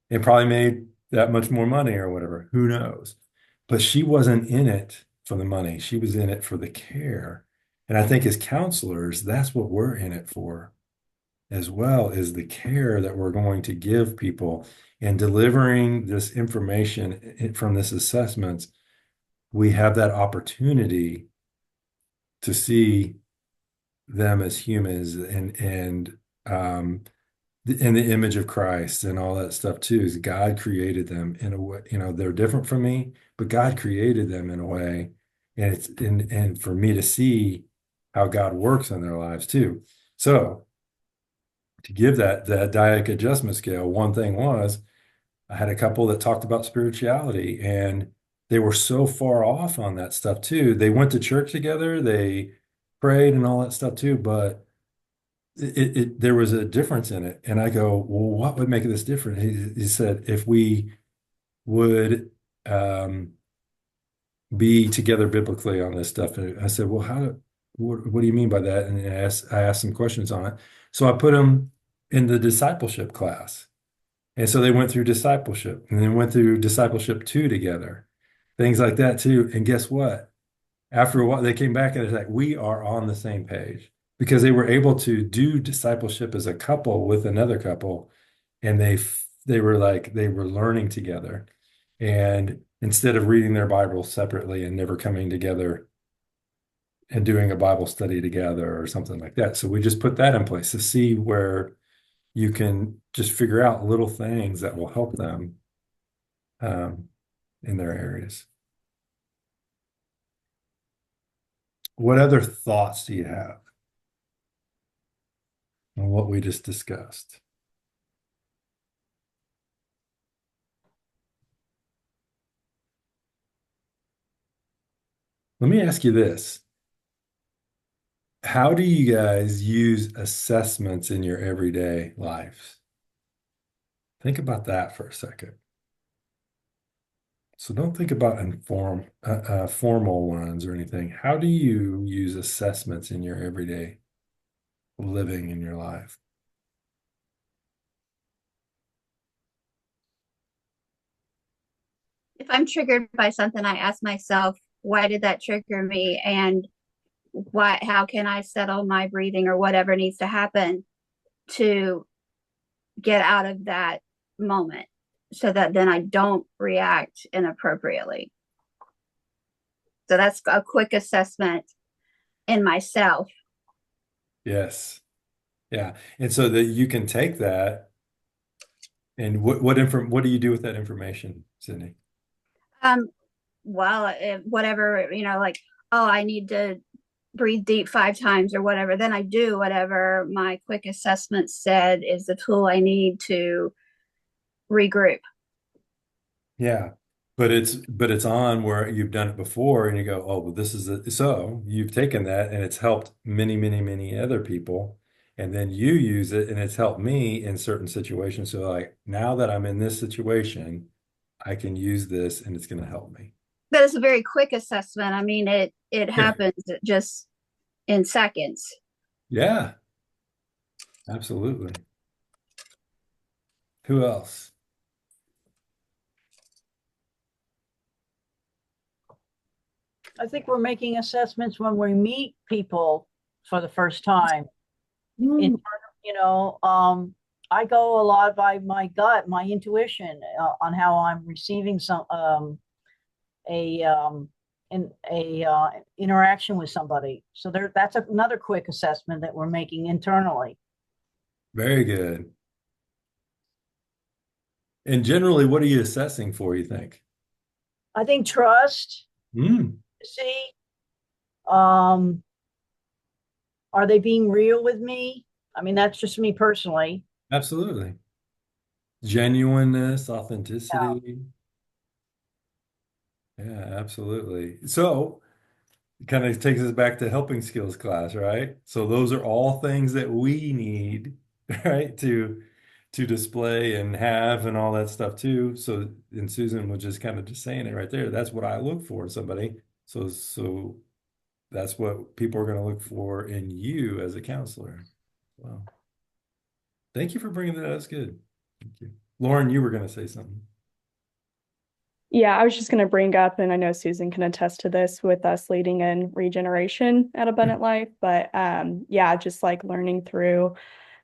and probably made that much more money or whatever. Who knows? But she wasn't in it for the money. She was in it for the care. And I think as counselors, that's what we're in it for as well, is the care that we're going to give people, and delivering this information from this assessments. We have that opportunity to see them as humans, and in the image of Christ and all that stuff too. Is God created them in a way, they're different from me, but God created them in a way, and and for me to see how God works in their lives too. So to give that dyadic adjustment scale, one thing was I had a couple that talked about spirituality, and they were so far off on that stuff too. They went to church together, they prayed and all that stuff too, but there was a difference in it. And I go, well, what would make this different? He said, if we would be together biblically on this stuff. And I said, well, what do you mean by that? And I asked some questions on it. So I put them in the discipleship class. And so they went through discipleship and then went through discipleship 2 together, things like that too. And guess what? After a while, they came back and it's like, we are on the same page because they were able to do discipleship as a couple with another couple. And they were like, they were learning together. And instead of reading their Bible separately and never coming together and doing a Bible study together or something like that. So we just put that in place to see where you can just figure out little things that will help them in their areas. What other thoughts do you have on what we just discussed? Let me ask you this. How do you guys use assessments in your everyday lives? Think about that for a second. So don't think about formal ones or anything. How do you use assessments in your everyday living in your life? If I'm triggered by something, I ask myself, why did that trigger me? And how can I settle my breathing or whatever needs to happen to get out of that moment so that then I don't react inappropriately. So that's a quick assessment in myself. Yes. Yeah. And so that you can take that and what do you do with that information, Sydney? Well, whatever, like, oh, I need to breathe deep 5 times or whatever, then I do whatever my quick assessment said is the tool I need to regroup. Yeah. But it's on where you've done it before and you go, oh, well, this is it. So you've taken that and it's helped many, many, many other people. And then you use it and it's helped me in certain situations. So like now that I'm in this situation, I can use this and it's going to help me. But it's a very quick assessment. I mean, it Yeah. happens just in seconds. Yeah. Absolutely. Who else? I think we're making assessments when we meet people for the first time. In, I go a lot by my gut, my intuition on how I'm receiving interaction with somebody. So that's another quick assessment that we're making internally. Very good. And generally, what are you assessing for, you think? I think trust. See, are they being real with me? I mean, that's just me personally. Absolutely. Genuineness, authenticity. Yeah, absolutely. So it kind of takes us back to helping skills class, right? So those are all things that we need, right, to display and have and all that stuff too. So, and Susan was just kind of just saying it right there. That's what I look for in somebody. So that's what people are going to look for in you as a counselor. Wow. Thank you for bringing that up. That's good. Thank you. Lauren, you were going to say something. Yeah, I was just going to bring up, and I know Susan can attest to this with us leading in regeneration at Abundant Life, but yeah, just like learning through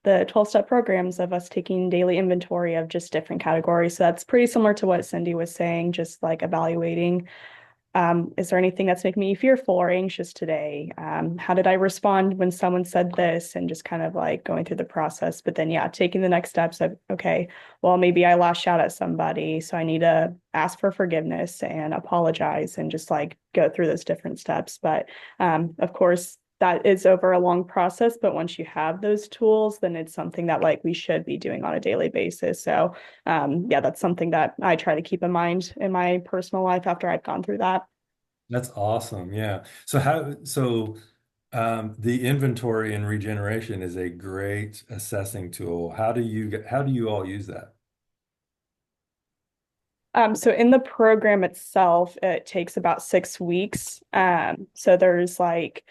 the 12-step programs of us taking daily inventory of just different categories. So that's pretty similar to what Cindy was saying, just like evaluating, is there anything that's making me fearful or anxious today? How did I respond when someone said this? And just kind of like going through the process. But then, yeah, taking the next steps of, okay, well, maybe I lashed out at somebody, so I need to ask for forgiveness and apologize and just like go through those different steps. But of course, that is over a long process, but once you have those tools, then it's something that like we should be doing on a daily basis. So yeah, that's something that I try to keep in mind in my personal life after I've gone through that. That's awesome. Yeah. The inventory and regeneration is a great assessing tool. How do you all use that? So in the program itself, it takes about 6 weeks. So there's like,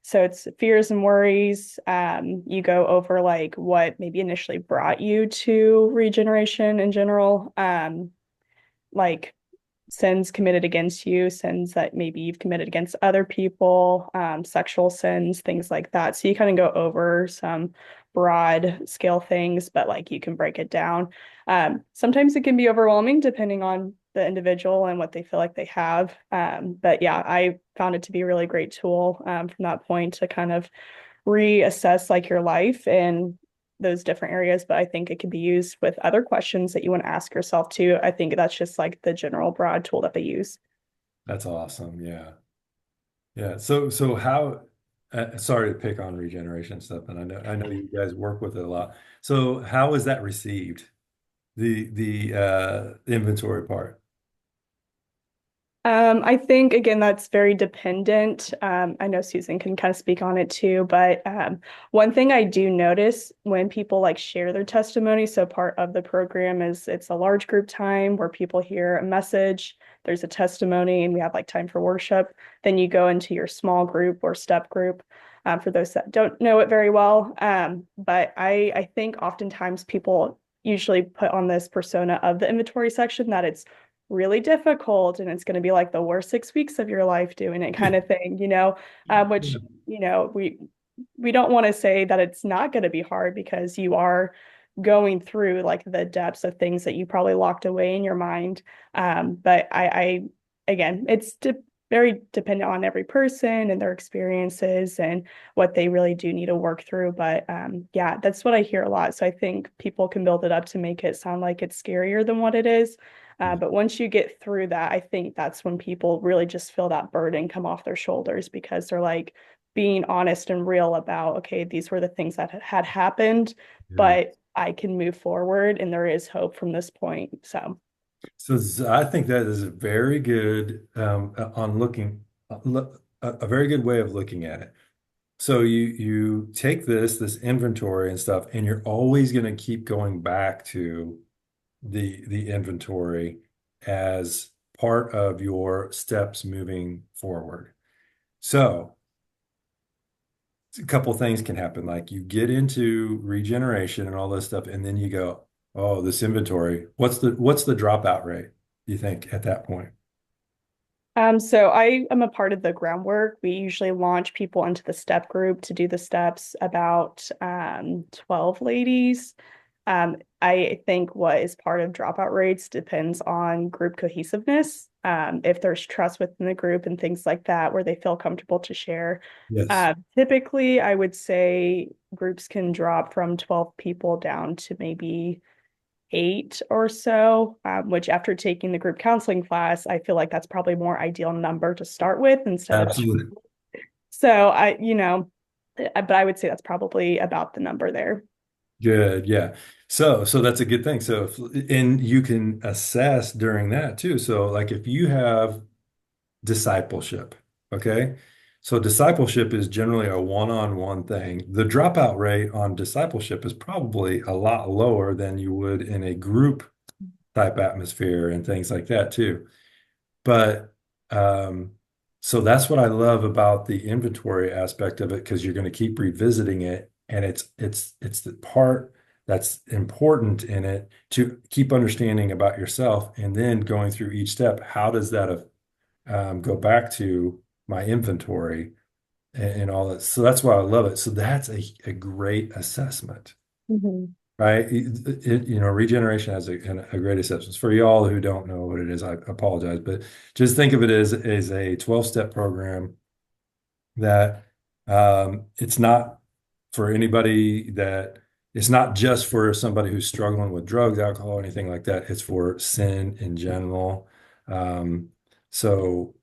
so it's fears and worries. You go over like what maybe initially brought you to regeneration in general. Like sins committed against you, sins that maybe you've committed against other people, sexual sins, things like that. So you kind of go over some broad scale things, but like you can break it down. Sometimes it can be overwhelming depending on the individual and what they feel like they have. But yeah, I found it to be a really great tool from that point to kind of reassess like your life and those different areas, but I think it can be used with other questions that you want to ask yourself too. I think that's just like the general broad tool that they use. That's awesome. Yeah. Yeah. So how, sorry to pick on regeneration stuff, and I know you guys work with it a lot. So how is that received? The inventory part. I think again that's very dependent. I know Susan can kind of speak on it too, but one thing I do notice when people like share their testimony, so part of the program is it's a large group time where people hear a message, there's a testimony, and we have like time for worship. Then you go into your small group or step group. For those that don't know it very well, but I think oftentimes people usually put on this persona of the inventory section that it's really difficult and it's going to be like the worst 6 weeks of your life doing it kind of thing, which, we don't want to say that it's not going to be hard because you are going through like the depths of things that you probably locked away in your mind. But I again, it's very dependent on every person and their experiences and what they really do need to work through. But yeah, that's what I hear a lot. So I think people can build it up to make it sound like it's scarier than what it is. But once you get through that, I think that's when people really just feel that burden come off their shoulders because they're like being honest and real about, okay, these were the things that had happened, Yeah. but I can move forward and there is hope from this point. So. I think that is a very good a very good way of looking at it. So you take this inventory and stuff, and you're always going to keep going back to the inventory as part of your steps moving forward. So a couple things can happen, like you get into regeneration and all this stuff, and then you go, oh, this inventory, what's the dropout rate, do you think, at that point? So I am a part of the groundwork. We usually launch people into the step group to do the steps, about 12 ladies. I think what is part of dropout rates depends on group cohesiveness. If there's trust within the group and things like that, where they feel comfortable to share. Yes. Typically, I would say groups can drop from 12 people down to maybe 8 or so, which after taking the group counseling class, I feel like that's probably a more ideal number to start with instead of. Absolutely. So but I would say that's probably about the number there. Good. Yeah. So that's a good thing. So and you can assess during that too. So like if you have discipleship, okay? So discipleship is generally a one-on-one thing. The dropout rate on discipleship is probably a lot lower than you would in a group type atmosphere and things like that too. But so that's what I love about the inventory aspect of it, because you're going to keep revisiting it, and it's the part that's important in it to keep understanding about yourself, and then going through each step. How does that go back to my inventory and all that? So that's why I love it. So that's a great assessment. Mm-hmm. Right. Regeneration has a great assessment. For y'all who don't know what it is, I apologize, but just think of it as a 12-step program that it's not for anybody, that it's not just for somebody who's struggling with drugs, alcohol, anything like that. It's for sin in general. So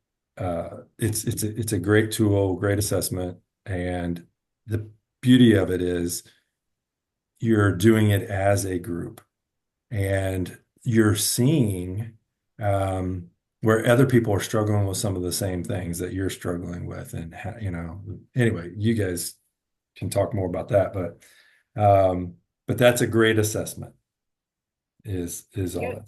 it's a great tool, great assessment. And the beauty of it is you're doing it as a group and you're seeing where other people are struggling with some of the same things that you're struggling with. And, anyway, you guys can talk more about that, but that's a great assessment is all that.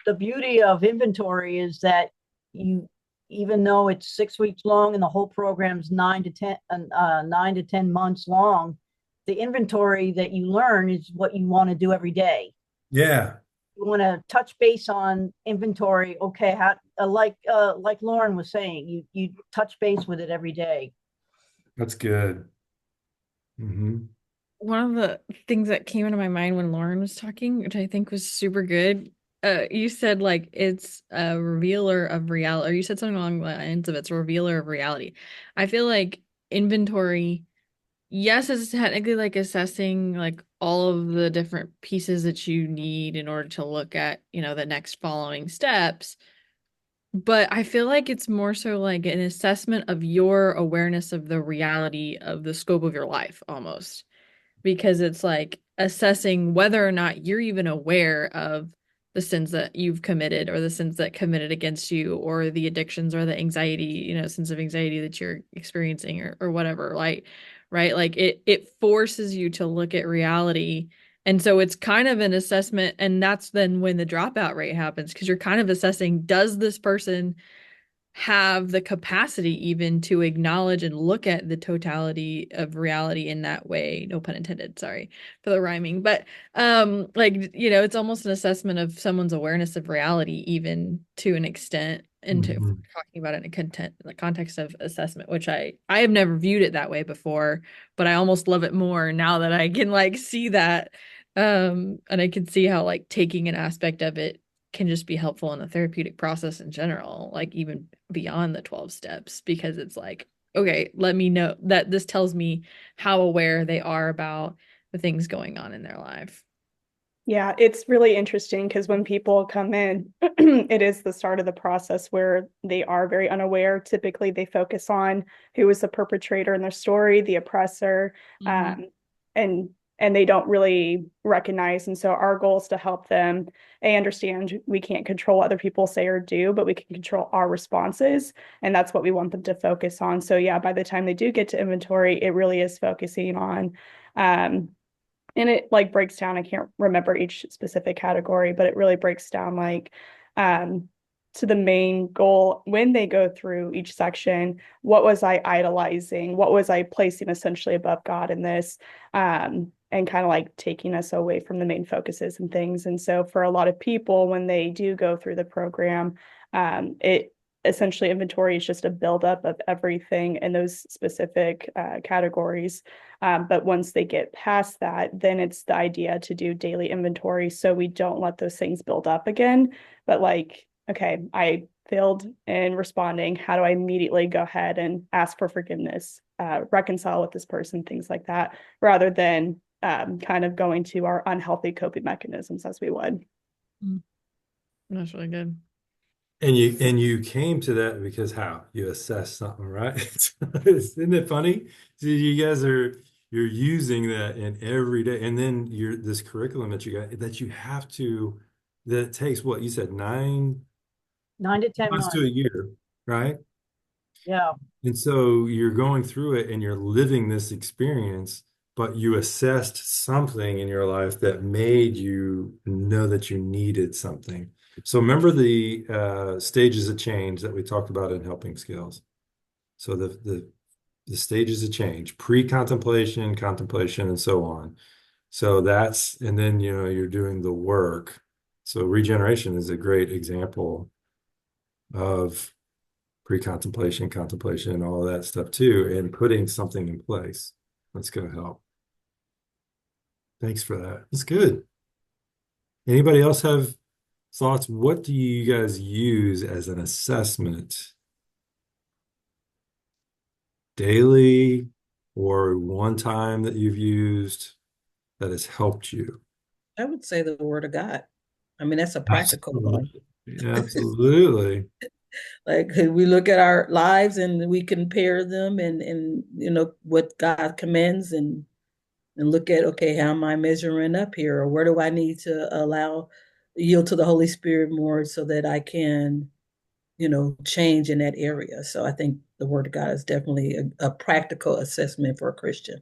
The beauty of inventory is that you, even though it's 6 weeks long and the whole program's 9 to 10 months long, the inventory that you learn is what you want to do every day. Yeah. You want to touch base on inventory. Okay, how like Lauren was saying, you touch base with it every day. That's good. One of the things that came into my mind when Lauren was talking, which I think was super good, you said like it's a revealer of reality, or you said something along the lines of it's a revealer of reality. I feel like inventory, yes, it's technically like assessing like all of the different pieces that you need in order to look at, the next following steps. But I feel like it's more so like an assessment of your awareness of the reality of the scope of your life almost. Because it's like assessing whether or not you're even aware of the sins that you've committed or the sins that committed against you or the addictions or the anxiety, sense of anxiety that you're experiencing or whatever. Like, right? Like it forces you to look at reality. And so it's kind of an assessment, and that's then when the dropout rate happens, because you're kind of assessing, does this person have the capacity even to acknowledge and look at the totality of reality in that way? No pun intended, sorry for the rhyming, but it's almost an assessment of someone's awareness of reality, even to an extent, into if we're talking about it in the context of assessment, which I have never viewed it that way before, but I almost love it more now that I can like see that, and I can see how like taking an aspect of it can just be helpful in the therapeutic process in general, like even beyond the 12 steps, because it's like, okay, let me know that this tells me how aware they are about the things going on in their life. Yeah, it's really interesting because when people come in, it is the start of the process where they are very unaware. Typically, they focus on who is the perpetrator in their story, the oppressor, and they don't really recognize. And so our goal is to help them. I understand we can't control what other people say or do, but we can control our responses, and that's what we want them to focus on. So yeah, by the time they do get to inventory, it really is focusing on and it like breaks down, I can't remember each specific category, but it really breaks down like to the main goal when they go through each section. What was I idolizing? What was I placing essentially above God in this? And kind of like taking us away from the main focuses and things. And so for a lot of people, when they do go through the program, it essentially inventory is just a buildup of everything in those specific categories. But once they get past that, then it's the idea to do daily inventory so we don't let those things build up again. But like, okay, I failed in responding. How do I immediately go ahead and ask for forgiveness, reconcile with this person, things like that, rather than kind of going to our unhealthy coping mechanisms as we would. That's really good. And you came to that because how? You assessed something, right? Isn't it funny? So you're using that in every day, and then this curriculum that you got that takes what you said 9 to 10 months months to a year, right? Yeah. And so you're going through it and you're living this experience, but you assessed something in your life that made you know that you needed something. So remember the stages of change that we talked about in helping skills. So the stages of change, pre-contemplation, contemplation, and so on. So and then you're doing the work. So regeneration is a great example of pre-contemplation, contemplation, all of that stuff too, and putting something in place that's going to help. Thanks for that. That's good. Anybody else have thoughts? What do you guys use as an assessment daily or one time that you've used that has helped you? I would say the word of God. I mean, that's a practical one. Absolutely. Absolutely. Like we look at our lives and we compare them and what God commands and look at, okay, how am I measuring up here? Or where do I need to yield to the Holy Spirit more so that I can, change in that area. So I think the Word of God is definitely a practical assessment for a Christian.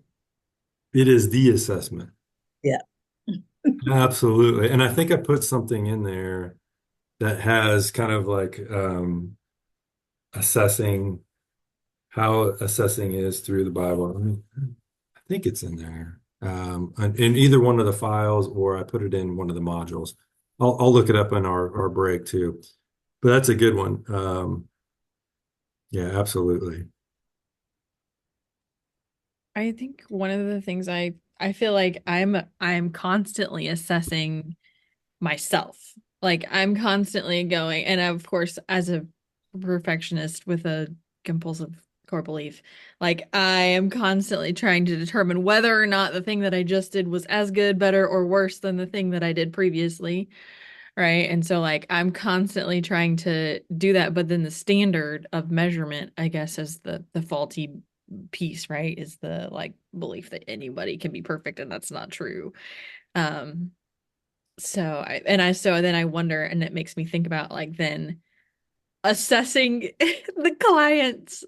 It is the assessment. Yeah. Absolutely. And I think I put something in there that has kind of like assessing how assessing is through the Bible. I think it's in there. In either one of the files, or I put it in one of the modules. I'll look it up in our break too. But that's a good one. Yeah, absolutely. I think one of the things I feel like I'm constantly assessing myself. Like I'm constantly going, and of course, as a perfectionist with a compulsive core belief, like I am constantly trying to determine whether or not the thing that I just did was as good, better, or worse than the thing that I did previously. Right. And so like I'm constantly trying to do that, but then the standard of measurement, I guess, is the faulty piece, right? Is the like belief that anybody can be perfect, and that's not true. Um so then I wonder, and it makes me think about like then assessing the client's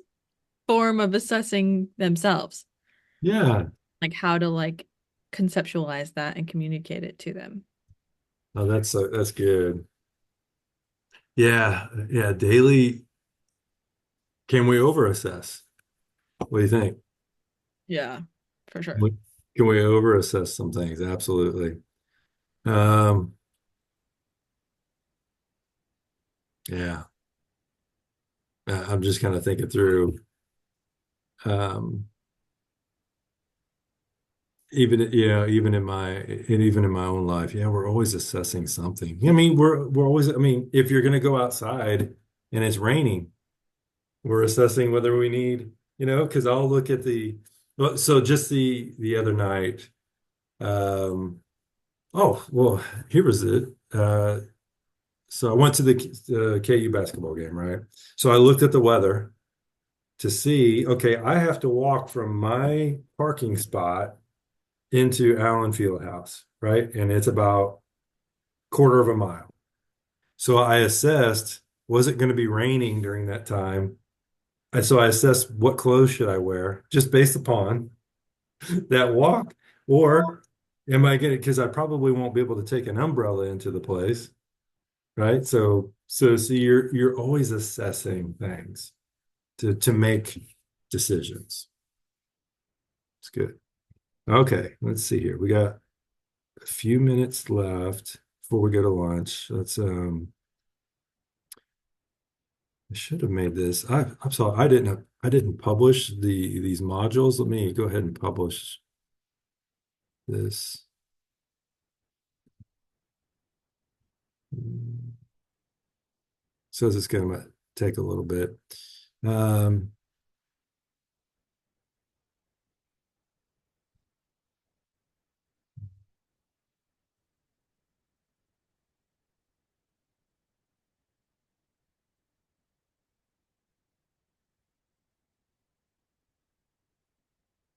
form of assessing themselves, Yeah. like how to like conceptualize that and communicate it to them. Oh, that's good. Yeah. Yeah. Daily. Can we over assess? What do you think? Yeah, for sure. Can we over assess some things? Absolutely. Um, yeah. I'm just kind of thinking through, um, even in my own life, yeah, we're always assessing something. I mean, we're always, I mean, if you're going to go outside and it's raining, we're assessing whether we need, because I'll look at well, so just the other night, um, oh, well, here was it. So I went to the KU basketball game, right? So I looked at the weather to see, okay, I have to walk from my parking spot into Allen Fieldhouse, right? And it's about quarter of a mile. So I assessed, was it going to be raining during that time? And so I assessed what clothes should I wear just based upon that walk, or am I going to, because I probably won't be able to take an umbrella into the place, right? So you're always assessing things to make decisions. It's good. Okay, let's see here. We got a few minutes left before we go to lunch. I should have made this. I'm sorry, I didn't publish these modules. Let me go ahead and publish this. Says it's going to take a little bit. Um,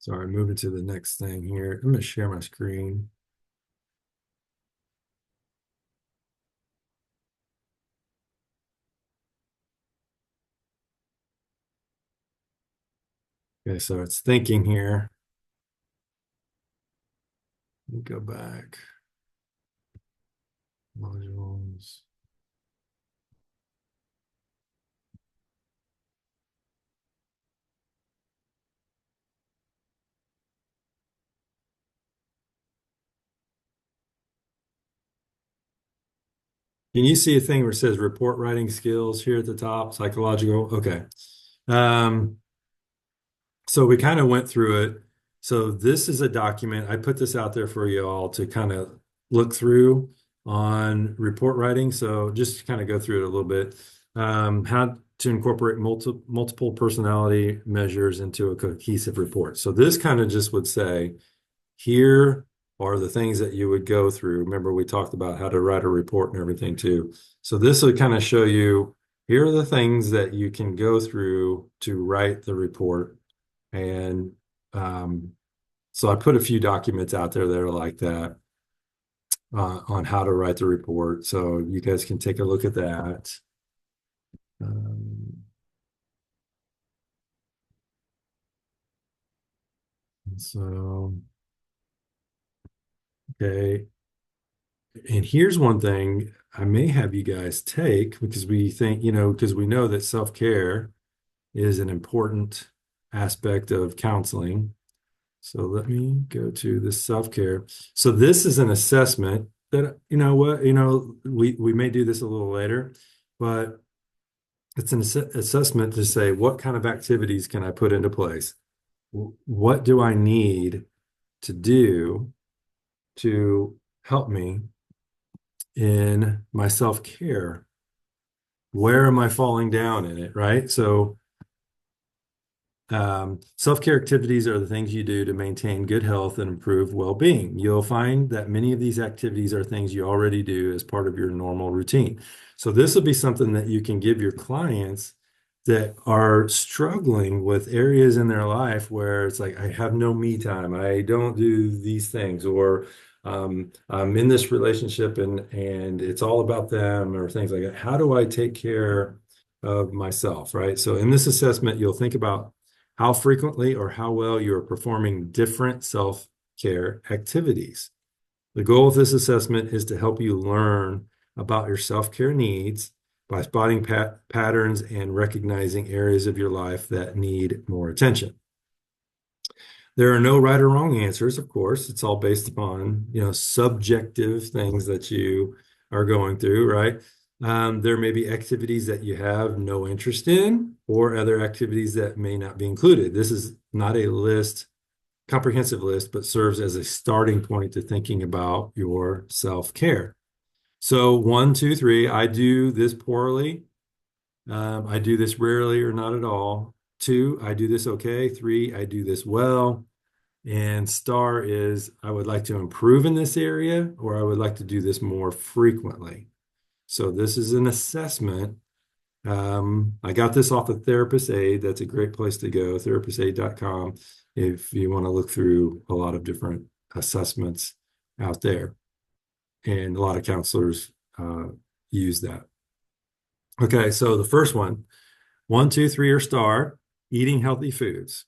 Sorry, moving to the next thing here. I'm going to share my screen. Okay, so it's thinking here. Let me go back. Modules. Can you see a thing where it says report writing skills here at the top, psychological? Okay. Um, so we kind of went through it. So this is a document. I put this out there for you all to kind of look through on report writing. So just to kind of go through it a little bit. How to incorporate multiple personality measures into a cohesive report. So this kind of just would say, here are the things that you would go through. Remember, we talked about how to write a report and everything too. So this would kind of show you, here are the things that you can go through to write the report. And so I put a few documents out there that are like that on how to write the report. So you guys can take a look at that. So, okay. And here's one thing I may have you guys take because we think, because we know that self-care is an important aspect of counseling. So let me go to the self-care. So this is an assessment that, we may do this a little later, but it's an assessment to say, what kind of activities can I put into place? What do I need to do to help me in my self-care? Where am I falling down in it, right? So self-care activities are the things you do to maintain good health and improve well-being. You'll find that many of these activities are things you already do as part of your normal routine. So this will be something that you can give your clients that are struggling with areas in their life where it's like, I have no me time, I don't do these things, or I'm in this relationship and it's all about them, or things like that. How do I take care of myself, right? So in this assessment, you'll think about how frequently or how well you're performing different self-care activities. The goal of this assessment is to help you learn about your self-care needs by spotting patterns and recognizing areas of your life that need more attention. There are no right or wrong answers, of course. It's all based upon, subjective things that you are going through, right? There may be activities that you have no interest in, or other activities that may not be included. This is not a list, comprehensive list, but serves as a starting point to thinking about your self-care. So 1, 2, 3, I do this poorly. I do this rarely or not at all. 2, I do this okay. 3, I do this well. And star is, I would like to improve in this area, or I would like to do this more frequently. So this is an assessment. I got this off of Therapist Aid. That's a great place to go, therapistaid.com, if you want to look through a lot of different assessments out there. And a lot of counselors use that. Okay, so the first one, 1, 2, 3 or star, eating healthy foods.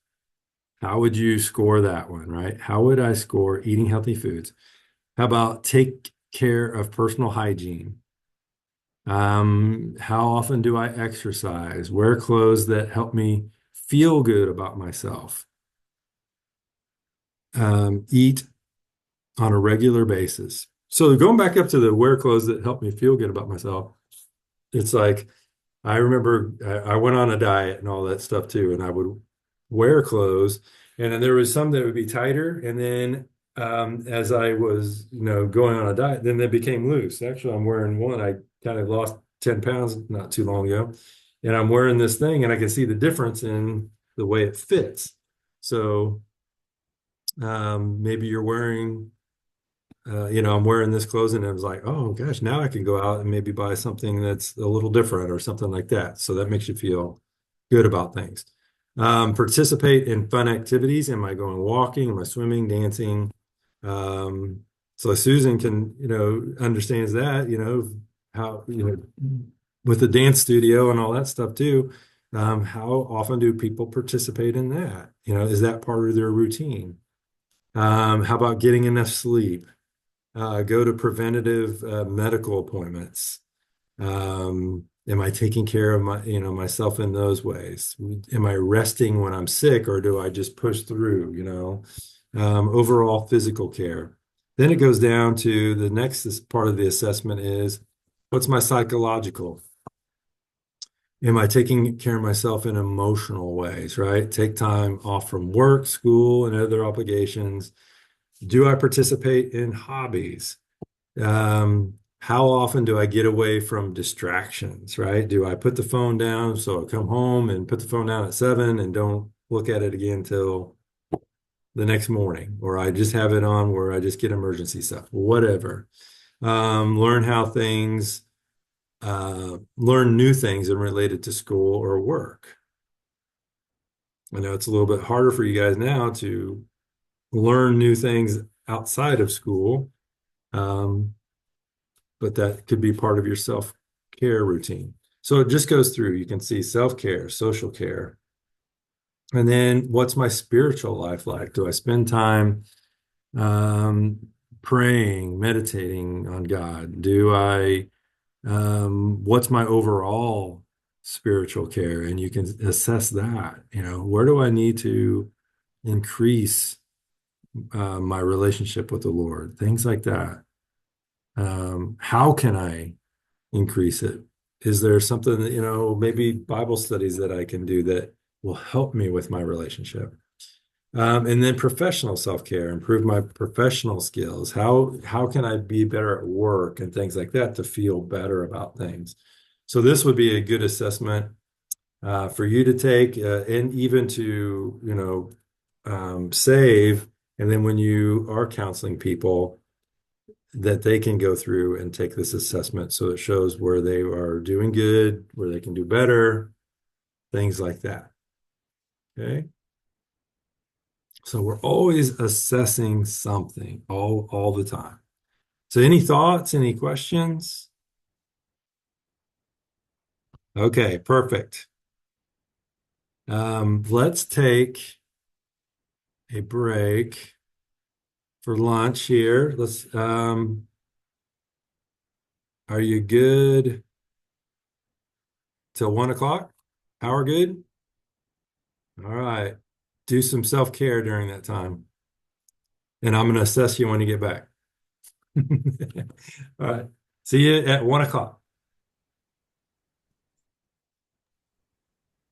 How would you score that one, right? How would I score eating healthy foods? How about take care of personal hygiene? How often do I exercise? Wear clothes that help me feel good about myself. Eat on a regular basis. So going back up to the wear clothes that help me feel good about myself, it's like, I remember I went on a diet and all that stuff too, and I would wear clothes, and then there was some that would be tighter, and then as I was, going on a diet, then they became loose. Actually, I'm wearing one. I kind of lost 10 pounds not too long ago, and I'm wearing this thing, and I can see the difference in the way it fits. So maybe you're wearing, I'm wearing this clothes, and I was like, oh gosh, now I can go out and maybe buy something that's a little different or something like that. So that makes you feel good about things. Participate in fun activities. Am I going walking? Am I swimming, dancing? So Susan can, understands that, how, with the dance studio and all that stuff too. How often do people participate in that? Is that part of their routine? How about getting enough sleep? Go to preventative medical appointments. Am I taking care of myself in those ways? Am I resting when I'm sick, or do I just push through, overall physical care? Then it goes down to the next part of the assessment is, what's my psychological? Am I taking care of myself in emotional ways, right? Take time off from work, school, and other obligations. Do I participate in hobbies? How often do I get away from distractions, right? Do I put the phone down, so I come home and put the phone down at 7 and don't look at it again till the next morning, or I just have it on where I just get emergency stuff, whatever. Learn how things learn new things and relate it to school or work. I know it's a little bit harder for you guys now to learn new things outside of school, but that could be part of your self-care routine. So it just goes through. You can see self-care, social care. And then what's my spiritual life like? Do I spend time praying, meditating on God? What's my overall spiritual care? And you can assess that, where do I need to increase my relationship with the Lord? Things like that. How can I increase it? Is there something that, maybe Bible studies that I can do that will help me with my relationship? And then professional self-care, improve my professional skills. How can I be better at work and things like that to feel better about things? So this would be a good assessment for you to take and even to, save. And then when you are counseling people, that they can go through and take this assessment so it shows where they are doing good, where they can do better, things like that. Okay. So we're always assessing something all the time. So any thoughts, any questions? Okay, perfect. Let's take a break for lunch here. Are you good till 1 o'clock? Power good? All right. Do some self-care during that time. And I'm going to assess you when you get back. All right. See you at 1 o'clock.